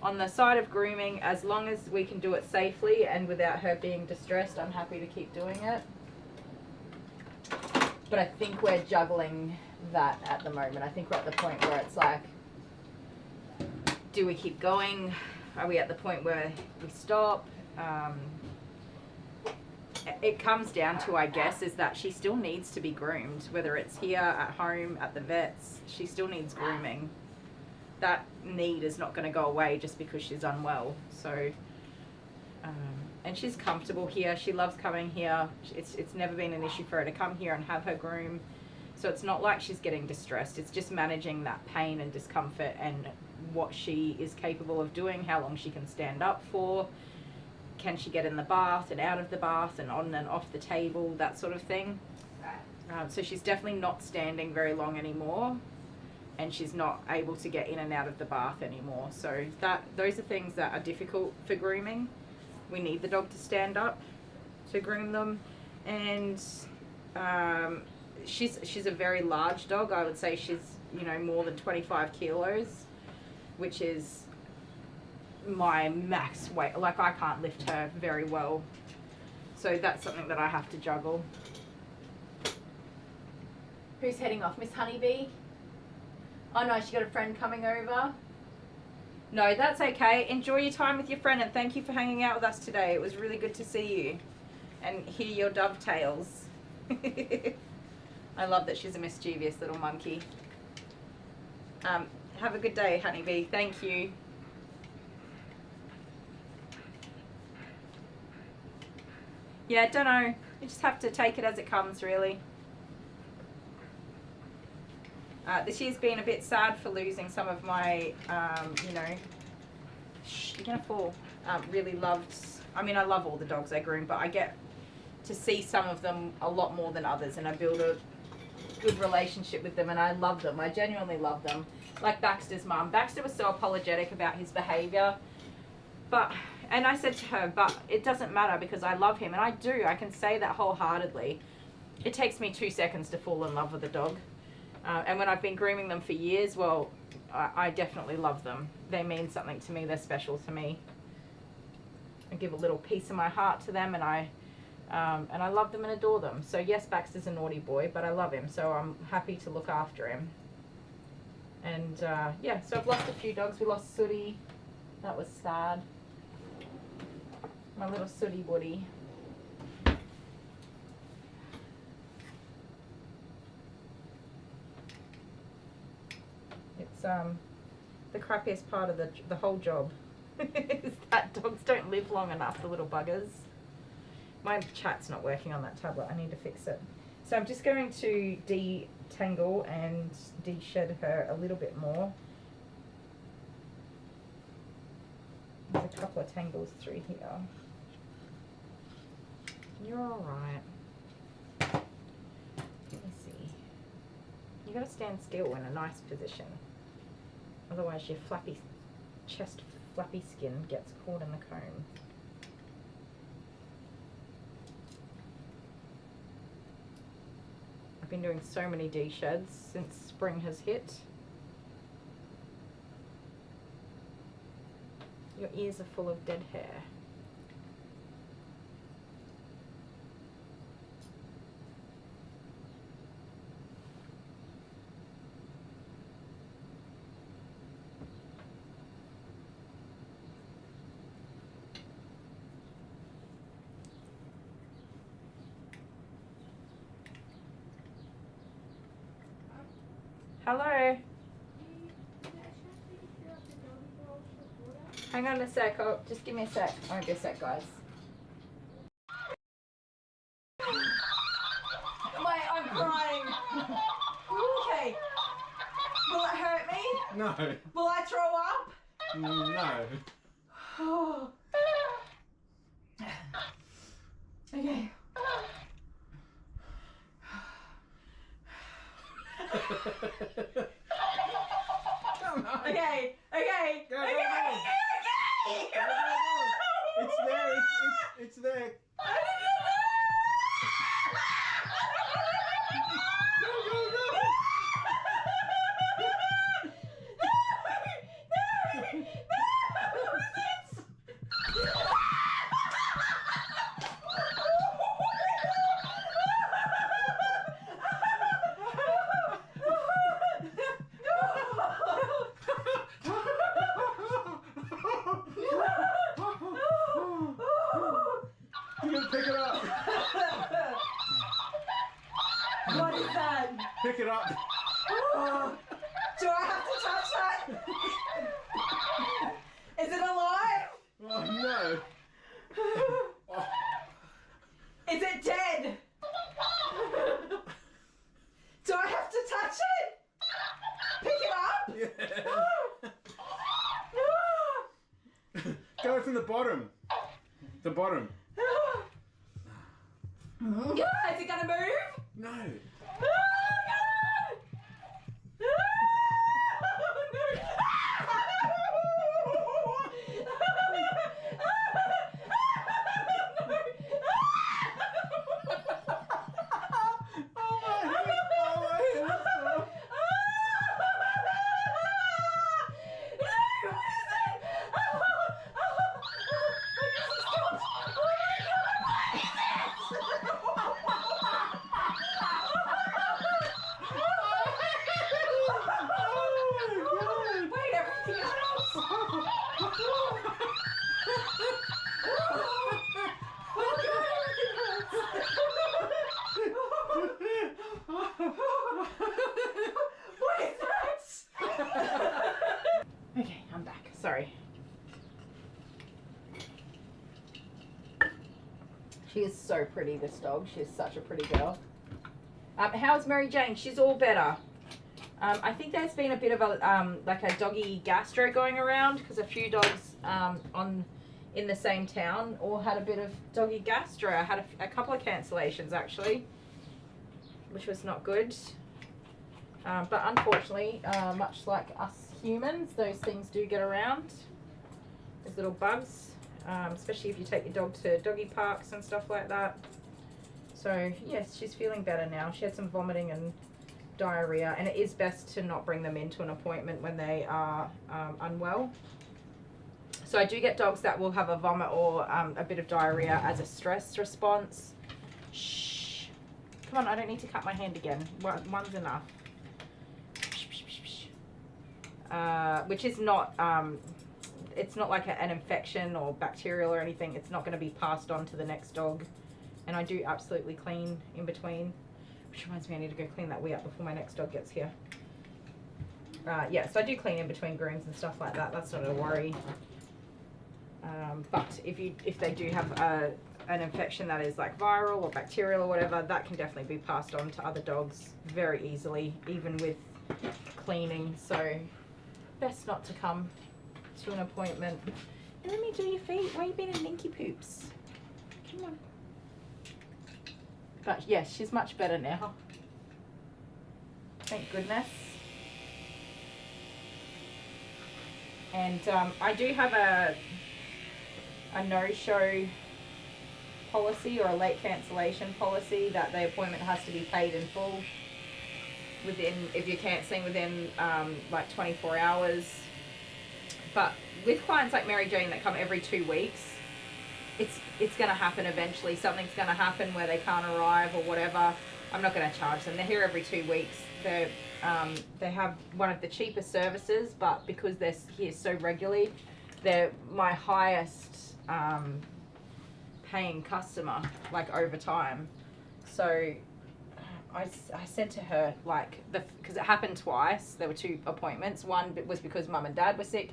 On the side of grooming, as long as we can do it safely and without her being distressed, I'm happy to keep doing it. But I think we're juggling that at the moment. I think we're at the point where it's like, do we keep going? Are we at the point where we stop? It comes down to, I guess, is that she still needs to be groomed, whether it's here, at home, at the vet's. She still needs grooming. That need is not going to go away just because she's unwell. So, and she's comfortable here. She loves coming here. It's never been an issue for her to come here and have her groom. So it's not like she's getting distressed. It's just managing that pain and discomfort and what she is capable of doing, how long she can stand up for. Can she get in the bath and out of the bath and on and off the table, that sort of thing. So she's definitely not standing very long anymore, and she's not able to get in and out of the bath anymore. So those are things that are difficult for grooming. We need the dog to stand up to groom them. And she's a very large dog. I would say she's, you know, more than 25 kilos, which is my max weight. Like, I can't lift her very well, so that's something that I have to juggle. Who's heading off? Miss Honeybee? Oh no, she got a friend coming over. No, that's okay. Enjoy your time with your friend, and thank you for hanging out with us today. It was really good to see you and hear your dovetails. I love that she's a mischievous little monkey. Have a good day, Honeybee. Thank you. Yeah, don't know. You just have to take it as it comes, really. This year's been a bit sad for losing some of my, you know, you're gonna fall. Really loved, I mean, I love all the dogs I groom, but I get to see some of them a lot more than others, and I build a good relationship with them, and I love them. I genuinely love them. Like Baxter's mum. Baxter was so apologetic about his behavior, and I said to her, but it doesn't matter because I love him, and I do. I can say that wholeheartedly. It takes me 2 seconds to fall in love with a dog. And when I've been grooming them for years, well, I definitely love them. They mean something to me. They're special to me. I give a little piece of my heart to them, and I love them and adore them. So yes, Baxter's a naughty boy, but I love him, so I'm happy to look after him. And yeah, so I've lost a few dogs. We lost Sooty. That was sad. My little Sooty Woody. It's the crappiest part of the whole job is that dogs don't live long enough, the little buggers. My chat's not working on that tablet. I need to fix it. So I'm just going to detangle and de-shed her a little bit more. There's a couple of tangles through here. You're alright. Let me see. You gotta stand still in a nice position. Otherwise your flappy chest flappy skin gets caught in the comb. I've been doing so many de-sheds since spring has hit. Your ears are full of dead hair. Hello. Hang on a sec. Oh, just give me a sec. I won't be a sec, guys. Wait, I'm crying. Okay. Will it hurt me? No. Will I throw up? No. Oh. Okay. Come on. Okay. Okay. Go, go, okay. go. Okay. Go, go, go. It's there. It's there. Go, go, go. You gotta pick it up. What is that? Pick it up. Do I have to touch that? Is it alive? Oh no. Oh. Is it dead? Do I have to touch it? Pick it up? Yeah. Go from the bottom. The bottom. Is it gonna move? No. Okay, I'm back. Sorry. She is so pretty, this dog. She is such a pretty girl. How's Mary Jane? She's all better. I think there's been a bit of a like a doggy gastro going around because a few dogs in the same town all had a bit of doggy gastro. I had a couple of cancellations actually, which was not good. But unfortunately, much like us humans, those things do get around. Those little bugs, especially if you take your dog to doggy parks and stuff like that. So yes, she's feeling better now. She had some vomiting and diarrhea, and it is best to not bring them into an appointment when they are unwell. So I do get dogs that will have a vomit or a bit of diarrhea as a stress response. Shh. Come on, I don't need to cut my hand again. One's enough. Which is not, it's not like an infection or bacterial or anything. It's not going to be passed on to the next dog. And I do absolutely clean in between. Which reminds me, I need to go clean that wee up before my next dog gets here. Yeah, so I do clean in between grooms and stuff like that. That's not a worry. But if they do have an infection that is like viral or bacterial or whatever, that can definitely be passed on to other dogs very easily, even with cleaning. So best not to come to an appointment. And let me do your feet. Why are you being a ninky poops? Come on. But yes, she's much better now. Thank goodness. And I do have a no-show policy or a late cancellation policy that the appointment has to be paid in full within, if you're cancelling within like 24 hours. But with clients like Mary Jane that come every 2 weeks, it's going to happen eventually. Something's going to happen where they can't arrive or whatever. I'm not going to charge them. They're here every 2 weeks. They have one of the cheapest services, but because they're here so regularly, they're my highest paying customer, like over time. So I said to her, like, because it happened twice. There were 2 appointments. One was because Mum and Dad were sick,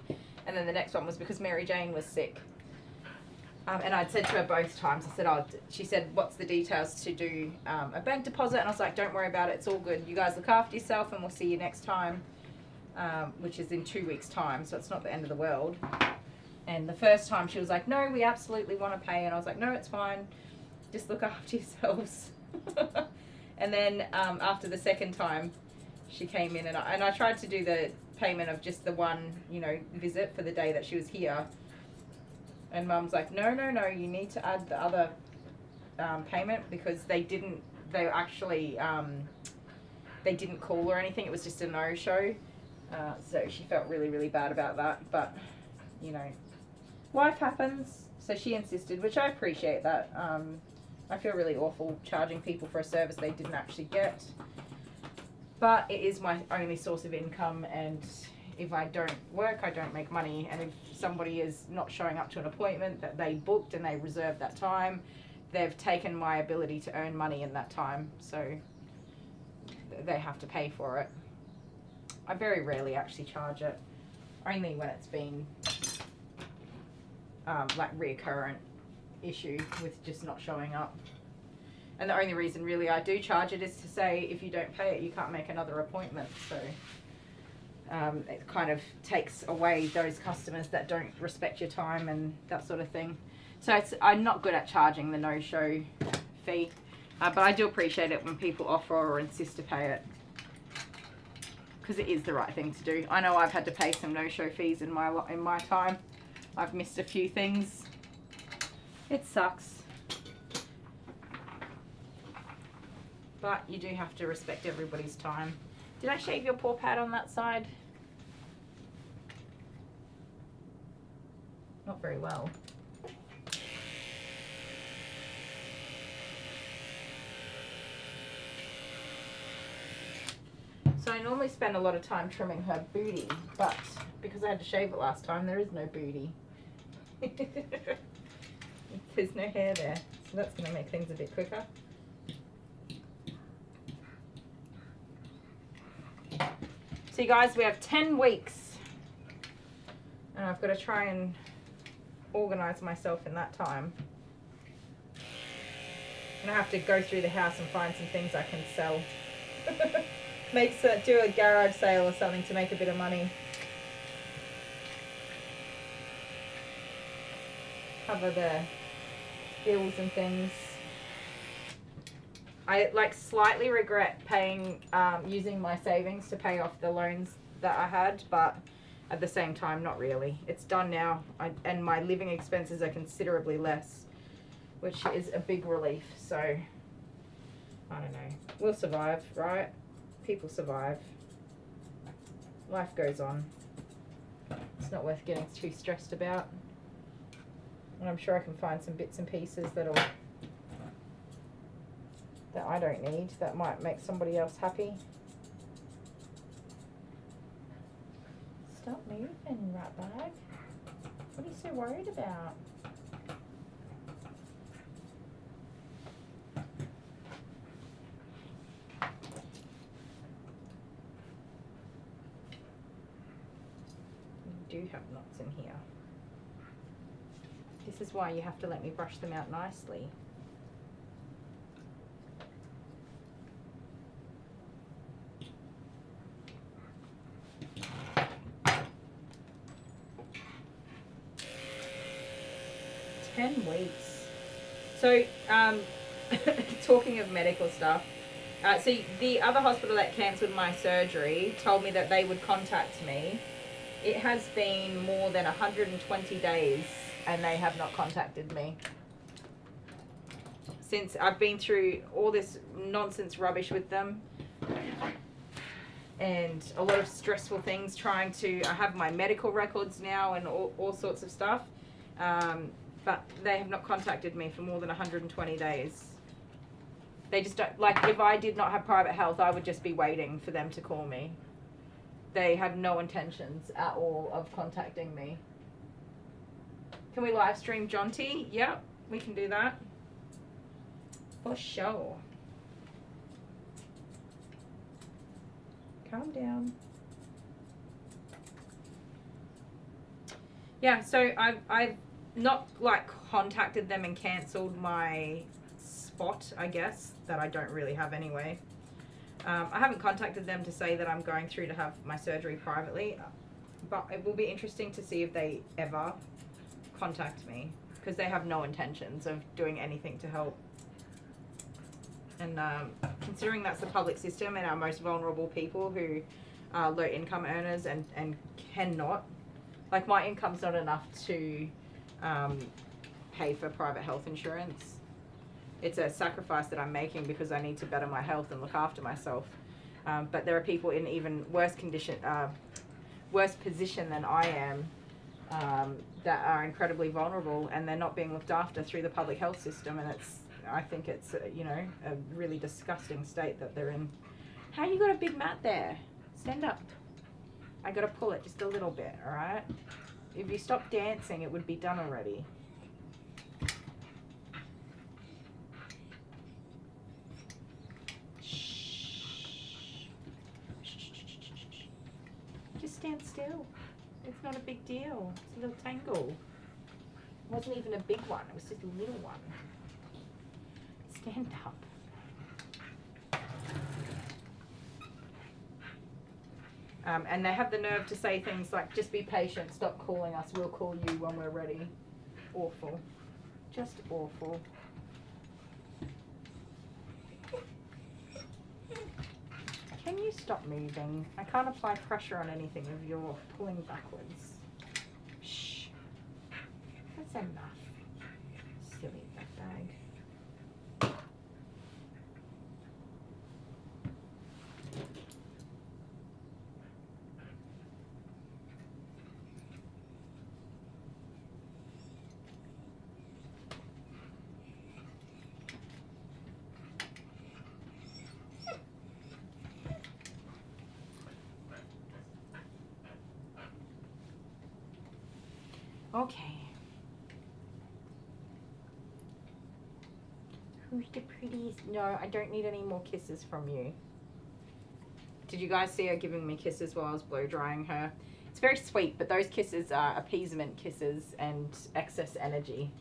and then the next one was because Mary Jane was sick. And I'd said to her both times, I said, she said, what's the details to do a bank deposit? And I was like, don't worry about it. It's all good. You guys look after yourself and we'll see you next time, which is in 2 weeks' time. So it's not the end of the world. And the first time she was like, no, we absolutely want to pay. And I was like, no, it's fine. Just look after yourselves. And then after the second time, she came in and I tried to do the payment of just the one, visit for the day that she was here. And Mum's like, no, you need to add the other payment because they didn't call or anything. It was just a no-show. So she felt really, really bad about that. But, life happens. So she insisted, which I appreciate that. I feel really awful charging people for a service they didn't actually get. But it is my only source of income, and if I don't work, I don't make money. And if somebody is not showing up to an appointment that they booked and they reserved that time, they've taken my ability to earn money in that time. So they have to pay for it. I very rarely actually charge it, only when it's been like reoccurrent issue with just not showing up. And the only reason really I do charge it is to say if you don't pay it, you can't make another appointment. So it kind of takes away those customers that don't respect your time and that sort of thing. So I'm not good at charging the no-show fee, but I do appreciate it when people offer or insist to pay it, because it is the right thing to do. I know I've had to pay some no-show fees in my time. I've missed a few things. It sucks. But you do have to respect everybody's time. Did I shave your paw pad on that side? Not very well. So I normally spend a lot of time trimming her booty, but because I had to shave it last time, there is no booty. There's no hair there, so that's going to make things a bit quicker. So you guys, we have 10 weeks, and I've got to try and organize myself in that time. And I have to go through the house and find some things I can sell. Do a garage sale or something to make a bit of money. Cover the bills and things. I slightly regret paying, using my savings to pay off the loans that I had, but at the same time, not really. It's done now, and my living expenses are considerably less, which is a big relief. So, I don't know. We'll survive, right? People survive. Life goes on. It's not worth getting too stressed about. And I'm sure I can find some bits and pieces that I don't need, that might make somebody else happy. Stop moving, rat bag. What are you so worried about? You do have knots in here. This is why you have to let me brush them out nicely. Weeks. So talking of medical stuff, so the other hospital that cancelled my surgery told me that they would contact me. It has been more than 120 days and they have not contacted me. Since I've been through all this nonsense rubbish with them and a lot of stressful things trying to, I have my medical records now and all sorts of stuff, but they have not contacted me for more than 120 days. They just don't, like, if I did not have private health, I would just be waiting for them to call me. They have no intentions at all of contacting me. Can we live stream Jonty? Yep, we can do that. For sure. Calm down. Yeah, so I've not like contacted them and cancelled my spot, I guess, that I don't really have anyway. I haven't contacted them to say that I'm going through to have my surgery privately, but it will be interesting to see if they ever contact me, because they have no intentions of doing anything to help. And considering that's the public system and our most vulnerable people who are low income earners and cannot, like my income's not enough to pay for private health insurance. It's a sacrifice that I'm making because I need to better my health and look after myself. But there are people in even worse condition, worse position than I am, that are incredibly vulnerable, and they're not being looked after through the public health system. And I think it's you know, a really disgusting state that they're in. How you got a big mat there? Stand up. I gotta pull it just a little bit, all right? If you stop dancing, it would be done already. Just stand still. It's not a big deal. It's a little tangle. It wasn't even a big one. It was just a little one. Stand up. And they have the nerve to say things like, just be patient, stop calling us, we'll call you when we're ready. Awful. Just awful. Can you stop moving? I can't apply pressure on anything if you're pulling backwards. Shh. That's enough. Silly that bag. Okay. Who's the prettiest? No, I don't need any more kisses from you. Did you guys see her giving me kisses while I was blow drying her? It's very sweet, but those kisses are appeasement kisses and excess energy.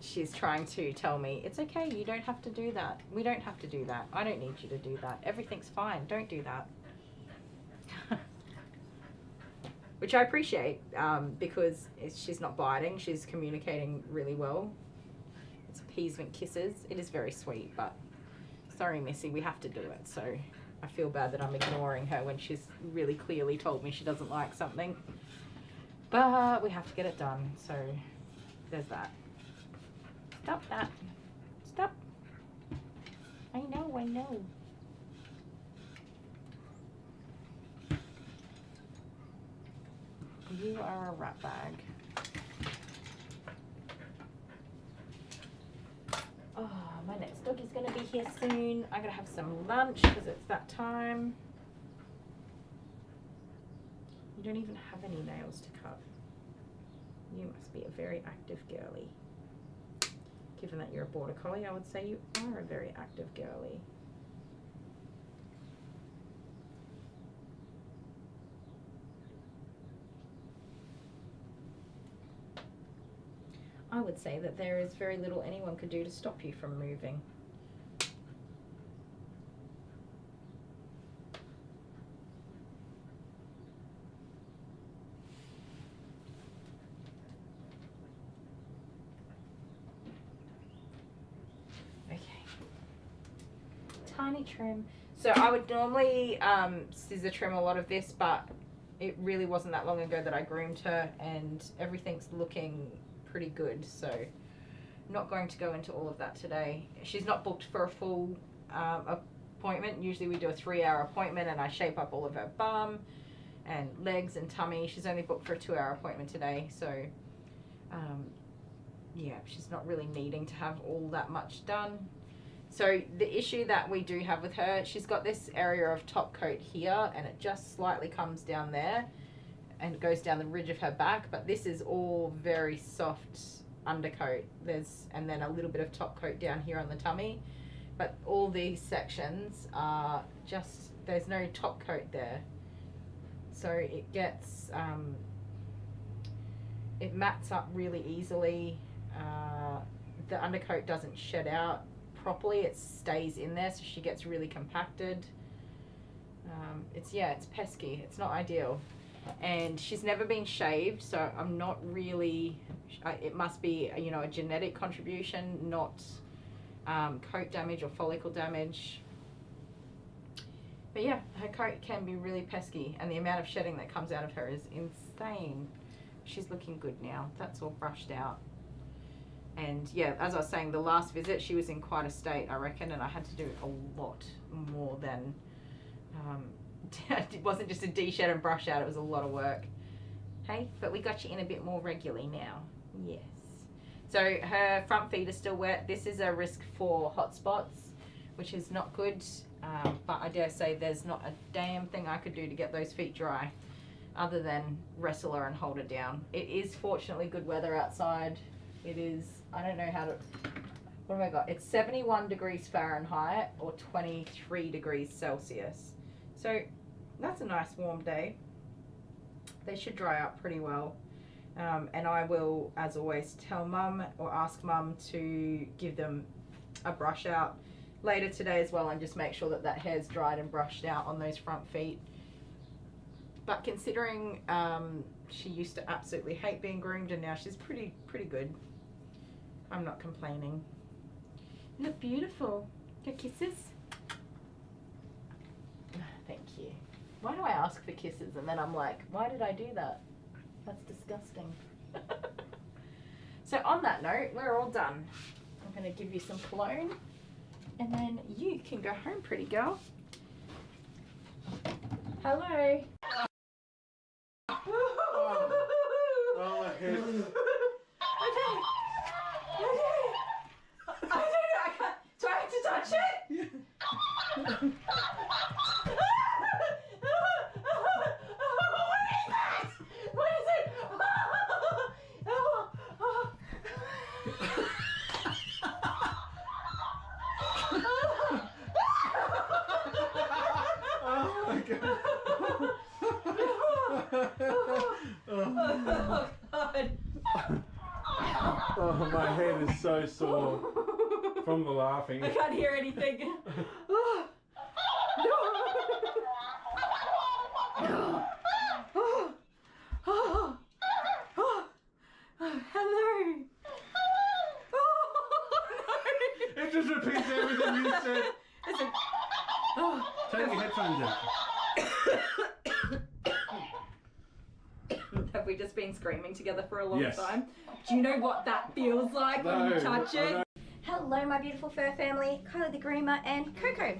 She's trying to tell me, it's okay, you don't have to do that. We don't have to do that. I don't need you to do that. Everything's fine. Don't do that. Which I appreciate, because she's not biting, she's communicating really well. It's appeasement kisses. It is very sweet, but sorry, Missy, we have to do it. So I feel bad that I'm ignoring her when she's really clearly told me she doesn't like something. But we have to get it done, so there's that. Stop that. Stop. I know, I know. You are a rat bag. Oh, my next dog is going to be here soon. I'm going to have some lunch because it's that time. You don't even have any nails to cut. You must be a very active girly. Given that you're a border collie, I would say you are a very active girly. I would say that there is very little anyone could do to stop you from moving. tummy trim. So I would normally scissor trim a lot of this, but it really wasn't that long ago that I groomed her, and everything's looking pretty good. So I'm not going to go into all of that today. She's not booked for a full appointment. Usually we do a 3-hour appointment and I shape up all of her bum and legs and tummy. She's only booked for a 2-hour appointment today. So yeah, she's not really needing to have all that much done. So the issue that we do have with her, she's got this area of top coat here and it just slightly comes down there and goes down the ridge of her back, but this is all very soft undercoat. And then a little bit of top coat down here on the tummy, but all these sections are just, there's no top coat there. So it gets, it mats up really easily. The undercoat doesn't shed out properly, it stays in there, so she gets really compacted. It's pesky, it's not ideal. And she's never been shaved, so I'm not really, it must be, you know, a genetic contribution, not coat damage or follicle damage. But yeah, her coat can be really pesky, and the amount of shedding that comes out of her is insane. She's looking good now, that's all brushed out. And yeah, as I was saying, the last visit she was in quite a state, I reckon, and I had to do a lot more than it wasn't just a de-shed and brush out, it was a lot of work. Hey, but we got you in a bit more regularly now. Yes. So her front feet are still wet. This is a risk for hot spots, which is not good, but I dare say there's not a damn thing I could do to get those feet dry other than wrestle her and hold her down. It is fortunately good weather outside. It is, I don't know how to, what have I got? It's 71 degrees Fahrenheit or 23 degrees Celsius. So that's a nice warm day. They should dry out pretty well. And I will, as always, tell Mum or ask Mum to give them a brush out later today as well, and just make sure that that hair's dried and brushed out on those front feet. But considering she used to absolutely hate being groomed and now she's pretty good, I'm not complaining. You look beautiful. Your kisses? Thank you. Why do I ask for kisses and then I'm like, why did I do that? That's disgusting. So on that note, we're all done. I'm going to give you some cologne and then you can go home, pretty girl. Hello. Oh my head. Okay. I don't know, I can't. Do I have to touch it? Yeah. What is it? Oh my god. Oh god. Oh, my head is so sore from the laughing. I can't hear anything. Hello. It just repeats everything you said. Listen. Take your headphones out. Have we just been screaming together for a long Yes. time? Do you know what that feels like when you touch I it? know. Hello, my beautiful fur family. Kylie the Groomer and Coco.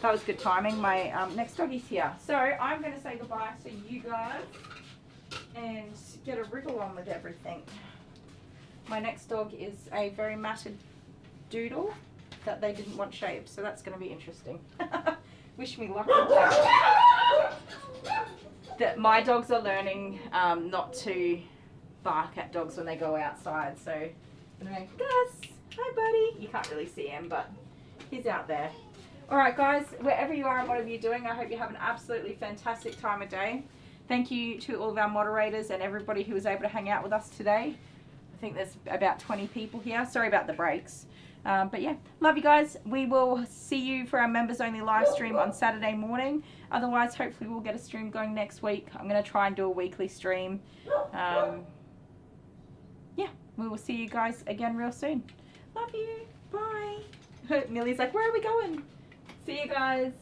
That was good timing. My next doggy's here. So I'm going to say goodbye to you guys and get a wriggle on with everything. My next dog is a very matted doodle that they didn't want shaved, so that's going to be interesting. Wish me luck with that. That my dogs are learning not to bark at dogs when they go outside. So I'm going, Gus, hi buddy. You can't really see him, but he's out there. All right, guys, wherever you are and whatever you're doing, I hope you have an absolutely fantastic time of day. Thank you to all of our moderators and everybody who was able to hang out with us today. I think there's about 20 people here. Sorry about the breaks. But yeah, love you guys. We will see you for our members only live stream on Saturday morning. Otherwise, hopefully we'll get a stream going next week. I'm going to try and do a weekly stream. Yeah, we will see you guys again real soon. Love you. Bye. Millie's like, where are we going? See you guys.